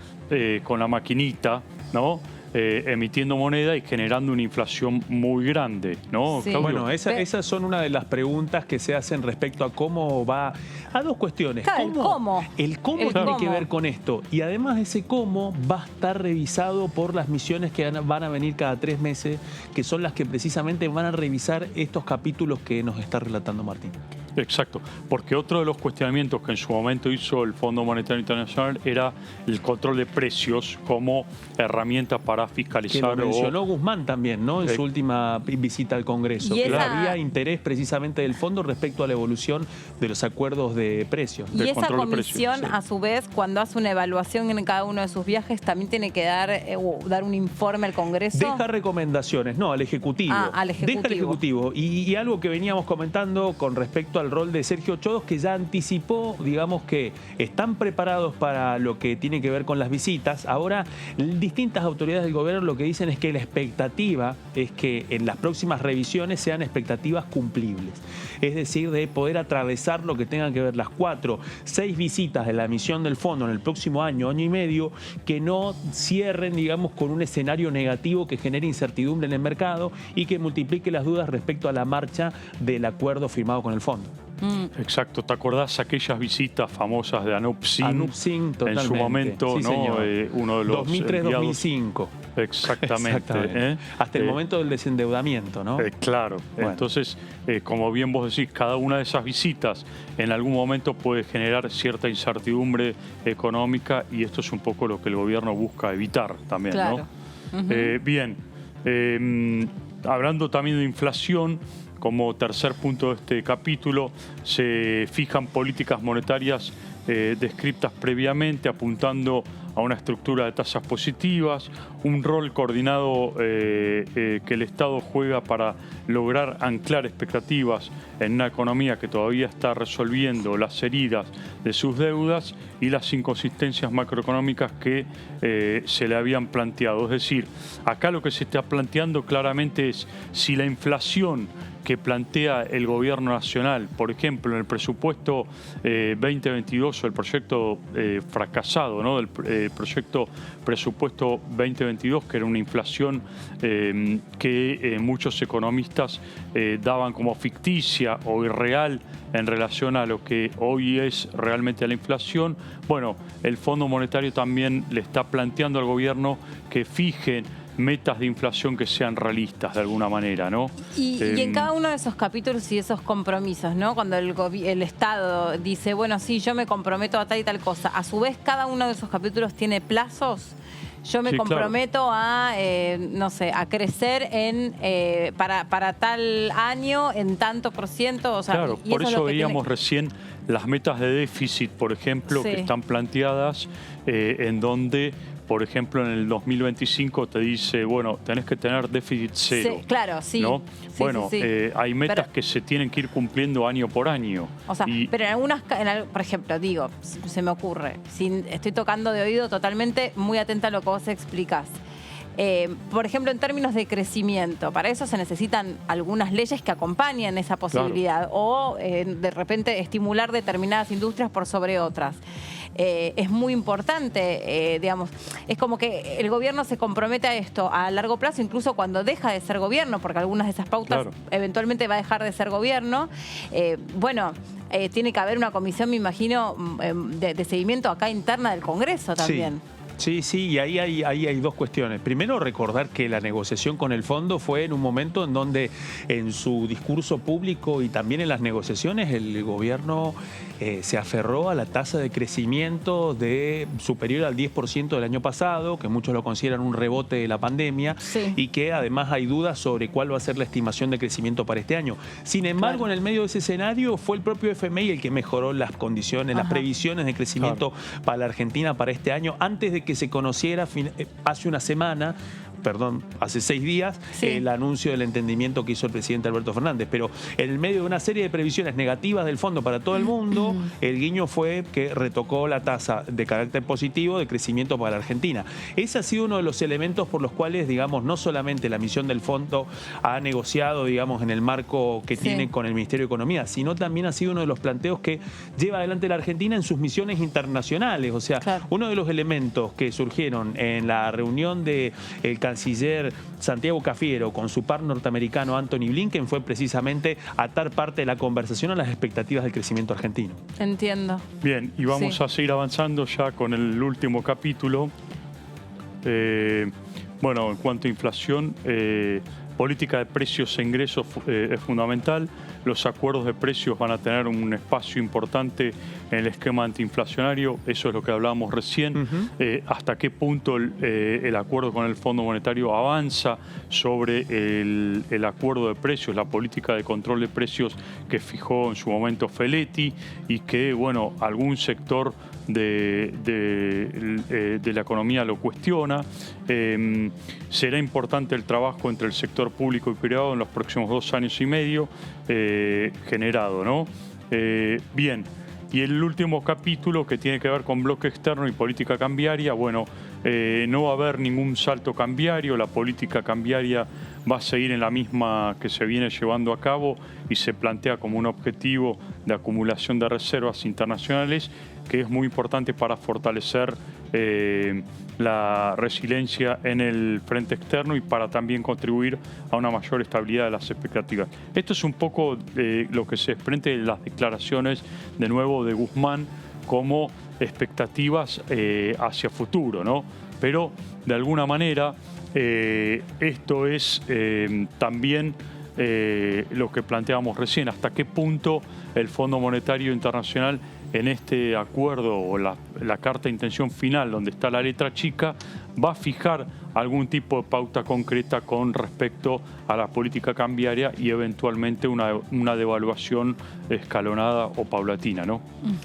con la maquinita, ¿no? Emitiendo moneda y generando una inflación muy grande, ¿no? Sí. Bueno, esas son una de las preguntas que se hacen respecto a cómo va, a dos cuestiones. Claro, el cómo tiene que ver con esto, y además ese cómo va a estar revisado por las misiones que van a venir cada 3 meses, que son las que precisamente van a revisar estos capítulos que nos está relatando Martín. Exacto, porque otro de los cuestionamientos que en su momento hizo el Fondo Monetario Internacional era el control de precios como herramienta para fiscalizar. Que lo mencionó Guzmán también, ¿no? En su última visita al Congreso. Que había interés precisamente del fondo respecto a la evolución de los acuerdos de precios. Y esa comisión, a su vez, cuando hace una evaluación en cada uno de sus viajes, también tiene que dar un informe al Congreso. Deja recomendaciones, no, al Ejecutivo. Al Ejecutivo. Deja al Ejecutivo. Y algo que veníamos comentando con respecto al rol de Sergio Chodos, que ya anticipó, digamos, que están preparados para lo que tiene que ver con las visitas. Ahora, distintas autoridades del gobierno lo que dicen es que la expectativa es que en las próximas revisiones sean expectativas cumplibles. Es decir, de poder atravesar lo que tengan que ver las 4, 6 visitas de la misión del fondo en el próximo año, año y medio, que no cierren, digamos, con un escenario negativo que genere incertidumbre en el mercado y que multiplique las dudas respecto a la marcha del acuerdo firmado con el fondo. Exacto, ¿te acordás aquellas visitas famosas de Anup Singh totalmente. En su momento, sí, ¿no? Uno de los 2003-2005. Exactamente. Hasta el momento del desendeudamiento, ¿no? Claro. Bueno. Entonces, como bien vos decís, cada una de esas visitas en algún momento puede generar cierta incertidumbre económica y esto es un poco lo que el gobierno busca evitar también, claro. ¿no? Bien, hablando también de inflación, como tercer punto de este capítulo, se fijan políticas monetarias descritas previamente, apuntando a una estructura de tasas positivas, un rol coordinado que el Estado juega para lograr anclar expectativas en una economía que todavía está resolviendo las heridas de sus deudas y las inconsistencias macroeconómicas que se le habían planteado. Es decir, acá lo que se está planteando claramente es si la inflación que plantea el gobierno nacional, por ejemplo, en el presupuesto 2022 o el proyecto fracasado, ¿no? Del proyecto presupuesto 2022, que era una inflación que muchos economistas daban como ficticia o irreal en relación a lo que hoy es realmente la inflación. Bueno, el Fondo Monetario también le está planteando al gobierno que fijen metas de inflación que sean realistas de alguna manera, ¿no? Y en cada uno de esos capítulos y esos compromisos, ¿no? Cuando el Estado dice, bueno, sí, yo me comprometo a tal y tal cosa, a su vez cada uno de esos capítulos tiene plazos. Yo me comprometo a, no sé, a crecer para tal año en tanto %. O sea, claro, por eso veíamos recién las metas de déficit, por ejemplo, que están planteadas en donde, por ejemplo, en el 2025 te dice, bueno, tenés que tener déficit cero. Sí, claro, sí. ¿No? Sí, bueno, hay metas que se tienen que ir cumpliendo año por año. O sea, pero en algunas, por ejemplo, digo, se me ocurre, estoy tocando de oído totalmente, muy atenta a lo que vos explicás. Por ejemplo, en términos de crecimiento, para eso se necesitan algunas leyes que acompañen esa posibilidad, o de repente estimular determinadas industrias por sobre otras. Es muy importante, digamos, es como que el gobierno se compromete a esto a largo plazo, incluso cuando deja de ser gobierno, porque algunas de esas pautas eventualmente va a dejar de ser gobierno. Tiene que haber una comisión, me imagino, de seguimiento acá interna del Congreso también. Sí, y ahí hay dos cuestiones. Primero, recordar que la negociación con el fondo fue en un momento en donde en su discurso público y también en las negociaciones el gobierno se aferró a la tasa de crecimiento superior al 10% del año pasado, que muchos lo consideran un rebote de la pandemia, y que además hay dudas sobre cuál va a ser la estimación de crecimiento para este año. Sin embargo, en el medio de ese escenario fue el propio FMI el que mejoró las condiciones, las previsiones de crecimiento para la Argentina para este año, antes de que se conociera hace una semana, hace 6 días, el anuncio del entendimiento que hizo el presidente Alberto Fernández. Pero en el medio de una serie de previsiones negativas del fondo para todo el mundo, el guiño fue que retocó la tasa de carácter positivo de crecimiento para la Argentina. Ese ha sido uno de los elementos por los cuales, digamos, no solamente la misión del fondo ha negociado, digamos, en el marco que tiene con el Ministerio de Economía, sino también ha sido uno de los planteos que lleva adelante la Argentina en sus misiones internacionales. O sea, uno de los elementos que surgieron en la reunión del canciller Santiago Cafiero con su par norteamericano Antony Blinken fue precisamente atar parte de la conversación a las expectativas del crecimiento argentino. Entiendo. Bien, y vamos a seguir avanzando ya con el último capítulo. Bueno, en cuanto a inflación, política de precios e ingresos es fundamental. Los acuerdos de precios van a tener un espacio importante en el esquema antiinflacionario. Eso es lo que hablábamos recién. Hasta qué punto el acuerdo con el Fondo Monetario avanza sobre el acuerdo de precios, la política de control de precios que fijó en su momento Feletti y que, bueno, algún sector de la economía lo cuestiona. Será importante el trabajo entre el sector público y privado en los próximos 2 años y medio generado, ¿no? Bien, y el último capítulo que tiene que ver con bloque externo y política cambiaria, bueno, no va a haber ningún salto cambiario, la política cambiaria va a seguir en la misma que se viene llevando a cabo y se plantea como un objetivo de acumulación de reservas internacionales que es muy importante para fortalecer la resiliencia en el frente externo y para también contribuir a una mayor estabilidad de las expectativas. Esto es un poco lo que se desprende de las declaraciones de nuevo de Guzmán como expectativas hacia futuro, ¿no? Pero de alguna manera esto es también lo que planteábamos recién, hasta qué punto el Fondo Monetario Internacional en este acuerdo o la carta de intención final donde está la letra chica va a fijar algún tipo de pauta concreta con respecto a la política cambiaria y eventualmente una devaluación escalonada o paulatina, ¿no?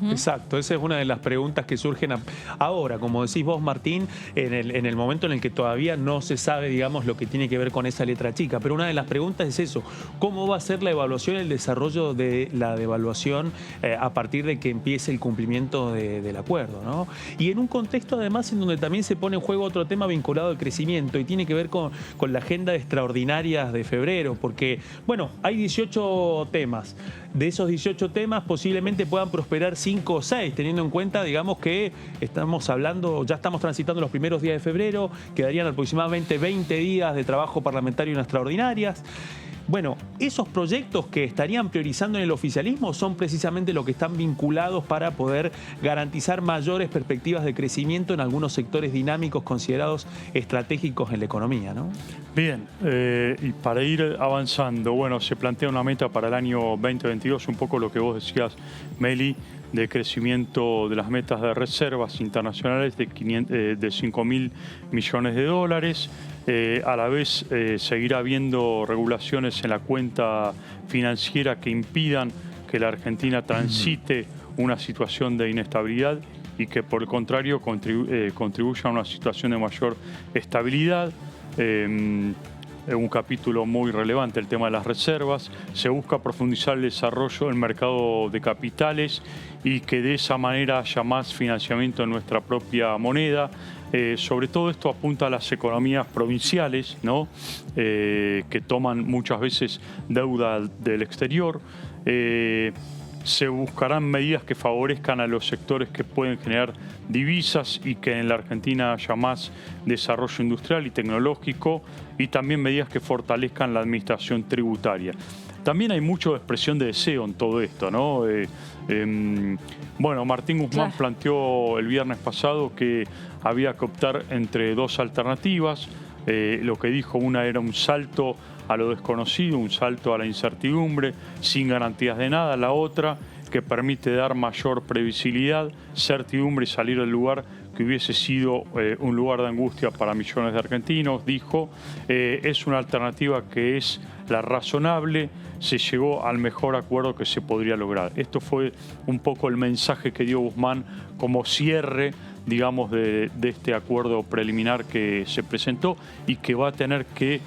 Exacto, esa es una de las preguntas que surgen ahora, como decís vos, Martín, en el momento en el que todavía no se sabe, digamos, lo que tiene que ver con esa letra chica. Pero una de las preguntas es eso, ¿cómo va a ser la evaluación, el desarrollo de la devaluación a partir de que empiece el cumplimiento del acuerdo, ¿no? Y en un contexto además en donde también se pone en juego otro tema vinculado al crecimiento y tiene que ver con la agenda extraordinaria de febrero, porque, bueno, hay 18 temas. De esos 18 temas posiblemente puedan prosperar 5 o 6, teniendo en cuenta, digamos, que ya estamos transitando los primeros días de febrero, quedarían aproximadamente 20 días de trabajo parlamentario en extraordinarias. Bueno, esos proyectos que estarían priorizando en el oficialismo son precisamente los que están vinculados para poder garantizar mayores perspectivas de crecimiento en algunos sectores dinámicos considerados estratégicos en la economía, ¿no? Bien, y para ir avanzando, bueno, se plantea una meta para el año 2022, un poco lo que vos decías, Meli, de crecimiento de las metas de reservas internacionales de 5.000 millones de dólares. A la vez seguirá habiendo regulaciones en la cuenta financiera que impidan que la Argentina transite una situación de inestabilidad y que por el contrario contribuya a una situación de mayor estabilidad. un capítulo muy relevante, el tema de las reservas. Se busca profundizar el desarrollo del mercado de capitales y que de esa manera haya más financiamiento en nuestra propia moneda. Sobre todo esto apunta a las economías provinciales, ¿no? Que toman muchas veces deuda del exterior. Se buscarán medidas que favorezcan a los sectores que pueden generar divisas y que en la Argentina haya más desarrollo industrial y tecnológico, y también medidas que fortalezcan la administración tributaria. También hay mucha expresión de deseo en todo esto, ¿no? Bueno, Martín Guzmán planteó el viernes pasado que había que optar entre dos alternativas. Lo que dijo, una era un salto a lo desconocido, un salto a la incertidumbre, sin garantías de nada. La otra, que permite dar mayor previsibilidad, certidumbre y salir del lugar que hubiese sido un lugar de angustia para millones de argentinos, dijo. Es una alternativa que es la razonable, se llegó al mejor acuerdo que se podría lograr. Esto fue un poco el mensaje que dio Guzmán como cierre, digamos, de este acuerdo preliminar que se presentó y que va a tener que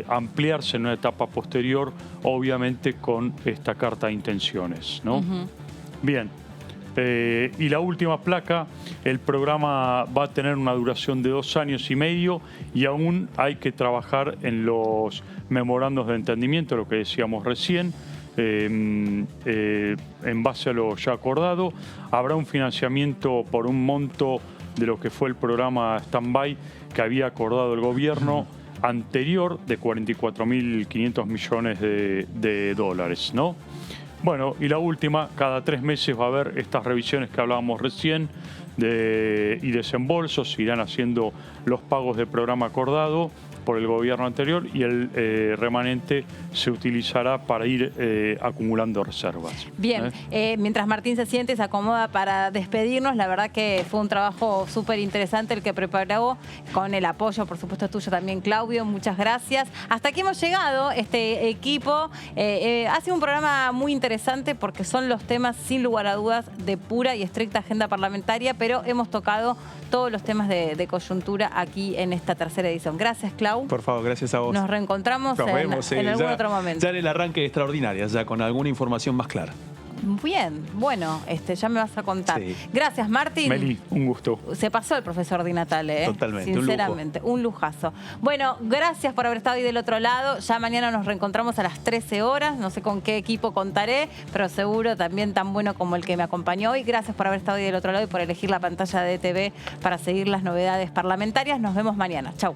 ampliarse en una etapa posterior, obviamente con esta carta de intenciones, ¿no? Bien. Y la última placa, el programa va a tener una duración de 2 años y medio y aún hay que trabajar en los memorandos de entendimiento, lo que decíamos recién. En base a lo ya acordado, habrá un financiamiento por un monto de lo que fue el programa Stand-by que había acordado el gobierno anterior de 44.500 millones de dólares, ¿no? Bueno, y la última, cada 3 meses va a haber estas revisiones que hablábamos recién y desembolsos, irán haciendo los pagos del programa acordado por el gobierno anterior y el remanente se utilizará para ir acumulando reservas. Bien, mientras Martín se siente y se acomoda para despedirnos, la verdad que fue un trabajo súper interesante el que preparó, con el apoyo, por supuesto, tuyo también, Claudio. Muchas gracias. Hasta aquí hemos llegado, este equipo. Ha sido un programa muy interesante porque son los temas, sin lugar a dudas, de pura y estricta agenda parlamentaria, pero hemos tocado todos los temas de coyuntura aquí en esta tercera edición. Gracias, Clau. Por favor, gracias a vos. Nos reencontramos en algún otro momento. Ya en el arranque extraordinaria, ya con alguna información más clara. Bien, bueno, ya me vas a contar. Sí. Gracias, Martín. Meli, un gusto. Se pasó el profesor Di Natale, Totalmente, sinceramente, un lujazo. Bueno, gracias por haber estado ahí del otro lado. Ya mañana nos reencontramos a las 13 horas. No sé con qué equipo contaré, pero seguro también tan bueno como el que me acompañó hoy. Gracias por haber estado ahí del otro lado y por elegir la pantalla de TV para seguir las novedades parlamentarias. Nos vemos mañana. Chau.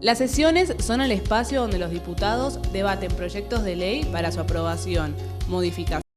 Las sesiones son el espacio donde los diputados debaten proyectos de ley para su aprobación, modificación